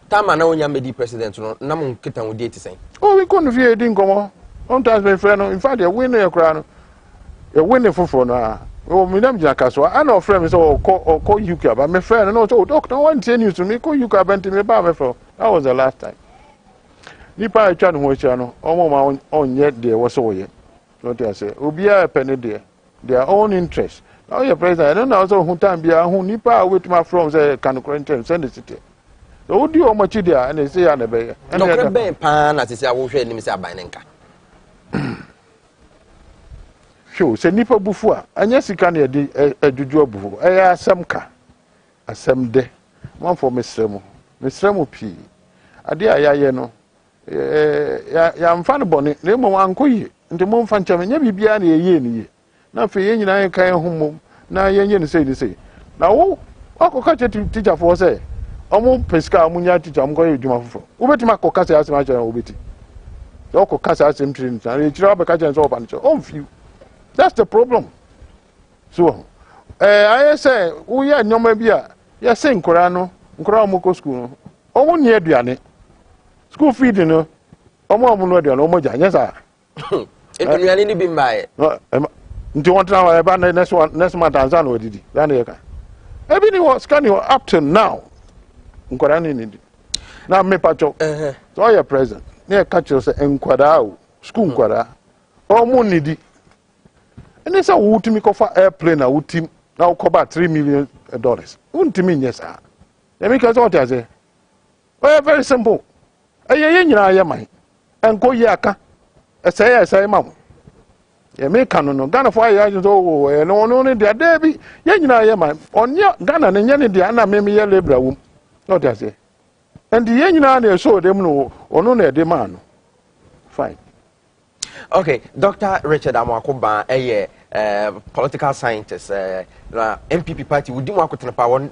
Time na onya medi president no na mo kita wo date say. Oh, we couldn't fear din komo. Sometimes my friend, in fact, you win a crown. You win a full now. Oh, Madam Jackasso, I know friends or call you, but my friend, and also, doctor, one news to me, call you, bent me by my friend. That was the last time. Nipa chan ho chano, omo on yet there was all yet. What I say, Ubia a penny there, their own interest. Now, your president, I don't know also who time be a who Nipa with my friends, can quarantine, send the city. So, do you much there and they say, and a bay. And no, pan as I will share him, Mr. Minkah. Sure, say nipa bufua anya sika na yedi ajuju abufu eya asemka asemde one for mesremu pi ade ayaye no ya mfa no bone na emo ankoyi nti mo mfa nchame nya bibia na yeye ni ye na fe ye nyina kan homom na yenye ni sei na wo akoka teacher for say omo pesika amunya teacher amko edwuma fofo wo beti makoka say asema cha wo beti so akoka say asem training na re chira abeka cha so opa ni on few. That's the problem. So, I say, we are no maybe ya say Nkorano, Nkora moko school. Omo ni aduane. School feeding no. Omo no aduane omo ja nyesa. Aduane ni bi mbae. No, nti want na wa ba next month anzan we didi. Dan ye ka. Ebi ni was can you up to now. Nkorano ni di. Na me pacho. So your present. Ne catch you say Nkwada o. School Nkwada. Omo ni di. And it's a wood to me for airplane, a wood team now cover $3 million. Wouldn't to mean yes, sir. They make us what I say. Well, very simple. A yen, I am and go yaka. I say, mum. You make canon, Ghana for years old, and only their Debbie, yen, I am on your Ghana and yen, the Anna, maybe a labor womb. What I say. And the yen, I saw them no, or no, their demand. Fine. Okay, Dr. Richard Amwakoba, political scientist, MPP party, we didn't work with the power.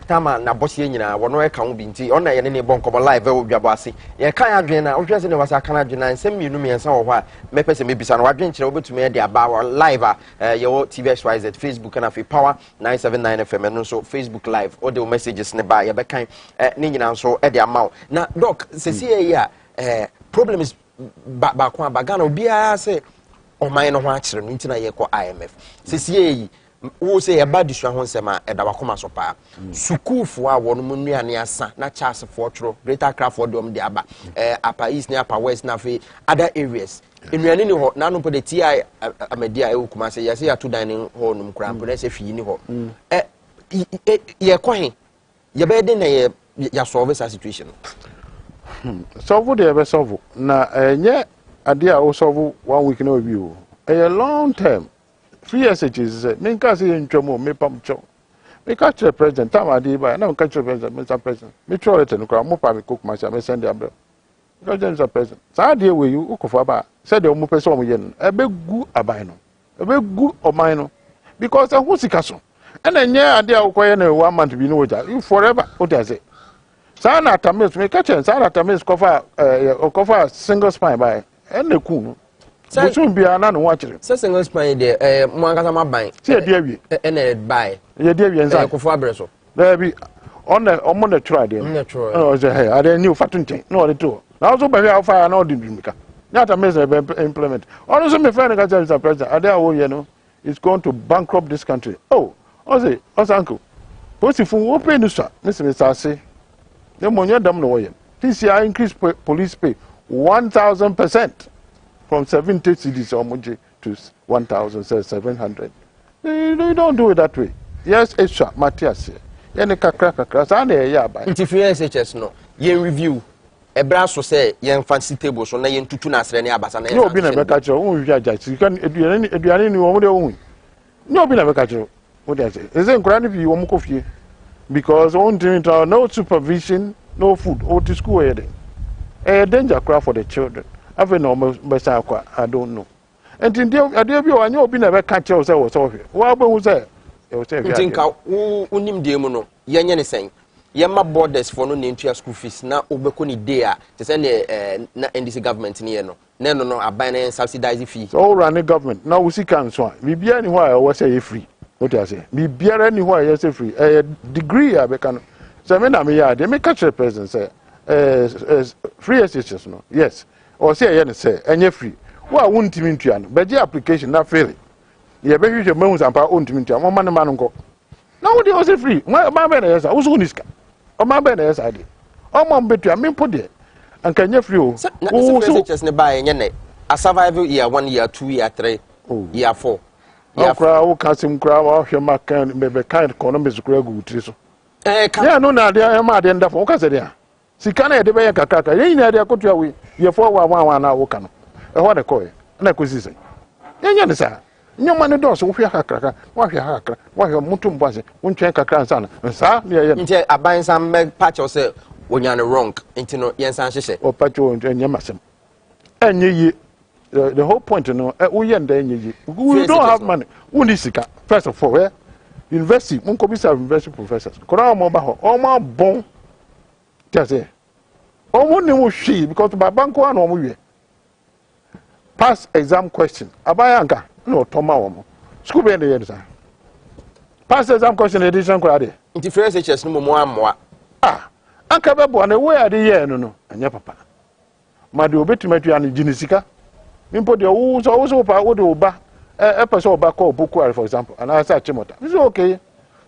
Tama na bossy na one way can be tea on any bonk of live over Dwabo Ase. Yeah, can't agree now. Just in was a Canadian and send me and some of what Mepes maybe some adventure over to me the about live your TVXYZ Facebook and a power 979 FM and also Facebook Live audio messages nearby your back Nina so at the amount. Now, Doc, Cecilia, problem is back one bagano bia say o man no hwachire no ntina ye ko IMF sesie wo say e ba disua ho nsema e da wakoma so pa sukufo a wono mu nuane asa na Charles Fortro Greater Crawford dom de aba Upper East na Upper West na fe other areas enuane ni ho na no pode TI Amedia e wukuma say ye say ya to dining hall no mkura pode say fi ni ho ye ko he ye be de na ye ya solve that situation. Solve the ever solve. Na nye idea o solve 1 week no be o. A long term. 3 years it is Minkah say ntwemo me pam cho. Me catch the president time adi ba na catch the president Mr. President. Me throw it no kra mo pa me cook myself me send the umbrella. Because Mr. President. Sa dey we you ukofo ba. Said the omo person omo ye no. E be gu aban no. E be gu oman no. Because who sika so. And nye idea ukoye na 1 month bi no oja. You forever what I say. Sana tamis me catch sana tamis cover single spine by and the cool. So soon be an watcher. So single spine there Mwangasa ban. See a dear and buy. Ye dear and Fabriso. There be on the try there. Oh, hey, I didn't knew fatting thing. No, the two. Now so by how far I know the Minkah. Not a mess implement. Also, my friend got the president. Are there you know it's going to bankrupt this country. Oh, Ose, uncle. What's if we open this one? Mr. Ase. The money dam no way. This year increase police pay 1,000% from 70 cedis or to 1,700. You don't do it that way. Yes, extra Matthias. Any kakra. Sane ya ba. If you SHS no, yen review. A brass will say yen fancy table so na yen tutu na sre ne abasa na. No be na be catch o wi judge. You can eduane ni wo de wo. No be na be catch o. What I say? Is it nkura ni bi wo mo kofie? Because no supervision, no food, or to school. A danger cry for the children. I've no I don't know. and in the view, I know be never catch yourself. What was that? Think unim demono, Yan saying. Yama borders for no name to school fees na obekoni dea to send na NDC government near no abandon subsidized fees. All running government now we see cancer. We be anywhere was say free. What I say? Me be anywhere you say free. A degree I can. So they make catch the president say free assistance no. Yes. Or say say any free. Why won't mean to an? But the application not fail. You be your moons and power own to mean to one man go. Now they also free. My man is also niska. O ma be na yes ade o mo betu am po de anka nya free o so just ne buy nya ne a survival year 1 year 2 year 3 year 4 year kra o kasim kra wa hwe makan be kind economics kra gu tri so ya no na de e ma de ndafo o ka se de a sika na de be ye kakaka ye nya de akotu awe ye 4 wa na wo ka no e ho de ko na ko sise nya ne sa nyoma ne do so wo hwe kakaka wa hwe kakaka wa hwe mutu mbase wo ntwen kakaka nsa na sa ne ye nti aban sam me patch o se wonya ne wrong nti no yen san hyehyɛ o patch o nyama sem enye yi the whole point no wo ye nda enye yi we don't have money we need sika first of all university mun ko bisa university professors kora mo ba ho o ma bon tase o mo ne wo hwi because baba nko an o mo wie pass exam question abayanka no toma wo school be dey say pass exam question edition ko ade nti first HS no mo ammoa anka be bo na we ade ye no anya papa ma de obetumatu an ginisika nimpo de wo so pa wo de oba person oba call boku for example and I say chimota this is okay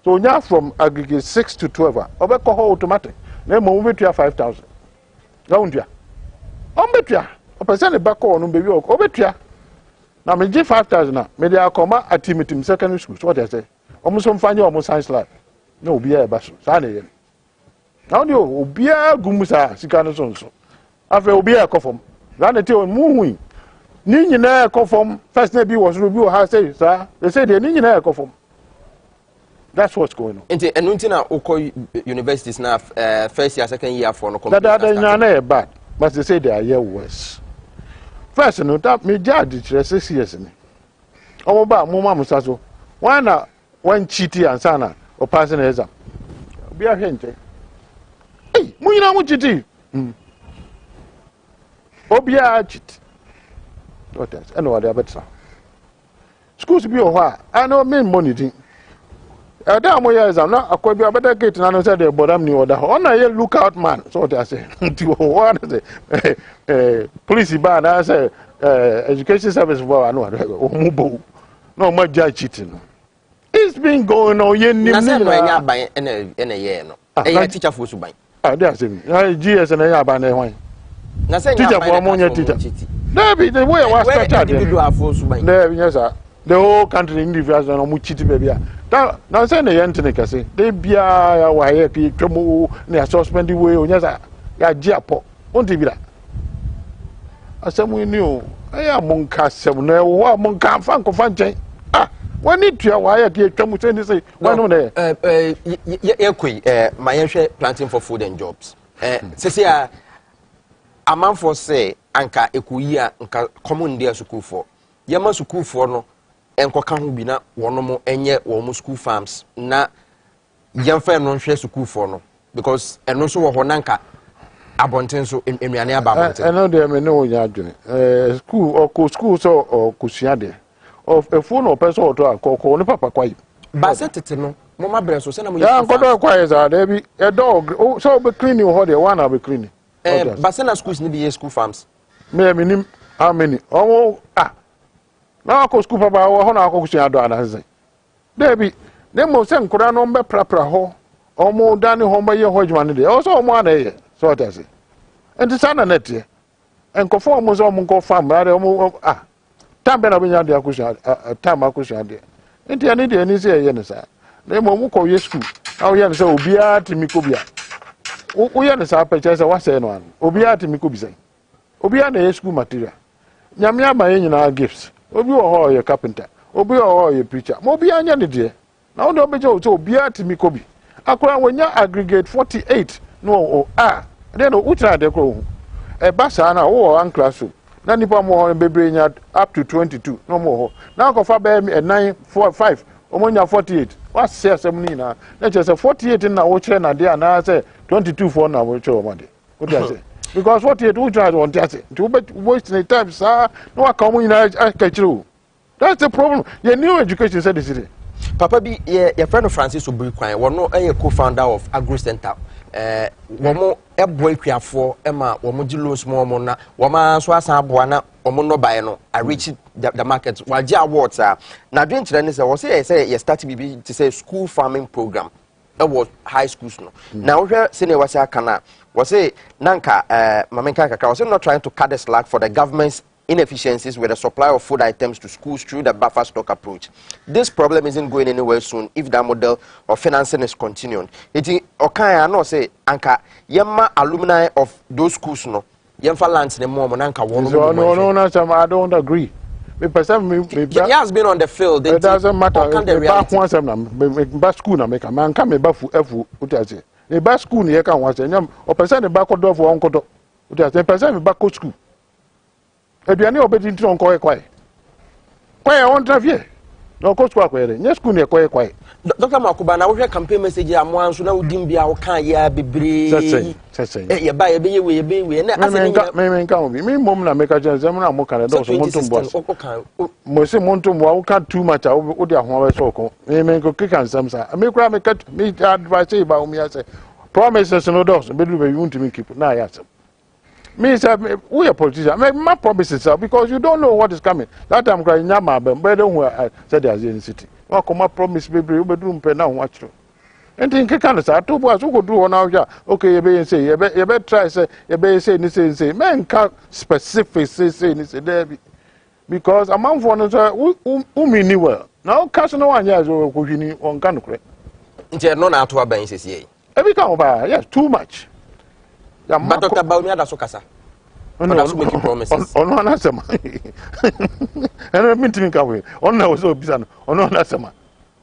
so nya from aggregate 6 to 12 oba call automatic na mo betua 5000 na undia on betua o person e ba call no be wi o betua na me give 5000 na me dey akoma atimitim secondary school so what I say omuso mfanye omo science lab na obi e ba so sa na ye na oni obi a gumusa sika no so nso afa obi e kofom na na te mu hu ni nyina e kofom first na bi was rubi o ha say sa they say they ni nyina e kofom that's what's going on enti enu na ukọ universities na first year second year for no computer that na e bad but they say they are here worse. First, no, that me judge 6 years ni. Omo ba mo ma musa so. One cheat and sana or passing exam. Be a hente. Hey, mo nyina mo cheat. Obi a cheat. What else? Ano wade abetsa. Schools be o ha. I know me money din. Da mo ya exam na akwa bi abeta gate na no say the bodam ni order. Ona ye lookout man. So what I say. What say? Police ba na say education service for anu omubo. No ma judge cheating. It's been going on ye nim. Na say no enya ban ene ye no. E teacher for su ban. That's it. GS na ya ban na hwan. Na say teacher for mo nya teacher. There the way was started. Individual for su ban. There yes sir. The whole country individuals no mu cheat baby. Now say na ye ntene kase. Dey bia ya wa ye ki twemo na suspend way onya sa ya ji apo. Onti bi da. Asemu ni o. Aya Minkah asem na wo Minkah fan ko fan chen. When it to wa ya ki twemo say one no dey. My yenhwe planting for food and jobs. Say a man for say anka ekuyi a nka common dey school for. Yema school for no enkoka ho bi na wono mo enye wo mo school farms na yemfa no hwe school for no because eno so wo ho nanka abonten so ennuane aba abonten eno de me no nya adwene school or school so or kusua de of a phone or person or to akoko ne papa kwai ba se tete no mo ma bre so se na mo ya nkodo kwai za de bi a dog so be cleaning ho de one be cleaning ba se na schools ni be school farms me nim how many na ko school papa ho na ko kusua do ananse debi ne mo se nkura no mbe prapra ho omo dani ho mbe ye ho djuma ne de o so omo anaye so what I say enti sana net enkofo omo so omo nko farm ra omo tambe na benya de akusua tam akusua de enti ani de ani se ye ne sa na mo mu ko ye school awo ye ne se obi a timi ko bia o ye ne sa peche se wa se no an obi a timi ko bi se obi a na ye school material nyame aba ye nyina gifts obi wo ho ye carpenter obi wo ho ye preacher mo obi anya ne de na wo do beje o so obi a timi ko bi akora wonya aggregate 48 no then no utra de ko e ba sa na wo an classroom na nipa mo ho bebre nya up to 22 no mo ho na ko fa be 9 4 5 omonya 48 what say asem ni na just 48 na wo kire na de na say 22 for na wo kire o ma de what do I say because 48 wo try on that to waste the time sir no come in I catch you that's the problem your new education said this city Papa bi your friend Francis Obrikwan wono co-founder of Agro Center womo eboy kwiafo ema womo gi loans mo na woma so asan aboa na womo no buy no I reach the market waje awards na dwen kire ne se wo say you start bibi to say school farming program was high schools no na wo hwe se ne wase aka na wo say nanka Minkah kakra was not trying to cut the slack for the government's inefficiencies with the supply of food items to schools through the buffer stock approach. This problem isn't going anywhere soon if that model of financing is continuing. It okay, I know say anka yema alumni of those schools no yemfa lands the more nanka one. No, I don't agree. He has been on the field. It doesn't matter. Back school na make a man come back for F. Utazi. The back school ni eka wanse. Nyam o person the back door for onkoto. Utazi. The person back school. Eduane obedi nti on koye kwae. Kwae on travie. No coach kwa kwere. Nye school ne koye kwae. Dr. Makuba na wo hwe campaign message am anso na wodim bia wo kan ya bebre. Sese. Ye ba ye be ye na ase ni. Me nka obi. Me mom na make a chance am na mo kan do so montum boss. Mo se montum wo kan too much wo de ahwa we so ko. Me nko kikan sam sa. Me kura me kat me advice ba o me ase. Promises no do so be do be you want me keep na ya sam. Me say we a politician. My promises because you don't know what is coming. That time crying nyama but don't who said there's in city. Wa come promise baby we do mpe na ho atro. Enti nke kan say to boas we go do one here. Okay, you be say you be try say you be say ni say men can specific say ni say there because a man for no say who mean ni well. Now cash no one here so ko hwini on kan kure. Nti no na ato aban sese. E be kan over yes too much. But Dr. Baumia da so kasa. That's making promises. On one answer. And I mean to think away. On now so bizarre. On one answer.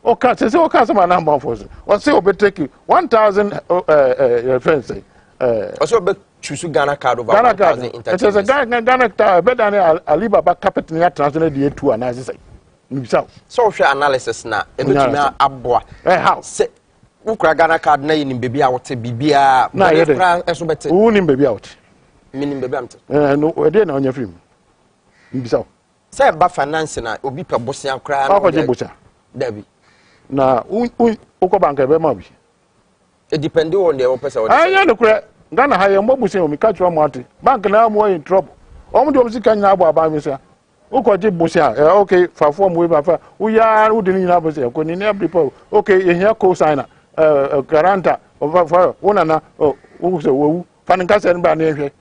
Okay, say okay some number for us. Or say we take you 1,000 friends say. Also be choose Ghana card over 1,000. It is a Ghana card better than Alibaba carpet near translate the 2 and as say. So analysis na e betumi aboa. How? Ukra Ghana card na yin baby out bibia na ekra eso bete unim baby out minim baby am no we dey na onya film mbisa say ba finance na obi pe bosia kra na ko je bosia dabi na uko banka be ma bi it depend on the person anya no kra Ghana ha ye mo bosia o mi ka tro mo ate bank na mo in trouble o mo do sika nya abo aba mi so uko je bosia okay fa form we ba fa uya u de ni na bosia ko ni na people okay ye here co signer garanta over one na who say wo fan nka se nba na ehwe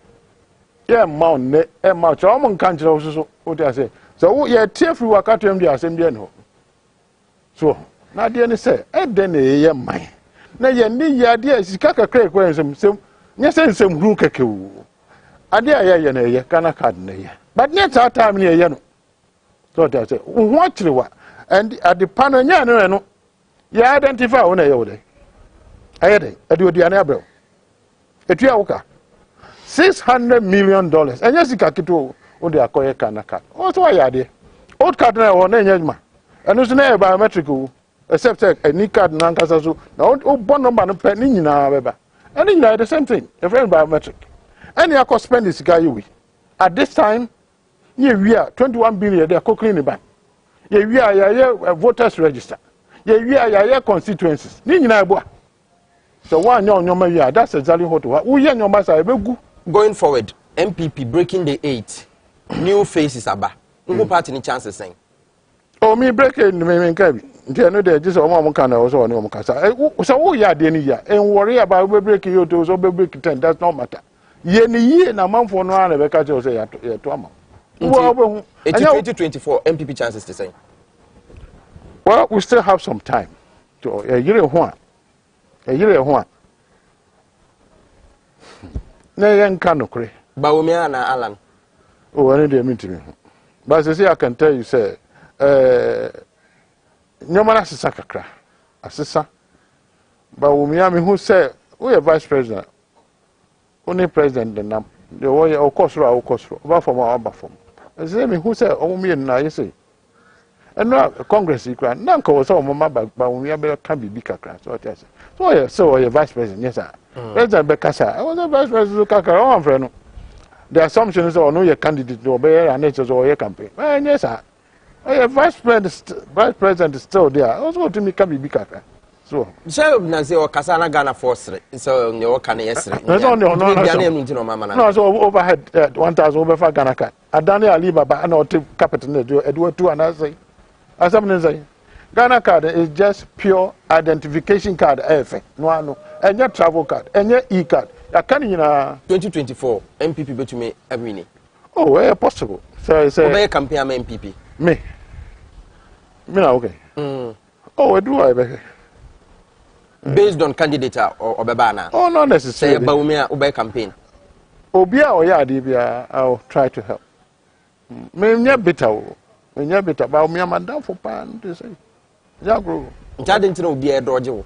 ye ma ne e ma cho mo nka nkire so o dey say so ye tie free waka to am asem dey no so na dey ni say e dey na ye man na ye ni ya dey sika kakra ko ensem nye se nsem hu keke wo ade aye na ye kana card na ye but net time na ye no so dey say wo akire wa and at the panel nya no you identify one aye wode aye dey odi abro etua woka $600 million enya sika kito o dey akoye kanaka o so aye ade old card na wo na nyejuma eno so na biometric o except any card na nkasa so na o bon number no pe ni nyina beba any nyina the same thing the friend biometric any akọ spend the sika you at this time ye wi a 21 billion dey akọ ni ban ye wi a ya voters register ye wi a ya constituencies ni nyina ebo so one nyoma wi that's exactly what we ye nyoma sa ebegu going forward MPP breaking the 8 new faces aba who party ni chances saying oh me breaking me Minkah bi nti no dey just omo kan na so omo kasa so wo ya de ni ya en worry about we break you to so be break 10 that's not matter ye ni ye na manfo no ana be ka che say ya to ama wo 2024 MPP chances to say well we still have some time to a year ho na yen kan no kre Bawumia na Alan oh any dey meet me but say I can tell you say nyoma asesa kakra asesa Bawumia me who say we vice president only president the nam The way of course, over from our buffer. As me who said, oh, me and I say. And now Congress, you can now call some mamma, but we can be bigger class. So you're vice president, yes, sir. President Becassa, I was a vice president, Kaka, friend. The assumption is, oh, no, your candidate to obey and natures or your campaign. Well, yes, sir. Oh, vice president is still there. Also, to me, can be bigger. So, Nazi or Casana Ghana Force, so no can yes. No, so overhead 1,000 over for Ghana. I done a leave about an capital, Edward 2 and I say, as I'm saying, Ghana card is just pure identification card, no, and your travel card, and your e card. I can in 2024 MPP bet to me every day. Oh, where possible. So I say, campaign MPP. Me, okay. Oh, I do. Based on candidate or Babana? Oh, not necessarily. Say Baumia Obey campaign. Obia or Yadibia, I'll try to help. May bitter. When you're bitter about me, I'm down for pan to say. Jagro. Jadin to be a dojo.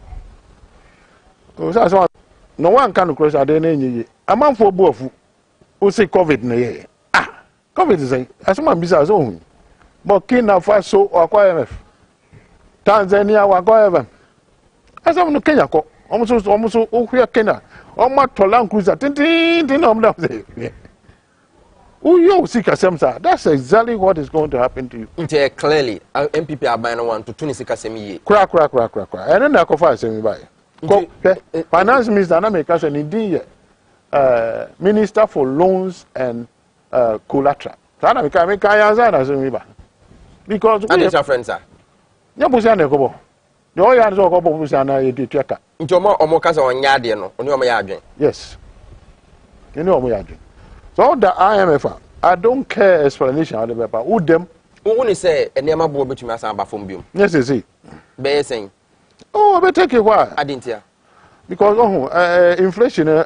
No one can cross a day. A man for both who say COVID in the year. COVID is a as my business own. Burkina Faso or Kwame. Tanzania or Kwame. As I'm no Kenya, almost here Kenya. Oh, my Tolan cruiser, oh, you see, that's exactly what is going to happen to you. Clearly, MPP are buying 1 to 26 semi. Crack. And then I confess semi by. Finance Minister Anameka said, indeed, Minister for Loans and Collateral. Because and it's your friends, sir. The oil is all about Busana, you check. Into more or more casa on Yardian, on your Mayadrin. Yes. You know Mayadrin. So the IMF, I don't care explanation of the paper. Who them? Who only say a name about between us and Bafumbium? Yes, is he? Be saying. Oh, but take a while. I didn't hear. Because inflation,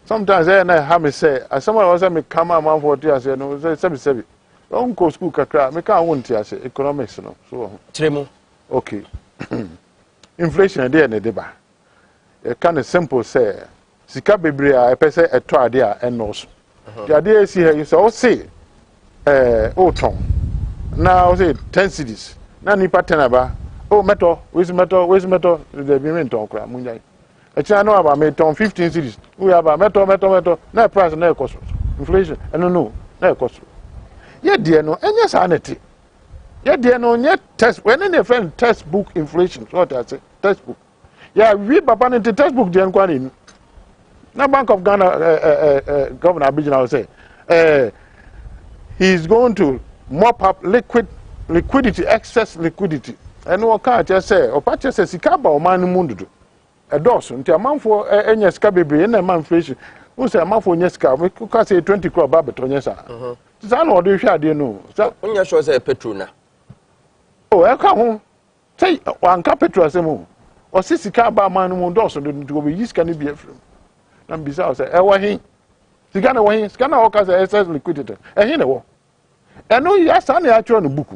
sometimes I have me say, as someone was a come out for tears, you know, 77. Don't go school, Kakra, make I want to say economics, no. So, Tremo. Okay. Inflation there in the deba. A kind of simple say, Sika Bibria, I pay a try there and nose. The idea is here, you say, oh, Tom. Now, say 10 cities. Now, Nipa Tenaba, oh, metal, where's metal, the Bimin talk, Munjay. A channel about me, Tom 15 cities. We have a metal, no price, no cost. Inflation, and no cost. Yet, dear, no, and yes, sanity. Yet there no yet test when any friend textbook inflation. What I say textbook. Yeah, we papa into textbook the inquiry. Now Bank of Ghana Governor Abidjan will say he's going to mop up liquidity, excess liquidity. And what can't just say or patches says Sikaba or man mundu. A dose until a man for any scabibi and a man inflation. Who say a man for Yeska, we could say 20 crore babet on Yesa. Zan or do you know? So when you show say Petrona. Oh, I come home. Say one capital as a move. Or sissy car by man who does so to be used can be a friend. And besides, say, I want him. The Ghana way, Scana Okas excess liquidity. And you know, I know you asked any actual book.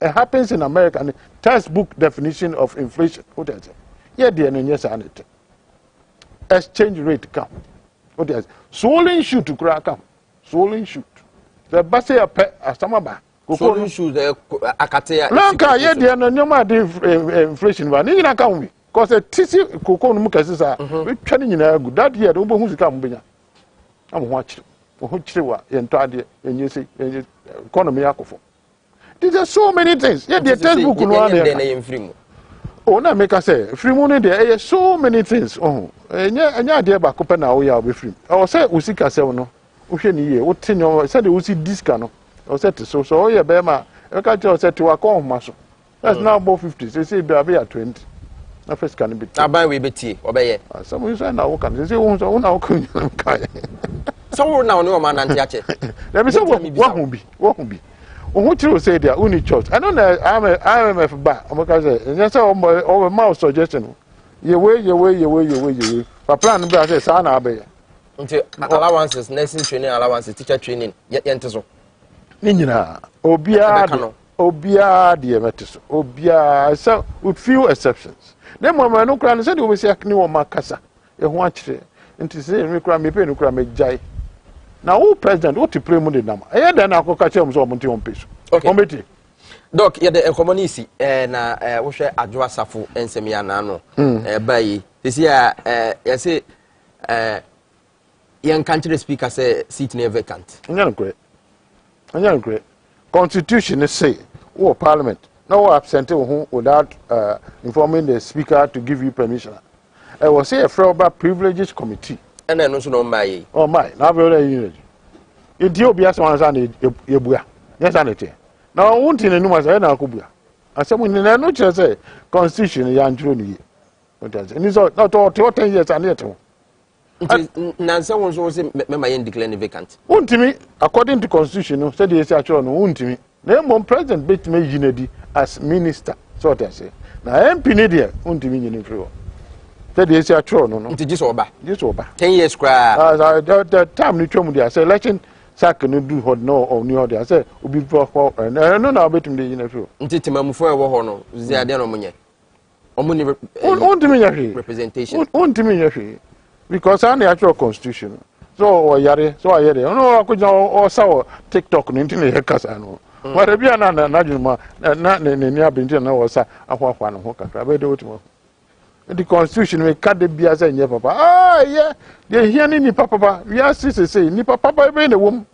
It happens in America, and textbook definition of inflation. What is it? Yeah, dear, and yes, and it. Exchange rate come. What is it? Swollen shoot to crack come. Swollen shoot. The basse a pet as some back. So shoes akatea. Lanka ye dia no nyoma de inflation ba. Ni nyina ka hu bi. Cause tisi koko no mu kasisa. We twa ni nyina gu. That year do bo hu sika mu benya. Am ho akire. Ho kire wa ye nto ade enye se economy akofo. There are so many things. Yeah, the textbook no ade. Oh na make say free money there so many things. Oh. Enya ade ba ko pe na wo ya be free. O say usika se no. Wo hwe ni ye. Wo tinyo say de wo si disca no. I said so yeah, Bema. I can't tell said to a call muscle. That's now about 50. They say be at 20. Na first can be. Na buy we beti obeye. Some you say now can. They say won so now can. So now no man anti ache. Let me say what who be. What you say there only church. I don't know IMF ba. I'm going to say. And say over my suggestion. Your way. But plan be say sana abeye. Until allowances, nursing training allowances, teacher training. Yente so. Ninyina obia de emeteso obia so with few exceptions dem mama no kra no say de o besi akni wo makasa e ho akire nti say me kra me pe no kra me jai Now who president what to pray mu de nam. E then akoka chem so omonti on peso. Okay. Doc, ye the community na wo hwe Adwo Asafo ensem ya na no. Bayi. This year you say young country speaker say seat near vacant. Anya no great. Constitution say who parliament. No absent who without informing the speaker to give you permission. I was say a Froba privileges committee. And then also no my. Oh my, now very unit. Ethiopia someone say yebuya. Yes anete. Now won't in no say na akobua. Asem ni na no chere say constitution ya ntro ni. What does? And so not all 10 years and yet. Nancy won so say me declare vacant. Won't me according to constitution no said yes actually no won't me. Na mo president bet me yinedi as minister. So what I say. Na MP ne dia won't me yin free. Said yes actually no. Nti just oba. Just oba. 10 years cry. The time ni twom dia say election sack no do hod no or new dia say obi for no na bet me yin free. Nti timamufo e wo ho no zi ade no monye. Omuni representation. Won't me yahi. Because I actual constitution. So yare, so I yare. No, I could or saw TikTok no internet hackers ano. What be an anajuma na near Binton or sa aquan hoka. I do it. The constitution may cut the beers and your papa. Ah, yeah, they hear ni papa. We are sisters say ni papa be the woman.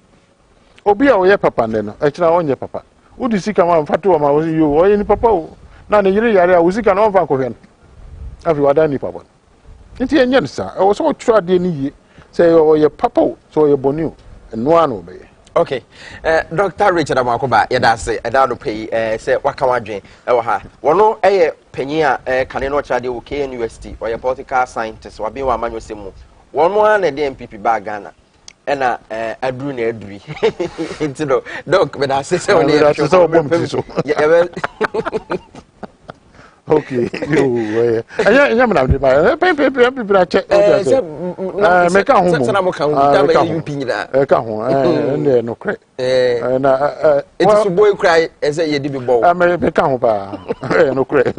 Obia or your papa then. Actually on your papa. Would you see come on fatu ma was you or any papa? Na ne yare was can on van cohen. Have you had any papa? Nti enyen sa o so try de ni ye say o ye papa so ye bonu no ano be. Okay. Dr. Richard Amakoba yeda say eda do pay say waka wadwen e wo ha. Wono eye panyin a kane no chade wo KN University or ye political scientist wa be wa manyo semu. Wono na de MPP ba Ghana. E na aduru na aduri. Nti do doc be da say say on ye so. Okay, you anya me na de ba pe check me ka ho sana mo ka ho da ba yu pinyina ka ho no kre na it so boy cry say ye di bi bo me ka ho pa no kre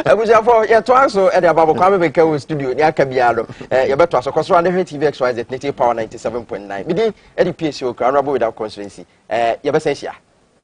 abuja for ye to aso e de ababo Kwame Minkah wo studio ni aka bia do ye beto aso koso and TV XYZ native power 97.9 bi di e di PSO honorable without constituency ye be sensia.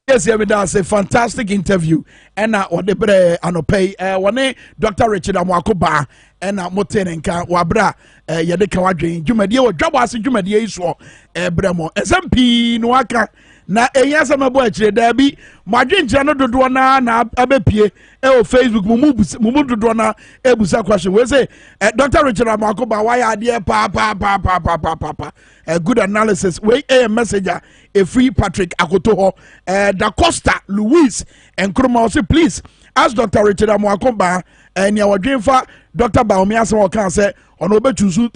Yes, yeah, that's a fantastic interview. And what the bre anopay one Dr. Richard Amakoba and Motenenka Wabra Yadeka Wadri, Jumedia or Dwabo Ase Jumedia Iswo Bremo SMP Nwaka na eyasa mabo akire da bi madwenche no dodo na abepie o Facebook mumu dodo na ebusa question we say Dr. Richard Amakoba why ade pa a good analysis we a messenger a free Patrick Akoto ho Da Costa Louis and Kroma say please ask Dr. Richard Amakoba and your dreamfa Dr. Baomi Asmo can say on obechusu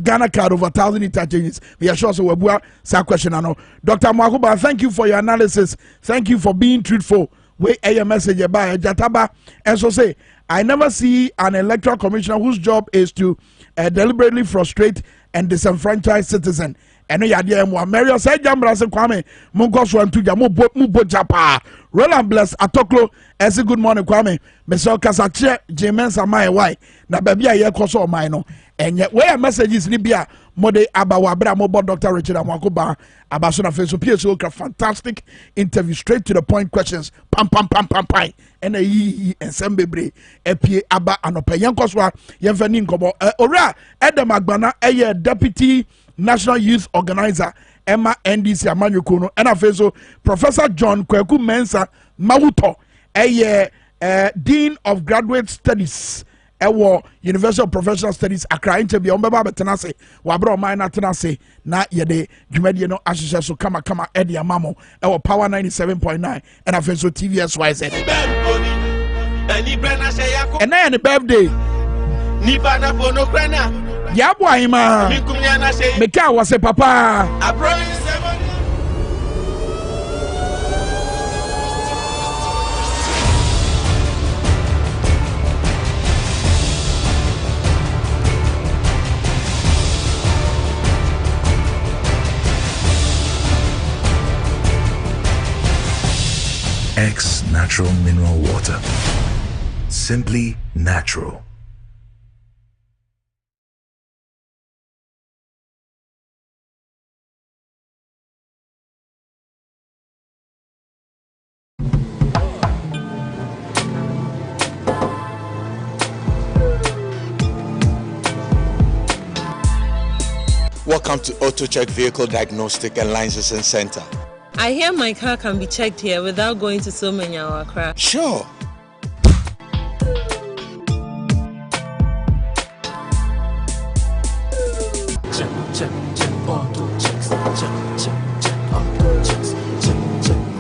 Ghana card over 1,000 interchanges. We are sure so we say question ano. Dr. Amakoba, thank you for your analysis. Thank you for being truthful. We a message by Jataba and so say I never see an electoral commissioner whose job is to deliberately frustrate and disenfranchise citizen. And no idea more. Mario said Jambra se Kwame Mungo so antuja mo japa. Roland bless Atoklo as a good morning Kwame. Meso kasache Jemensa my why. Na baby a koso my no. And yet where messages Libya mode abawabra mo Dr. Richard Amakoba abasona face PSO fantastic interview straight to the point questions pam and and sembebre epie aba anopa yankoswa yemfani nkobo ora Edem Agbana deputy national youth organizer Emma NDC Amanyoko no and afeso Professor John Kweku Mensa Mawuto dean of graduate studies University of Professional Studies Accra interview ombeba betenase wabro man na tenase na yede dwumade no ahyehyɛ so kama edi amamo power 97.9 and afeso TV XYZ and na the birthday ni bana bono krana yabo ahima Minkah was a papa X Natural Mineral Water. Simply natural. Welcome to AutoCheck Vehicle Diagnostic and Licensing Center. I hear my car can be checked here without going to so many hour crash. Sure.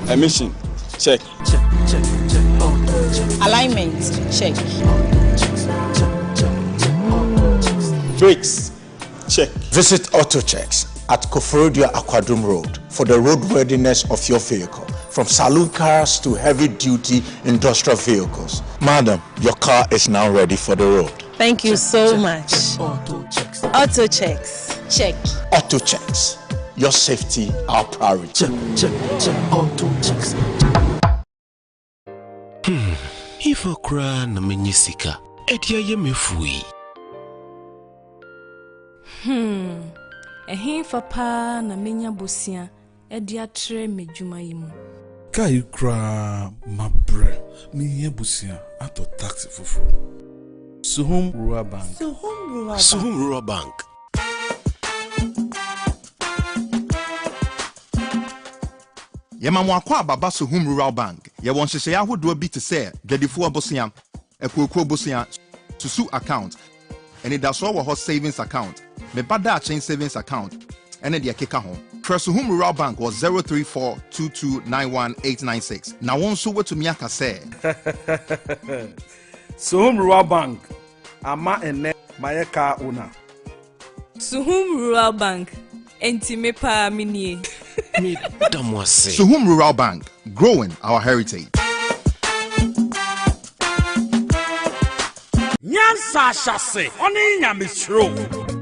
Emission, check. Alignment, check. Brakes, check. Visit AutoChecks at Koforodia Aquadum Road for the roadworthiness of your vehicle, from saloon cars to heavy-duty industrial vehicles. Madam, your car is now ready for the road. Thank you so much. AutoChecks, check. AutoChecks, your safety, our priority. AutoChecks. If I cry na menyisika, etia ye mefui. Ehin fa na menya bosia edi atre medwuma yimu. Kai kra mabre me ye busia ato taxi fufu. Suhum Rural Bank. Suhum Rural Bank. Yema kwa baba Suhum Rural Bank. Ye won hyehyɛ ahodo bi te sɛ dwadifo abosia, ekuokuo abosia, susu account, and that's all our savings account. Me bada chain savings account, and the keka ho. Suhum Rural Bank was 03422918896. Now one so what to me aka say. Suhum Rural Bank. Ama ene mayeka owner. Suhum Rural Bank. Enti me pa minie. Suhum Rural Bank, growing our heritage. Nyansa Shase, Oni Nyamisro.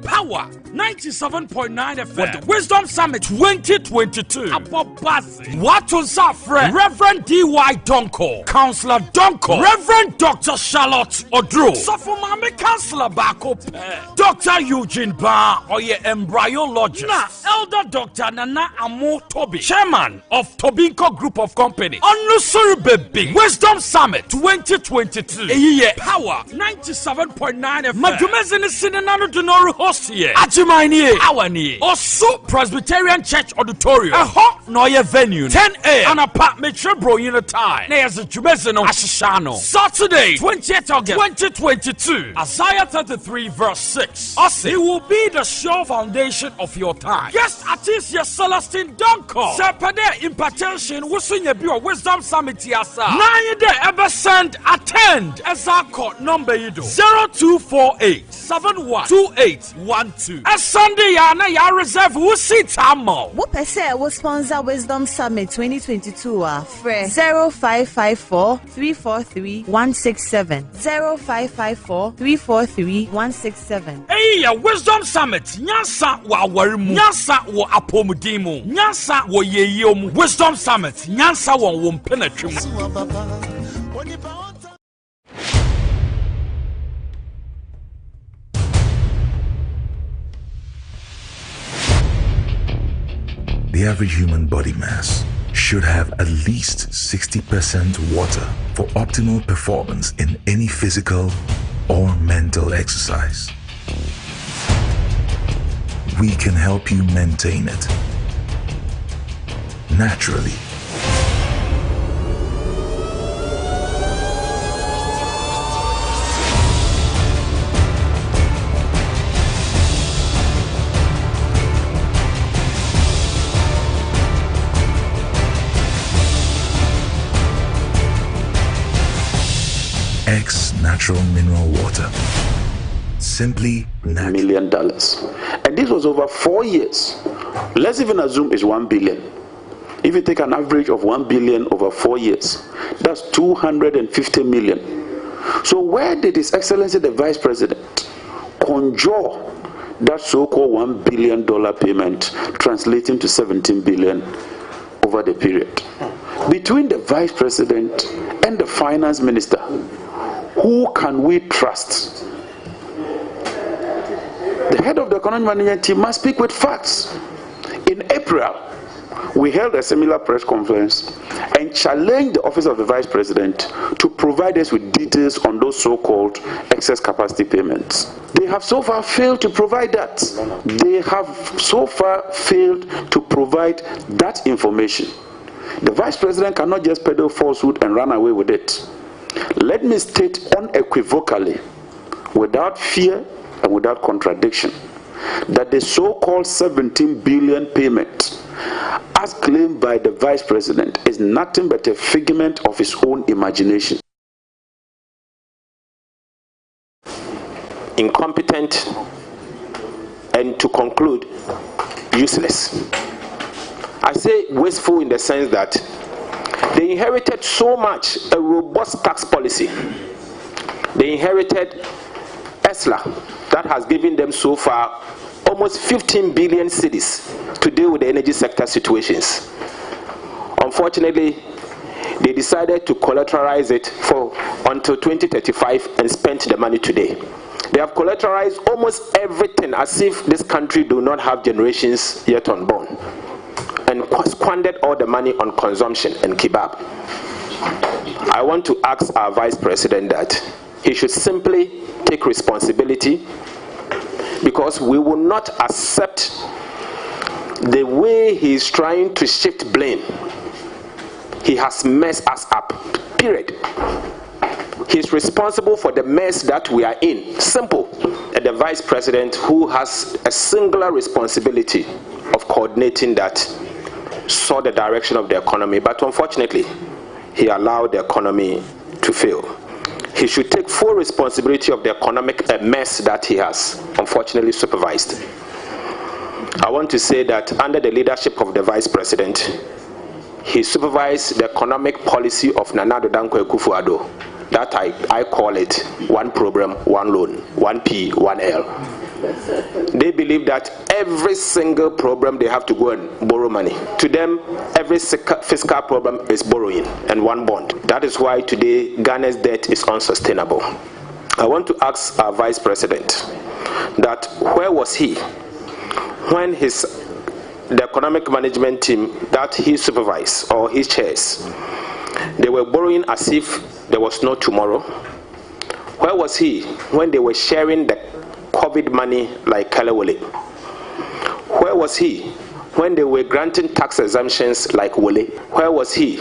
Power 97.9 FM. With the Wisdom Summit 2022. Dwabo Ase. Watson Safre. Reverend D.Y. Donko. Counselor Donko. Reverend Dr. Charlotte Odro. Sofumame Counselor Bako Pe. Dr. Eugene Ba. Oye Embryologist. Na Elder Dr. Nana Amo Toby. Chairman of Tobinko Group of Company. Onusuru Baby. Wisdom Summit 2022. Eye Power 97.9 FM. Majumezini Sinanano Denoru host here. Ajimani Awani. Also Presbyterian Church Auditorium. A hot noye venue. 10 a.m. And a pat metro bro unit time. There's a Jumezino Ashishano. Saturday, 20th August 2022. Isaiah 33 verse 6. Ase, he will be the sure foundation of your time. Yes, Artisia Celestine Donko. Sepade impartation wusunya bi Wisdom Summit yasa. 9 day ever send attend. Ezako number yido 0248 712812. A Sunday yana ya reserve wusi tamo. What percent will sponsor Wisdom Summit 2022 Fre 0554 343 167 0554 343 167. Hey, Wisdom Summit. Nyansa wa warimu. Nyansa wa apomudimu. Nyansa wa yeyomu. Wisdom Summit. Nyansa wa wompenetwimu. The average human body mass should have at least 60% water for optimal performance in any physical or mental exercise. We can help you maintain it naturally. X Natural Mineral Water. Simply natural. $1 million. And this was over 4 years. Let's even assume it's 1 billion. If you take an average of 1 billion over 4 years, that's 250 million. So where did His Excellency the Vice President conjure that so-called $1 billion payment translating to 17 billion over the period? Between the Vice President and the Finance Minister, who can we trust? The head of the economic management team must speak with facts. In April, we held a similar press conference and challenged the office of the Vice President to provide us with details on those so-called excess capacity payments. They have so far failed to provide that. They have so far failed to provide that information. The Vice President cannot just peddle falsehood and run away with it. Let me state unequivocally, without fear and without contradiction, that the so-called 17 billion payment, as claimed by the Vice President, is nothing but a figment of his own imagination. Incompetent, and to conclude, useless. I say wasteful in the sense that they inherited so much, a robust tax policy. They inherited ESLA that has given them so far almost 15 billion cedis to deal with the energy sector situations. Unfortunately, they decided to collateralize it for until 2035 and spent the money today. They have collateralized almost everything as if this country do not have generations yet unborn, and squandered all the money on consumption and kebab. I want to ask our Vice President that he should simply take responsibility, because we will not accept the way he is trying to shift blame. He has messed us up, period. He is responsible for the mess that we are in. Simple. And the Vice President, who has a singular responsibility of coordinating that, saw the direction of the economy, but unfortunately, he allowed the economy to fail. He should take full responsibility of the economic mess that he has unfortunately supervised. I want to say that under the leadership of the Vice President, he supervised the economic policy of Nana Addo Dankwa Akufo-Addo. That I call it one program, one loan, 1P, 1L. They believe that every single problem they have to go and borrow money. To them, every fiscal problem is borrowing and one bond. That is why today Ghana's debt is unsustainable. I want to ask our Vice President that where was he when the economic management team that he supervised or he chairs, they were borrowing as if there was no tomorrow? Where was he when they were sharing the COVID money like Kalewole? Where was he when they were granting tax exemptions like Wole? Where was he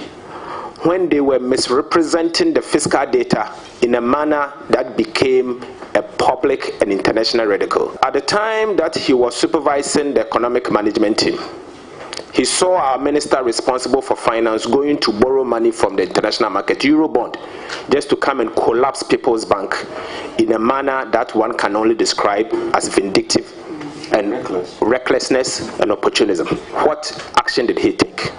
when they were misrepresenting the fiscal data in a manner that became a public and international ridicule? At the time that he was supervising the economic management team, he saw our minister responsible for finance going to borrow money from the international market, Eurobond, just to come and collapse People's Bank in a manner that one can only describe as vindictive and recklessness and opportunism. What action did he take?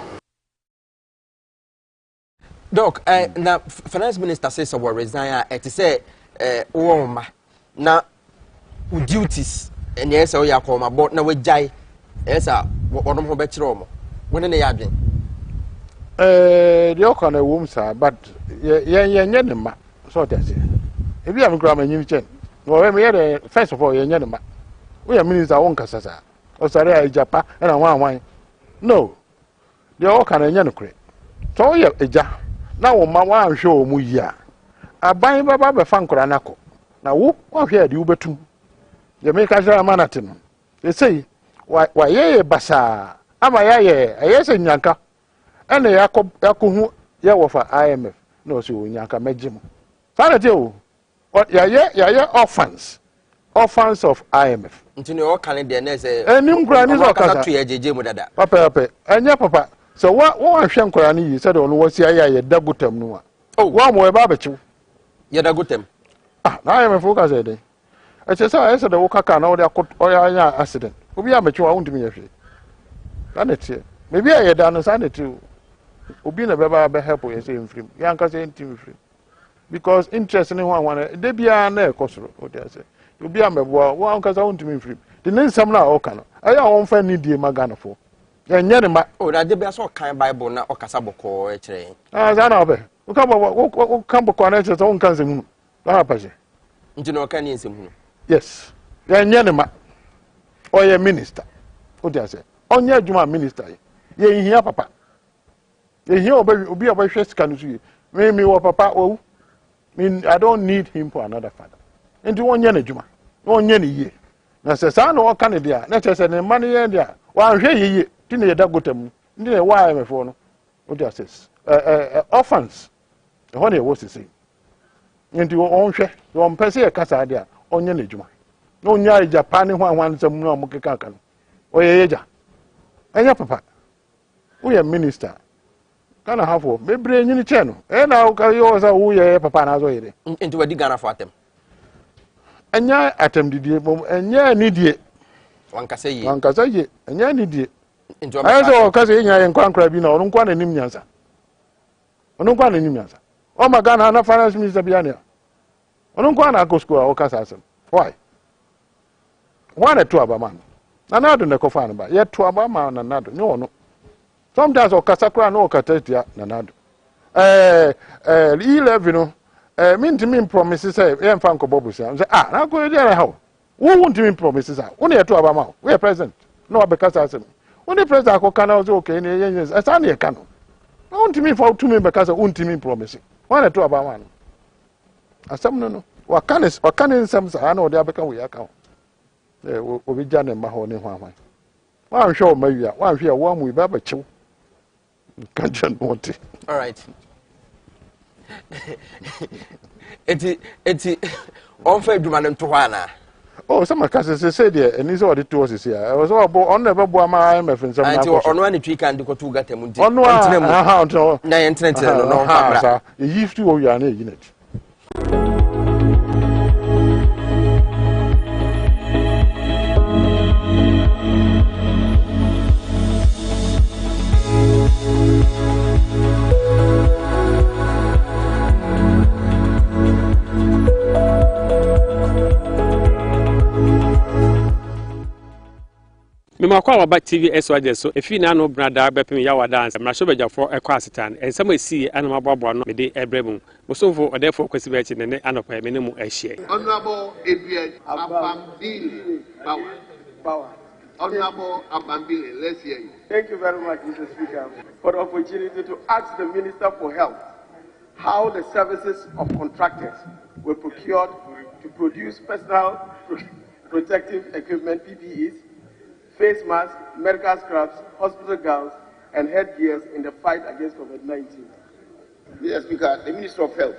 Doc, now finance minister says we resign. It say, now duties and yes, we are come about now we jai. Yes, what am I better on? When they are doing? The Okana womb, sir, but yenema, so that's it. If you have a grammar, you change. No, we had first of all, yenema. We are minister on Casasa, or Saria Japa, and I want wine. No, the Okana Yanocre. So, yeah, a ja. Now, my one show Muya. I buy Baba Fankoranako. Now, who here the Uber too? You make a Manatin. They say, why, ye, Bassa, am I, yes, and Yanka, and the Yaku, Yawafa IMF, no, so Yanka Majim. Fanny, what, yeah, orphans of IMF. Into your calendar, and you grannies are cut to JJ, Papa, and your papa. So, what Shankrani you said on what's ya dagutem? Oh, one more barbecue. Yadagutem. Ah, now I am a focus a day. I said, I said the Waka now they are caught or accident. Who be a mature won't me if you. Sanity. Maybe I had done a sanity. Ubin a baby help with saying free. Yanka saying free. Because interest in one, they be a near costro, what I say. You be a one because I want to be free. The name some now, Okano. I won't find need the Magana for. Yanema. Oh, that they be a so kind Bible now, or Casaboko, train. Ah, Zanabe. Who come connect his own cousin. You know, can you see him? Yes. Yanema. Or a minister. What do I say? On your Juma minister. Ye here, papa. Ye here, obi obi share scan to you. Me wa papa oh. I don't need him for another father. Into 1 year na juma. 1 year ye. Na se sa no ka ne dia. Na che se ne mane ye dia. Wa hwe ye. Ti ne da gotam. Ndi ne wa me fo no. O dia says. Orphans. Ho ne wo sisi. Into on hwe. Wo mpese ye kasa dia. Onye na juma. No nya Japan hwan nsam no mo keka kan. Oye yeja. Enya papa. We minister. Kana hafo bebre nyini che no na ka yo sa wo ye papa na zo yire enti wadi Ghana for atem anya atem didie bom anya nidie wankasa ye anya nidie enti ayo so ka se nya ye nkwankra bi na ono nkwa na nim nyansa o ma Ghana na finance minister bi ania ono nkwa na akosko a o kasa asem why na to abama na nado ne kofa no ba ye to abama na nado ne ono. Sometimes okasakura no okatetia nanado. 11 no me promises say e mfa nkobobusia. Say na go dey na how. Who won't me promises ah. Who na to abama. We present. No abekasa asem. When the president akọ na say okay na yen asa na e ka no. Won't me for to me because won't me promise. Why na to abama no. Asem no. Wakane nsem sa na odi abeka we aka. Obi ja ne ma ho ne hwan. Wan hwe o mawia, wan hwe wo amu ba ba chiw. Kanjan monte. All right. Eti on fa adwuma no to hwa na. Oh, some case say there eni so odi to osisi here. E so obo on never bo ama IMF nsem na. Anti ono ani twi kan de ko tu gata mu nti. Ono a na ye ntenete no fa bra. E yift wo wi ana e yinati. Mimakwa waba TV SYJ so efi na no brada bepem ya wada ansem na so bejafo ekwa asetan ensem esi anama boabo no mede ebremu musofo odefo kwesi be chi ne anopa me ne mu ahie. Honorable Adrian Abambile Power. Honorable Abambile, let's hear you. Thank you very much, Mr. Speaker, for the opportunity to ask the Minister for Health how the services of contractors were procured to produce personal protective equipment PPEs, face masks, medical scrubs, hospital gowns, and headgears in the fight against COVID-19. Mr. Speaker, the Minister of Health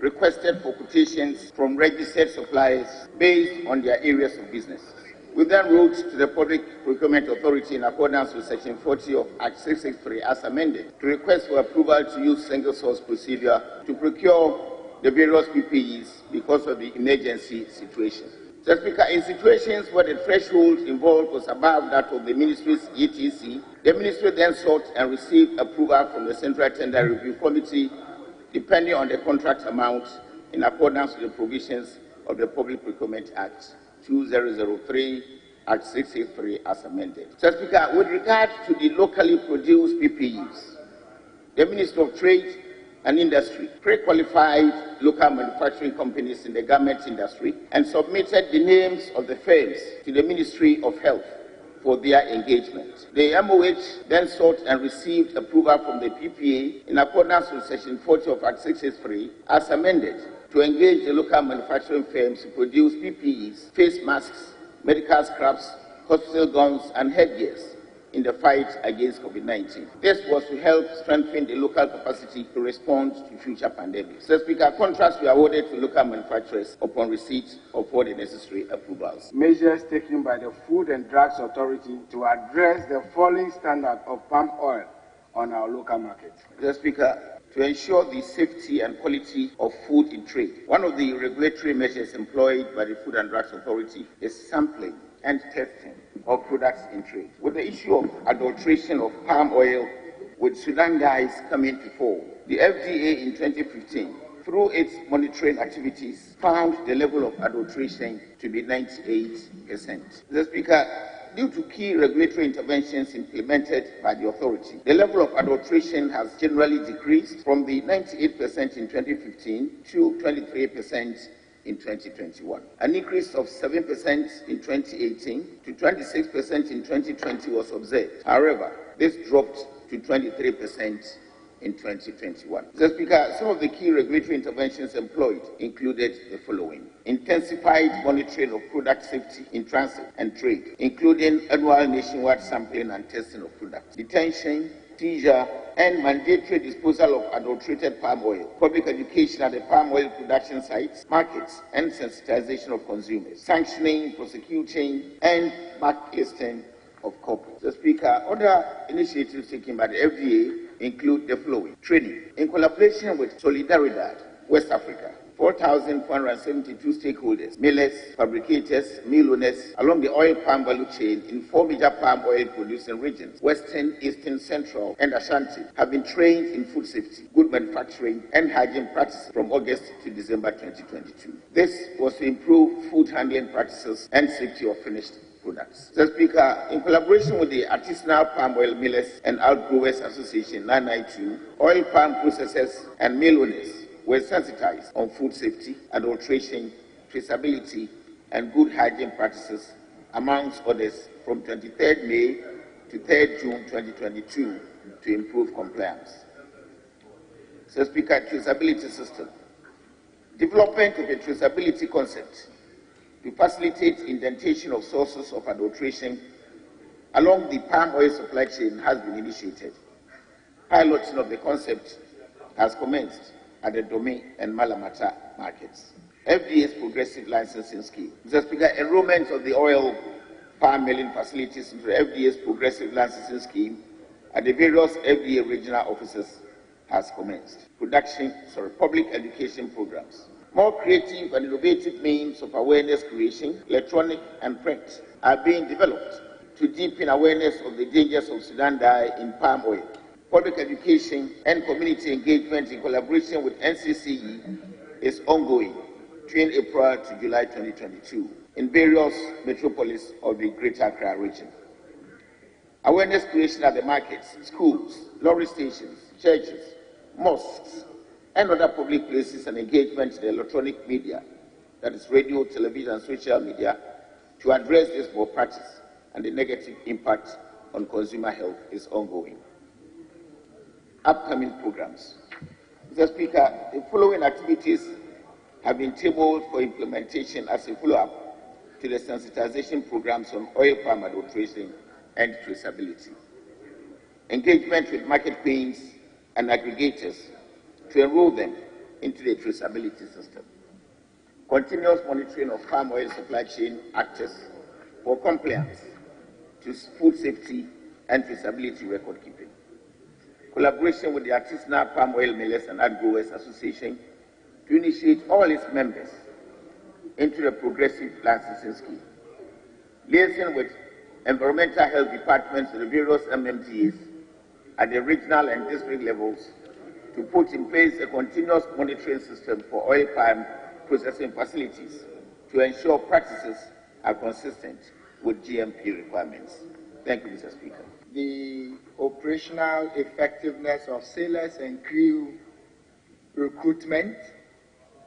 requested for quotations from registered suppliers based on their areas of business. We then wrote to the Public Procurement Authority in accordance with Section 40 of Act 663 as amended to request for approval to use single source procedure to procure the various PPEs because of the emergency situation. Mr. Speaker, in situations where the threshold involved was above that of the Ministry's ETC, the Ministry then sought and received approval from the Central Tender Review Committee, depending on the contract amount, in accordance with the provisions of the Public Procurement Act 2003, Act 683 as amended. Mr. Speaker, with regard to the locally produced PPEs, the Minister of Trade and Industry pre-qualified local manufacturing companies in the garment industry and submitted the names of the firms to the Ministry of Health for their engagement. The MOH then sought and received approval from the PPA in accordance with Section 40 of Act 663 as amended to engage the local manufacturing firms to produce PPEs, face masks, medical scrubs, hospital gowns, and headgears in the fight against COVID-19. This was to help strengthen the local capacity to respond to future pandemics. Mr. Speaker, contracts were awarded to local manufacturers upon receipt of all the necessary approvals. Measures taken by the Food and Drugs Authority to address the falling standard of palm oil on our local market. Mr. Speaker, to ensure the safety and quality of food in trade, one of the regulatory measures employed by the Food and Drugs Authority is sampling and testing of products in trade. With the issue of adulteration of palm oil with Sudan guys coming to fore, the FDA in 2015, through its monitoring activities, found the level of adulteration to be 98%. Mr. Speaker, due to key regulatory interventions implemented by the authority, the level of adulteration has generally decreased from the 98% in 2015 to 23% in 2021. An increase of 7% in 2018 to 26% in 2020 was observed. However, this dropped to 23% in 2021. Mr. Speaker, some of the key regulatory interventions employed included the following: intensified monitoring of product safety in transit and trade, including annual nationwide sampling and testing of products, detention, seizure, and mandatory disposal of adulterated palm oil, public education at the palm oil production sites, markets, and sensitization of consumers, sanctioning, prosecuting, and blacklisting of corporates. Mr. Speaker, other initiatives taken by the FDA include the following: training in collaboration with Solidaridad West Africa. 4,472 stakeholders, millers, fabricators, mill owners along the oil palm value chain in 4 major palm oil producing regions, Western, Eastern, Central, and Ashanti, have been trained in food safety, good manufacturing, and hygiene practices from August to December 2022. This was to improve food handling practices and safety of finished products. Mr. Speaker, in collaboration with the Artisanal Palm Oil Millers and Outgrowers Association 992, oil palm processors and mill owners were sensitized on food safety, adulteration, traceability, and good hygiene practices, amongst others, from 23rd May to 3rd June 2022 to improve compliance. Mr. Speaker, traceability system. Development of a traceability concept to facilitate indentation of sources of adulteration along the palm oil supply chain has been initiated. Piloting of the concept has commenced at the Dome and Malamata markets. FDA's progressive licensing scheme. Mr. Speaker, enrollment of the oil palm milling facilities into the FDA's progressive licensing scheme at the various FDA regional offices has commenced. Public education programs. More creative and innovative means of awareness creation, electronic and print, are being developed to deepen awareness of the dangers of Sudan dye in palm oil. Public education and community engagement in collaboration with NCCE is ongoing between April to July 2022 in various metropolis of the Greater Accra region. Awareness creation at the markets, schools, lorry stations, churches, mosques, and other public places, and engagement in the electronic media, that is radio, television, and social media, to address this poor practice and the negative impact on consumer health is ongoing. Upcoming programs. Mr. Speaker, the following activities have been tabled for implementation as a follow-up to the sensitization programs on oil palm adulteration and traceability. Engagement with market queens and aggregators to enroll them into the traceability system. Continuous monitoring of palm oil supply chain actors for compliance to food safety and traceability record keeping. Collaboration with the Artisanal Palm Oil Millers and Outgrowers Association to initiate all its members into the progressive licensing scheme. Liaison with environmental health departments of the various MMTAs at the regional and district levels to put in place a continuous monitoring system for oil palm processing facilities to ensure practices are consistent with GMP requirements. Thank you, Mr. Speaker. The operational effectiveness of sailors and crew recruitment,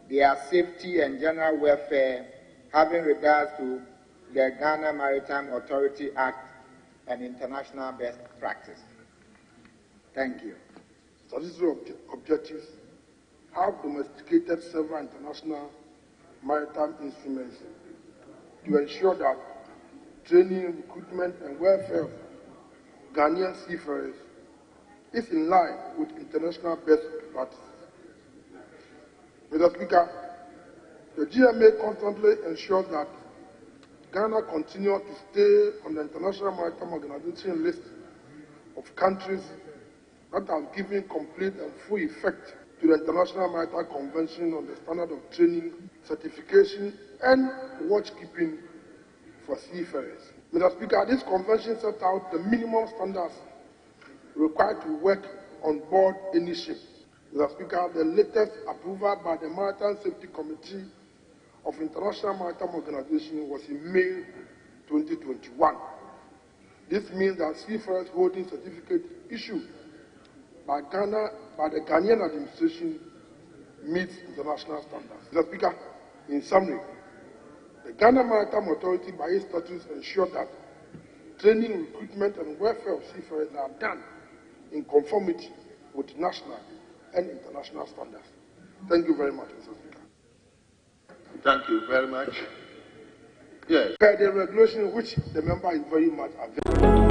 their safety and general welfare, having regards to the Ghana Maritime Authority Act and international best practice. Thank you. Statutory objectives have domesticated several international maritime instruments to ensure that training, recruitment, and welfare of Ghanaian seafarers is in line with international best practices. Mr. Speaker, the GMA constantly ensures that Ghana continues to stay on the International Maritime Organization list of countries that have given complete and full effect to the International Maritime Convention on the standard of training, certification, and watchkeeping for seafarers. Mr. Speaker, this convention sets out the minimum standards required to work on board any ship. Mr. Speaker, the latest approval by the Maritime Safety Committee of International Maritime Organization was in May 2021. This means that seafarers holding certificates issued by the Ghanaian administration meets international standards. Mr. Speaker, In summary, the Ghana Maritime Authority, by its statutes, ensure that training, recruitment, and welfare of seafarers are done in conformity with national and international standards. Thank you very much, Mr. Speaker. Thank you very much. Yes. The regulation which the member is very much aware.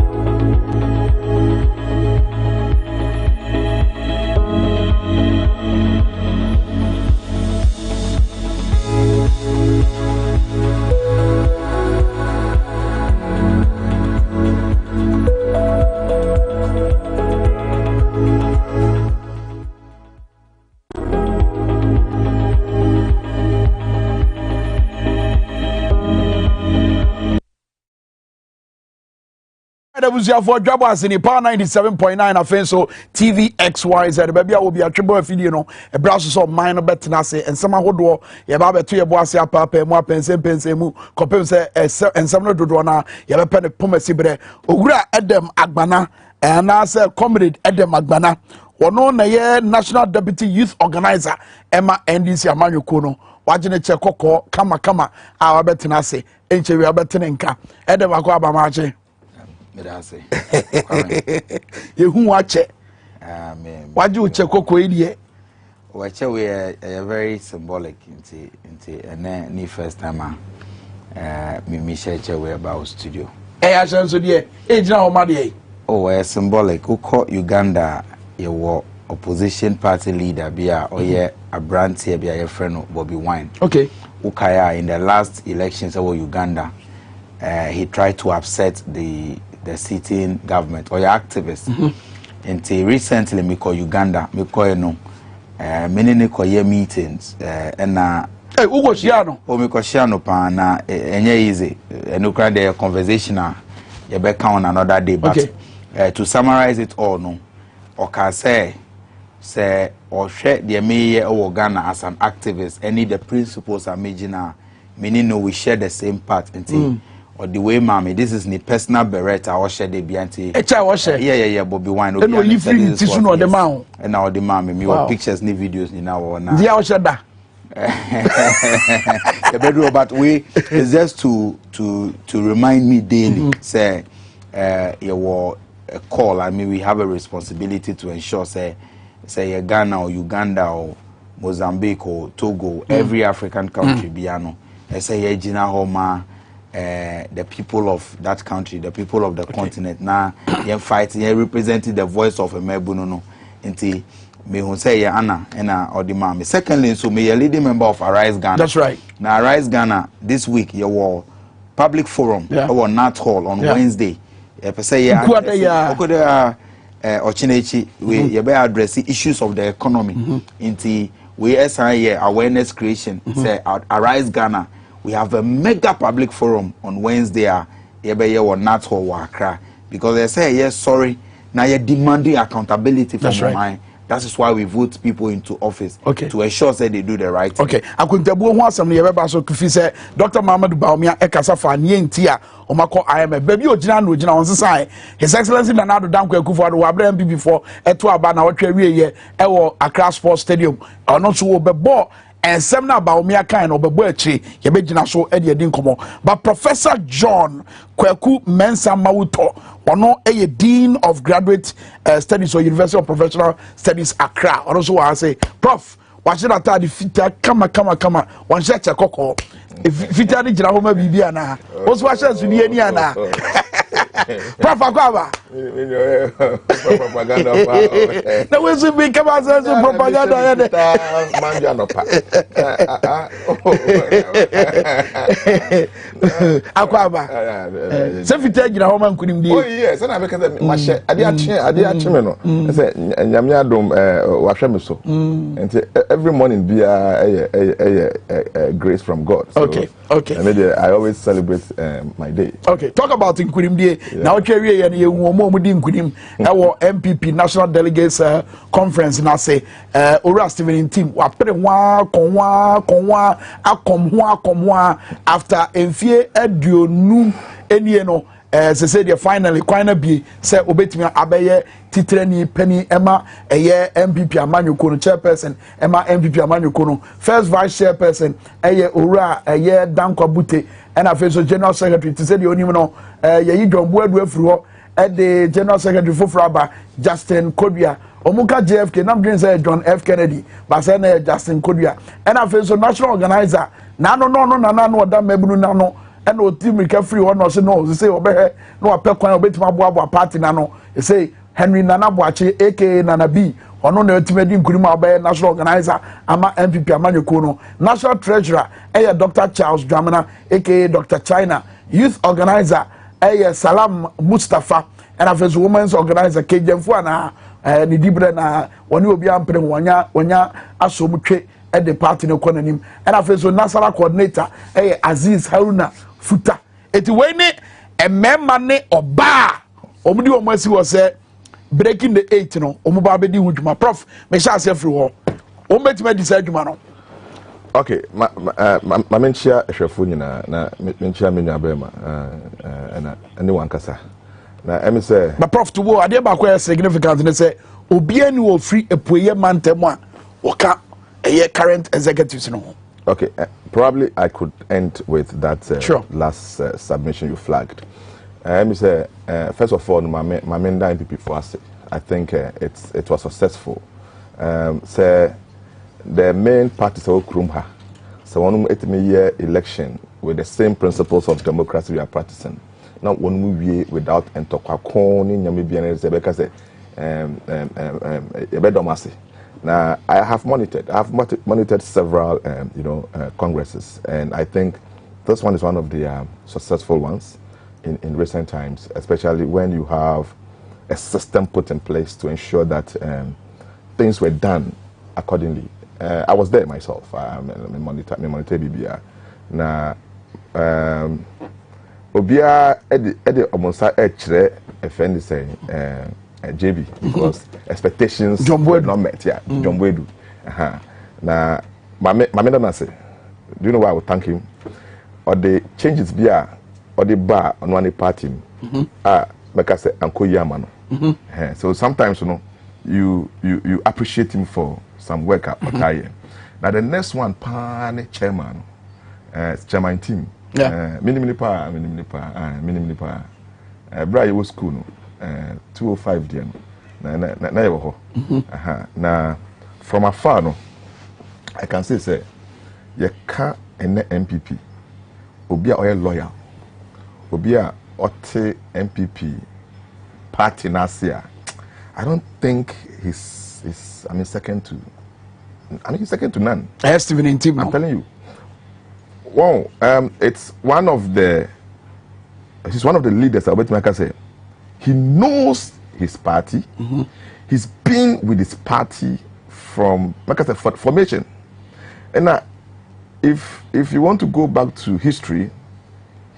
For Dwabo Ase ni power 97.9 afenso TV XYZ baby a will be a triple video no e braso so mine no betena se ensema hodo ye ba beto ye bo ase apapa mu apense mu kopem se ensem no dodo na ye be pe ne pomasi bre ogura edem agbana na se comrade edem agbana wono na ye national deputy youth organizer ema NDC amanyoko no wagene che kokko kama a wa betena se enche wi abetene nka edem akwa abamache Yehu wache. Amen. Waju uche koko idie. Wache we are very symbolic into and ni first time me share we about studio. Ashan so die. Jina ho ma die. Oh, we symbolic. Uko Uganda ye opposition party leader bia oye abrantie bia ye friend Bobby Wine. Okay. Ukaya in the last elections of Uganda he tried to upset the sitting government or your activists. Until recently, me call Uganda, me call no, many call meetings, and hey, Ugo Shiano, oh, me call Shiano pa na enye easy, no crowd the conversation you be count another day. But to summarize it all, no, or can say or share the mayor of Ghana as an activist, any the principles are major. Meaning, no, we share the same path until. Or the way, mommy, this is the personal beretta or share the BNT. Yeah, Bobby Wine. And we free tissue on the mount. And now the mommy, me what pictures, ni videos, ni now or now. The Oshada. The bedroom, but we is just to remind me daily. Say, you were a call. I mean, we have a responsibility to ensure, say Ghana or Uganda or Mozambique or Togo, every African country, Biano. I say, Gina Homa. The people of that country, the people of the continent, now you're fighting, you're representing the voice of a mebuno. Until me who say Anna and or the mommy. Secondly, so me a leading member of Arise Ghana. That's right. Now Arise Ghana this week you were public forum or Nat Hall on Wednesday. Say Ochinechi we you be addressing issues of the economy. Until we awareness creation. Say Arise Ghana. We have a mega public forum on Wednesday. Or not for Accra because they say yes, sorry. Now you're demanding accountability from mine. That is why we vote people into office to ensure that they do the right thing. Okay, I couldn't tell you some never so say Dr. Muhammad Baumia Ekasafa Nientia Omako IMF. Baby Ojina on the side. His Excellency Nanado Danko Kufuor Wabrem before Etuabana or Trewie Ewo Accra Sports Stadium or not so ball. And some about me kind of Bebuchi, Yabejina so Eddie Dinkomo. But Professor John Kweku Mensa Mauto, or no a Dean of Graduate Studies or University of Professional Studies Accra. Or also I say, Prof, watch it at the fita, come, one shot a cocoa. If fita the Homa Bibiana, what's what chance to be any Anna? Prof Aquaba. Propaganda. That was a big propaganda. Aquaba. Sefita Jina Homa couldn't be. Oh, yes, and I because I said, Yamiadum, Washamiso. And every morning be a grace from God. So, okay. I always celebrate my day. Okay, talk about Inquirim Day. Now, Kerry and you more Inquirim, our MPP National Delegates Conference, and I say, Ora Steven team, after Enfie Edio Nu Enieno. say the finally kwana bi say obetimi abeye titrani penny Emma MPP Amanyoko no chairperson Emma MPP Amanyoko no first vice chairperson Ora Dankwa Bute and afeso general secretary to say the only no ye Dwabo Adu afiri ho the general secretary for Fraba Justin Kodua Omuka JFK nam dream say John F Kennedy but say na Justin Kodua and afeso national organizer no oda mebunu no and no team free one no say obehe no apekwan obetima aboabo party na no say Henry Nana Boache aka Nana B ono na ultimate nkurima obehe national organizer ama MPP Amanyoko no national treasurer Dr. Charles Dramana aka Dr. China youth organizer Salam Mustafa and after women's organizer Kejemfu na ni dibre na woni obi ampere wonya asomtwe at the party no konanim and after national coordinator Aziz Haruna Futa eti wene emema ne oba omudi omasi was breaking the 8 no omuba bedi huduma prof me sha say free ho ombetime decide huduma no okay ma menchia ehwefo nyina na menchia menua bema na anyone kasa na emi say ma prof to wo ade ba kwa significant ne say obi ani wo free epoye mantem a woka current executives no. Okay, probably I could end with that last submission you flagged. Let me say, first of all, my main MPP for us, I think it was successful. Say the main party so Krumha, so one 8-year election with the same principles of democracy we are practicing. Not one movie without entokakoni nyamibiane zebeka say Dwabo. Now, I have monitored several, congresses, and I think this one is one of the successful ones in recent times, especially when you have a system put in place to ensure that things were done accordingly. I was there myself. I monitor BBR. Now, Obia Edi Omonsa Echre Effendi saying. JB because expectations were not met. Yeah, John Wedu. Now, my say, do you know why I would thank him? Or the changes via or the bar on one party. Like I said, Uncle Yamano. So sometimes you appreciate him for some work at Otaye. Now the next one, Pane chairman, chairman team. Mini pa. Brian was school. 205 there na you na from afar no I can say you can MPP obi a oil loyal obi a ote MPP party na sia I don't think he's second to none. Stephen Intim, I'm telling you. Wow, it's one of the leaders I bet say he knows his party. He's been with his party from formation. And if you want to go back to history,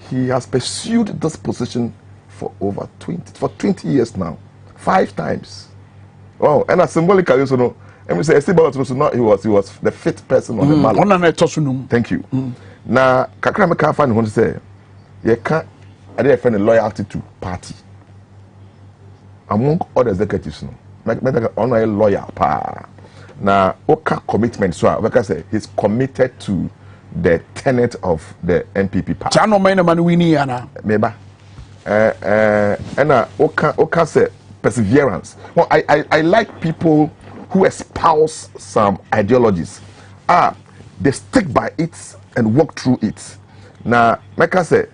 he has pursued this position for 20 years now, 5 times. Wow! And symbolically, let me say, he was the 5th person on the ballot. Thank you. Now, Kakra Mekafan want to say, you can't. I didn't find a loyalty to party. Among other executives, on a lawyer, now Oka commitment. So, like I say, he's committed to the tenet of the MPP party. Chano mena manuini ana. Meba. And Oka say perseverance. Well, I like people who espouse some ideologies. They stick by it and walk through it. Now, like I say.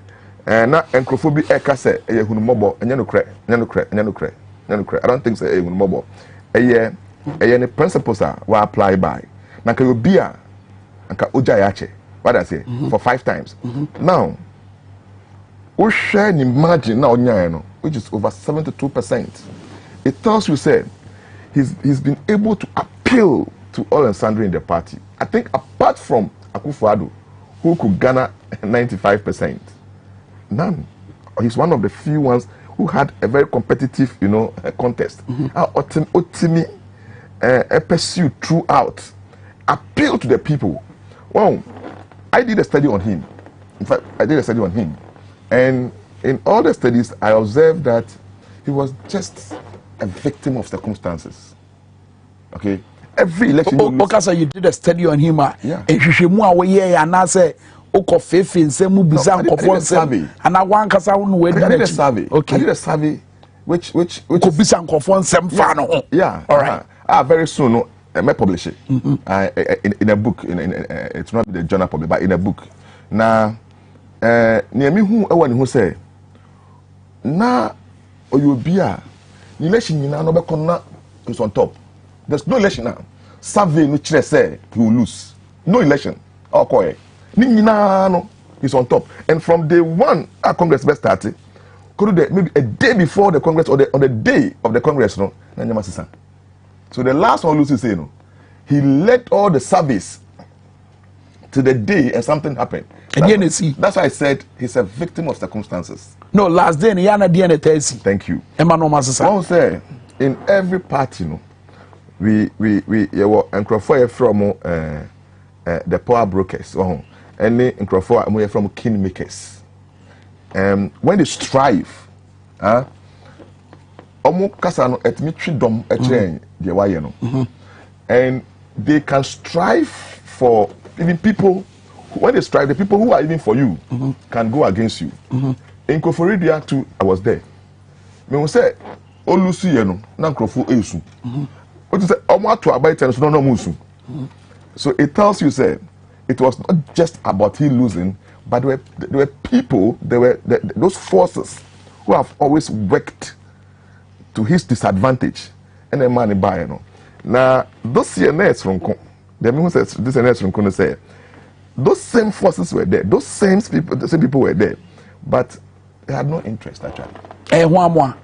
Na encrophobia eka se eye hunumobo enye nokre I don't think say eye hunumobo eye ne principles are we apply by na ka obi a nka oja yache what I say for 5 times now we share ni margin na onya no which is over 72%. It tells you say he's been able to appeal to all and sundry in the party. I think apart from Akufo-Addo who could garner 95%. None. He's one of the few ones who had a very competitive, contest. Otimi pursued throughout, appeal to the people. Well, I did a study on him. In fact, I did a study on him, and in all the studies, I observed that he was just a victim of circumstances. Okay, every election. Okay, you did a study on him. Yeah. And she mu away and I say, "Oko fefe nse mu bizan kofo survey." And I want kasa won we did a survey. Okay, I did a survey, which bizan kofo nsem fa no. Yeah. All right. Very soon, no, I may publish it in a book. It's not the journal public, but in a book. Now, near me who say, na oyobia, election you no be konna is on top. There's no election now. Survey no chile say he will lose. No election. Okay. No, he's on top. And from day one, our Congress best started. Could do maybe a day before the Congress or on the day of the Congress, no. So the last one Lucy say no. He led all the surveys to the day and something happened. That's why I said he's a victim of circumstances. No, last day Thank you. One say in every party, no. We were from the power brokers, and the from kingmakers. When they strive, and they can strive for even people. When they strive, the people who are even for you can go against you. In Koforidia too, I was there. Me say, Olusi yeno na nkrofo esu. What is it? So it tells you, say, it was not just about him losing, but there were people, those forces who have always worked to his disadvantage. And a man buy, Now, those CNS from the man who says this CNS from Kono say, those same forces were there, the same people were there, but they had no interest actually. One more.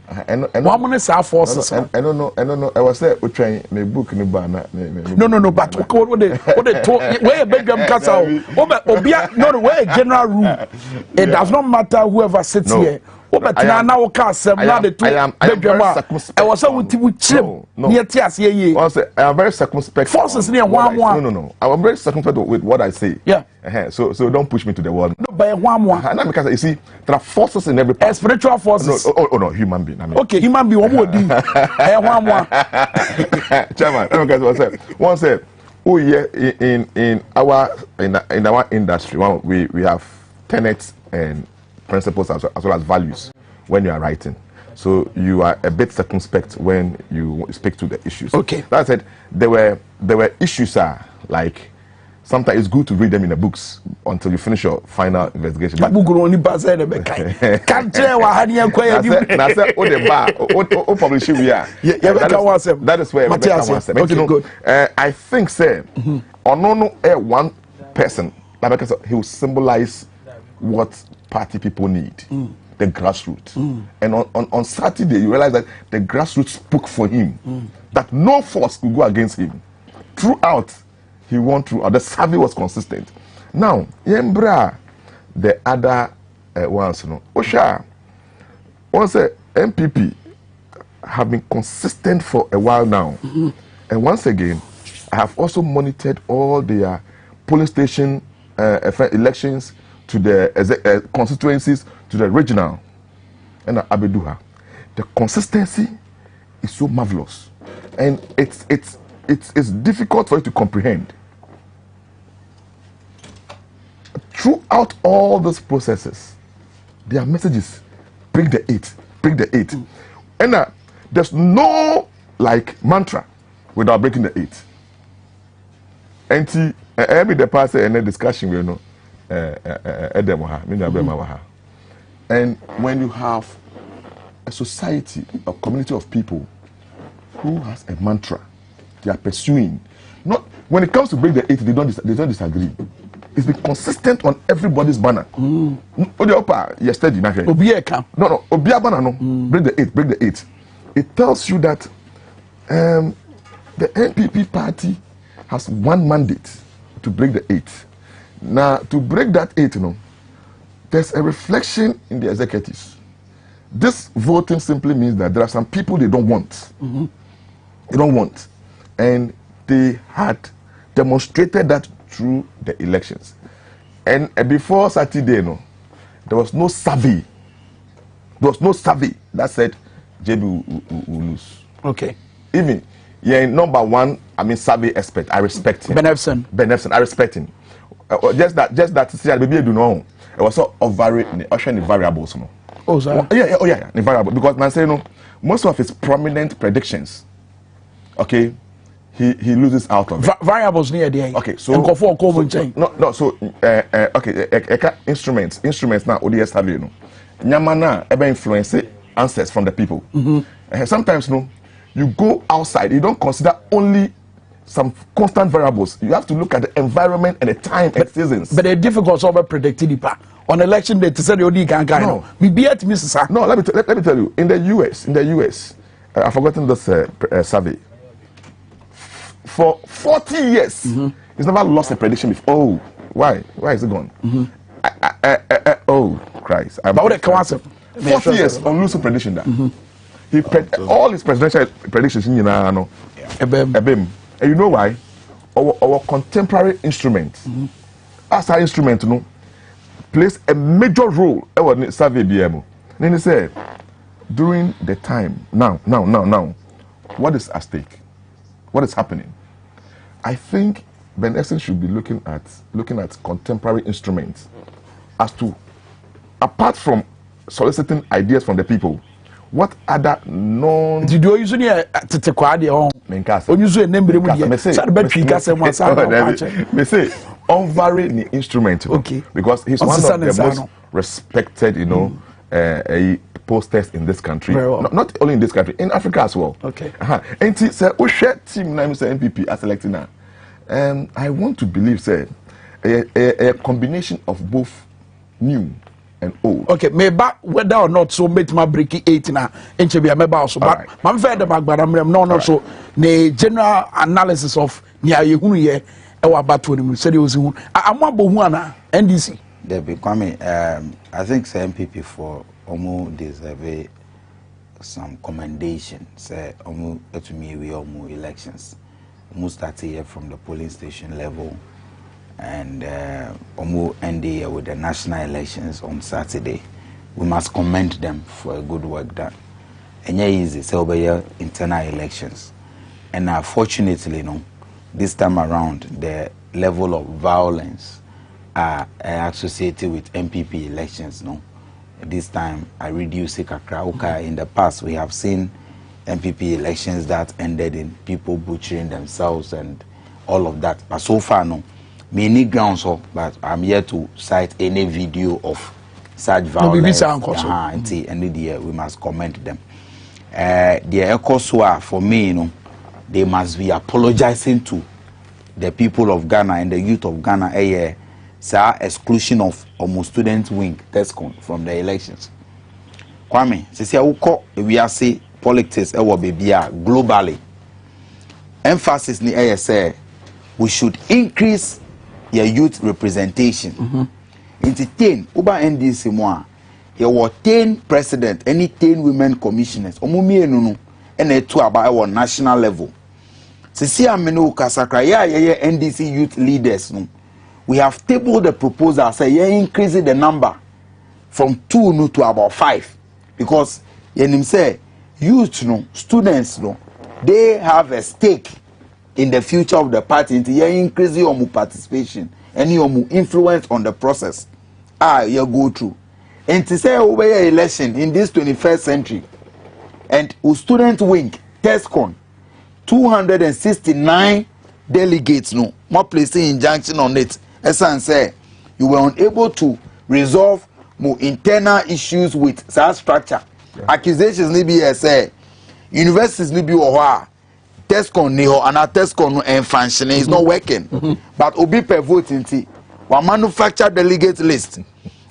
Forces. I don't know. I was there trying my book in the banner. No. But what they told where a bedroom castle, no, where a general rule. It does not matter whoever sits here. I am very circumspect. Forces near one. No. I am very circumspect with what I say. Yeah. So don't push me to the wall. No, but one more. Because you see, there are forces in every part. Spiritual forces. No, human being. I mean. Okay, human being. One more. One more. Chairman, one said, oh yeah, in our industry, we have tenets and principles as well as values when you are writing. So you are a bit circumspect when you speak to the issues. Okay. That said, there were issues like sometimes it's good to read them in the books until you finish your final investigation. That is where okay, good. I think say one person he will symbolize what party people need. The grassroots. And on Saturday, you realize that the grassroots spoke for him. That no force could go against him. Throughout, he won throughout. The survey was consistent. Now, Yembra, the other ones, Osha, once MPP have been consistent for a while now. And once again, I have also monitored all their polling station elections to the constituencies, to the regional, and Abeduha. The consistency is so marvelous, and it's difficult for you to comprehend. Throughout all those processes, their messages: bring the eight, and there's no mantra without breaking the eight. And every the past and the discussion we know. And when you have a society, a community of people who has a mantra they are pursuing, not when it comes to break the eight, they don't disagree. It's been consistent on everybody's banner. Yesterday, no, break the eight. It tells you that the NPP party has one mandate to break the eight. Now, to break that eight, there's a reflection in the executives. This voting simply means that there are some people they don't want. They don't want. And they had demonstrated that through the elections. And before Saturday, there was no survey There was no survey that said JB will lose. Okay. Even number one, I mean, survey expert. I respect him. Benefson. I respect him. Just that. See, baby, do know. It was so variables. No. Oh, sorry. Yeah. The variable, because man say most of his prominent predictions. Okay. He loses out on variables near the end. Okay, so instruments now ODS have you know. Nyamana ever influence answers from the people. Sometimes you go outside, you don't consider only some constant variables. You have to look at the environment and the time and seasons. But the difficult over predicting on election day to say the only guy. No, let me tell you. In the US, I've forgotten this survey. For 40 years, he's never lost a prediction before. Oh, why? Why is it gone? Oh, Christ. 40 years on losing prediction. He all his presidential predictions, and you know why? Our contemporary instrument, as our instrument, plays a major role in survey BMO. Then he said, during the time, now, what is at stake? What is happening? I think Ben Essen should be looking at contemporary instruments as to, apart from soliciting ideas from the people, what other non. Did you usually to quadi on Minkah? On usually name me say unvary the instrument. Okay. Because he's one of the most respected, posters in this country. Not only in this country, in Africa as well. Okay. And he said, "Oh, share team name say MPP as selecting now." I want to believe, say, a combination of both new and old. Okay, maybe whether or not so make my breaking 8 now, and be a member also. But I'm fair the back, but I'm not so the general analysis of Nia Yehuye, our battle, said he was I'm one Bohuana, NDC. There be Kwame, I think MPP for Omo deserve some commendation. Say Omo to me we Omo elections. Omo started here from the polling station level, and Omo ended with the national elections on Saturday. We must commend them for a good work done. And yeah, easy. So we internal elections, and fortunately, this time around the level of violence are associated with MPP elections. This time I reduce it. In the past, we have seen MPP elections that ended in people butchering themselves and all of that. But so far, many grounds, but I'm here to cite any video of such violence. And we must comment them. The ECOSWA, for me, they must be apologizing to the people of Ghana and the youth of Ghana. Exclusion of almost student wing TESCON from the elections. Kwame, we are say politics globally. Emphasis ni say we should increase your youth representation. Entertain Uber NDC moi. There were 10 president, any 10 women commissioners. And two about our national level. Sisi amenu kasakra NDC youth leaders we have tabled the proposal say increasing the number from 2 to about 5 because say youth students they have a stake in the future of the party into increasing your participation and your influence on the process you go through and to say over your election in this 21st century and student wing TESCON 269 delegates more placing injunction on it. Esan say you were unable to resolve more internal issues with that structure. Accusations need be say universities need be TESCON neho and a TESCON and functioning is not working. But obi per vote inti one manufacture delegate list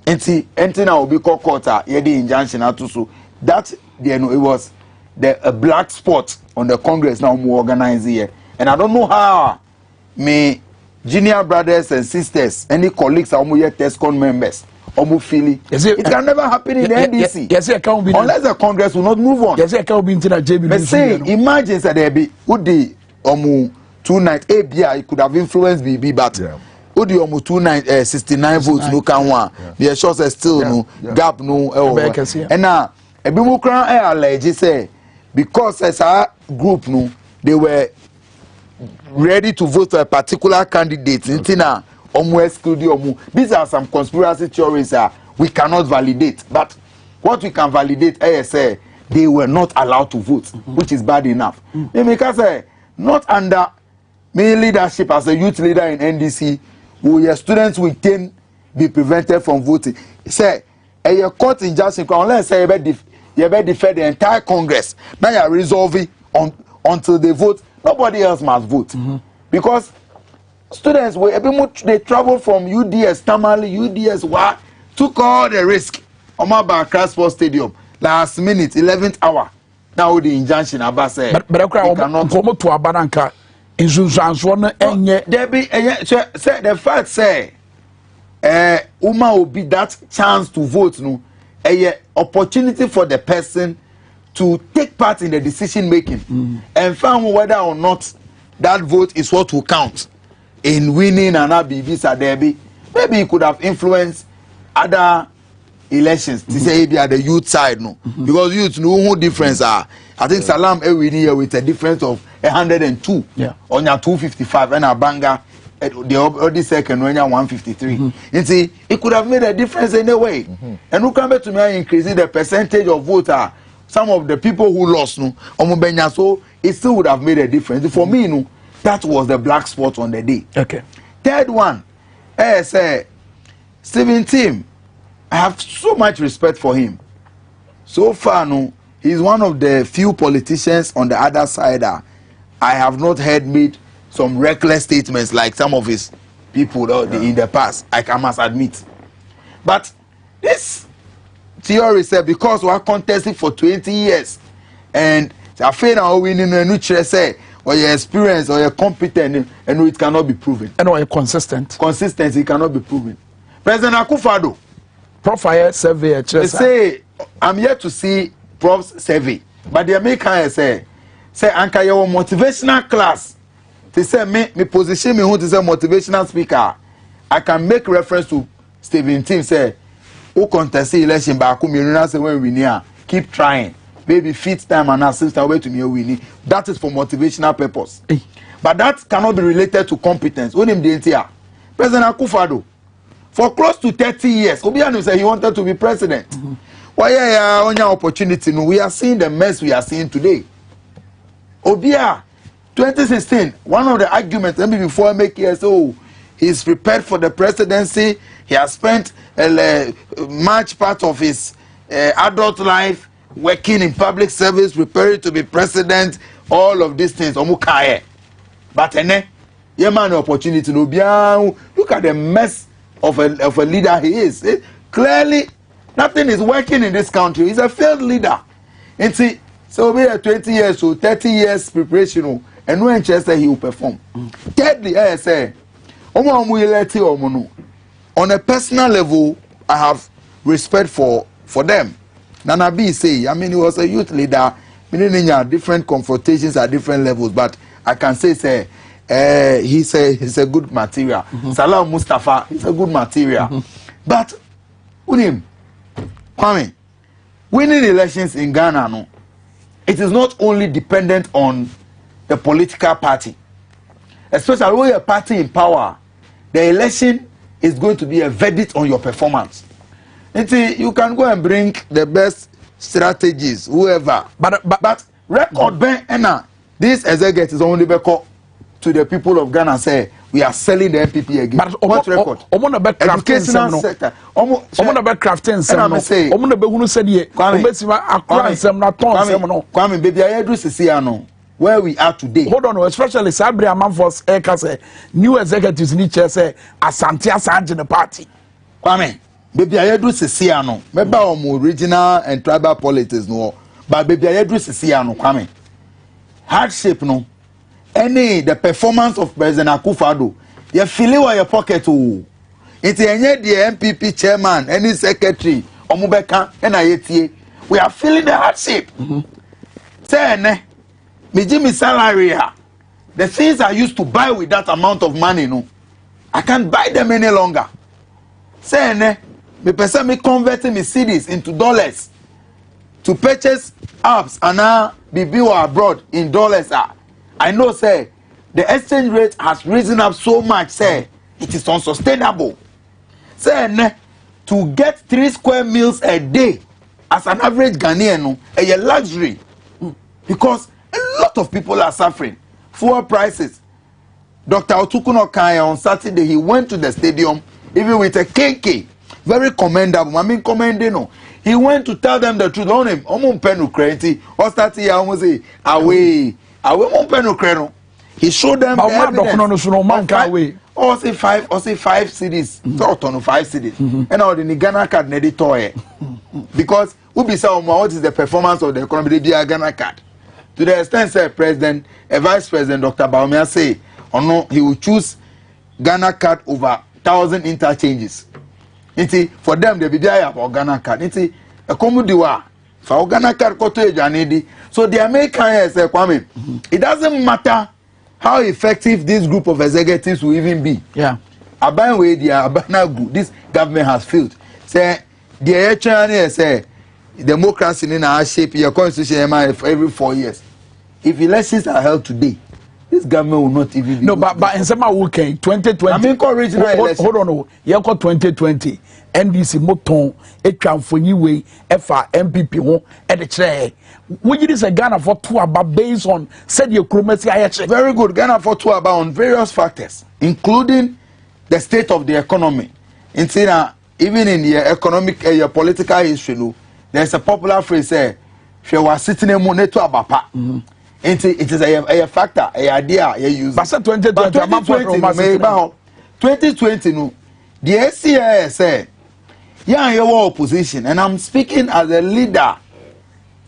inti na obi kokota yedi injunction atusu that it was a black spot on the Congress now more organized here, and I don't know how junior brothers and sisters, any colleagues are TESCON members, it can never happen in the NDC unless the Congress will not move on. But say, imagine that there be Udi 29 it could have influenced BB, but Udi 69 votes no can one. The short still no gap no. And now Ebimukra allege say because as a group no, they were ready to vote for a particular candidate. Intina omu exclude omu. These are some conspiracy theories we cannot validate. But what we can validate is say they were not allowed to vote, which is bad enough. Because not under me leadership as a youth leader in NDC, will your students will be prevented from voting. Say a court injunction unless say you better defend the entire Congress. Now you are resolving until they vote. Nobody else must vote. Because students they travel from UDS, Tamale, UDS, took all the risk. Omaba Accra Sports Stadium last minute, 11th hour. Now the injunction about say. But I cannot come to Abananka. Say the fact say Uma will be that chance to vote no a opportunity for the person to take part in the decision making and find whether or not that vote is what will count in winning an visa derby. Maybe it could have influenced other elections to say be at the youth side no because youth know who difference are. I think Salam every year with a difference of 102 on your 255 and a banger the other second when you're 153. You see, it could have made a difference anyway. And who come back to me increasing the percentage of voter. Some of the people who lost no so it still would have made a difference. For me, no, that was the black spot on the day. Okay. Third one, say Stephen Tim, I have so much respect for him. So far, no, he's one of the few politicians on the other side that I have not heard made some reckless statements like some of his people in the past. I must admit. But this theory said because we are contesting for 20 years and I feel now winning a new say or your experience or your competent and it cannot be proven. And or consistent. Consistency cannot be proven. President Akufo-Addo profile survey. They say I'm yet to see Prof's survey, but the American say anka your motivational class. They say me position me who to say motivational speaker. I can make reference to Stephen Tim say who contest the election back say when we near keep trying. Maybe fit time and assist our way to me winning. That is for motivational purpose. But that cannot be related to competence. When him the President Akufo-Addo for close to 30 years, Obiano said he wanted to be president. Why on your opportunity? No, we are seeing the mess we are seeing today. Obia 2016, one of the arguments before I make here, so he's prepared for the presidency. He has spent much part of his adult life working in public service, preparing to be president. All of these things, omukaye. But yeah, man, opportunity no biya. Look at the mess of a leader he is. Clearly, nothing is working in this country. He's a failed leader. And see, so we are 20 years or 30 years preparation. And when Chester he will perform. Thirdly, I say, on a personal level, I have respect for them. Nana B say, I mean, he was a youth leader, meaning different confrontations at different levels, but I can say, he's a good material. Salam Mustafa, he's a good material. But, Unim, Kwame, winning elections in Ghana, no, it is not only dependent on the political party, especially when you're a party in power. The election is going to be a verdict on your performance. And see, you can go and bring the best strategies, whoever. But record ben ena this executive is only because to the people of Ghana say we are selling the MPP again. But what record? Educational sector. Kwame, baby, I do see where we are today. Hold on, especially Sabri Amanfos Eka new executives need to say Asante Asante the party. Kwame, baby, I do see maybe original and tribal politics no, but baby, I do see Kwame. Hardship no. The performance of President Akufo-Addo, you feel in your pocket too. It's any the MPP chairman, any secretary, Omubeka, and we are feeling the hardship. Say, me Jimmy salary, the things I used to buy with that amount of money, no, I can't buy them any longer. Say, me person me converting me cedis into dollars. to purchase apps and now be abroad in dollars. I know, say, the exchange rate has risen up so much, say, it is unsustainable. Say, to get 3 square meals a day as an average Ghanaian, a luxury. Because a lot of people are suffering. Fuel prices. Dr. Otukuno Kaya on Saturday, he went to the stadium, even with a KK. Very commendable. I mean, commendable. He went to tell them the truth. On him, penu krenti. Or start here, almost say, away, penu kreno. He showed them the evidence. Or say 5 cities. Talk on 5 cities. And now the Ghana card ne toy. Because who be say what is the performance of the economy? They be a Ghana card. To the extent, say President, Vice President Dr. Dwabo Ase, or no, he will choose Ghana card over 1,000 interchanges. For them, they be there about Ghana card. A commodiwa for Ghana card cottage and so the American say Kwame, it doesn't matter how effective this group of executives will even be. Yeah. This government has failed. Say the Chinese say democracy in our shape your constitution every 4 years. If elections are held today, this government will not even be. No, but in some weekend 2020. I mean, original election. Hold on, you got 2020. NDC moton etwa mfonyi we efa MPP ho e de kire we this a Ghana for two about based on said your chromati ayache. Very good. Ghana for two about on various factors including the state of the economy. Even in your economic your political history, there's a popular phrase say if you are sitting in moneto abapa. It is a factor, a idea, a use. But 2020 no the SCA say yeah, you are opposition, and I'm speaking as a leader,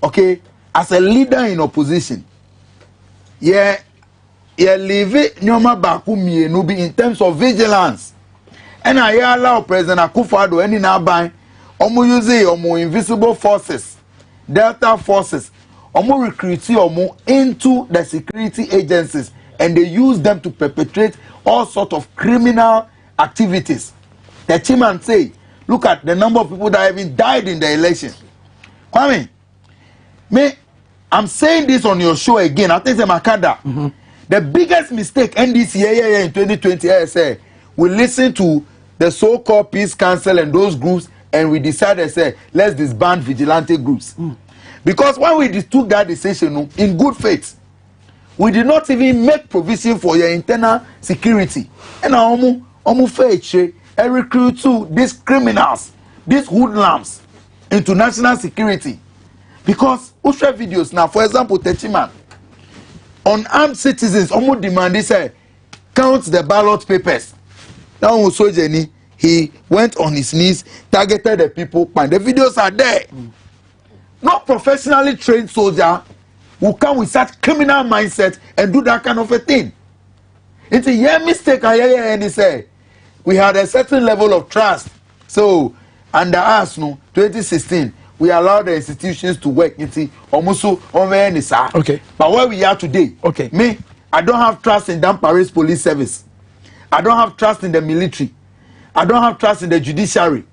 okay, as a leader in opposition. Yeah, leave it nyoma baku mienu be in terms of vigilance. And I allow President Akufo-Addo any now buy omo use omo invisible forces, Delta forces, omo recruit omo into the security agencies, and they use them to perpetrate all sorts of criminal activities. The chairman say, look at the number of people that even died in the election. Kwame, I'm saying this on your show again. I think it's Makada. The biggest mistake NDC in 2020, I say, we listen to the so-called Peace Council and those groups, and we decided, say, let's disband vigilante groups. Because when we took that decision in good faith, we did not even make provision for your internal security. And now, and recruit to these criminals, these hoodlums into national security. Because Usha videos now, for example, Techiman, unarmed citizens almost demand they say count the ballot papers. Now Jenny, he went on his knees, targeted the people, and the videos are there. Not professionally trained soldier who come with such criminal mindset and do that kind of a thing. It's a mistake I hear and he say. We had a certain level of trust. So, under us, 2016, we allowed the institutions to work. Okay. But where we are today, I don't have trust in Dan Paris Police Service. I don't have trust in the military. I don't have trust in the judiciary.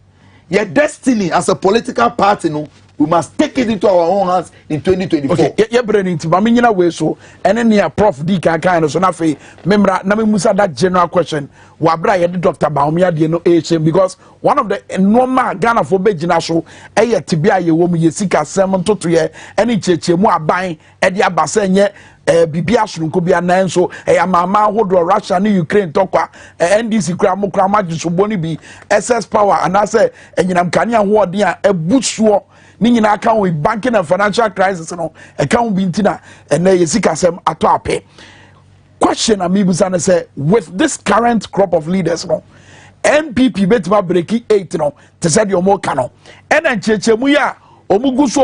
Your destiny as a political party, we must take it into our own hands in 2024. Okay, yeah, Brennan, Mamina way so, and then near Prof. D. Kind of Sonafe, member Namimusa that general question. Wabra Dr. Baumia, because one of the normal Ghana for Bejinaso, a Tibia, you woman, Yesika, Sermon to any church, you are buying Edia Basenye, Bibiasun could be a nine so a mama who do Russia, Ukraine, Tokwa, NDC Kramokramaji, Suboni be SS power, and I say, and you know, Kanya who are near a butch war. Ningina account with banking and financial crisis, account bintina, and then you see Kasem Atwape. Question Amibusana say, with this current crop of leaders, MPP bet breaking 8, to say your more canon. And then Chechemuya, Omuguso.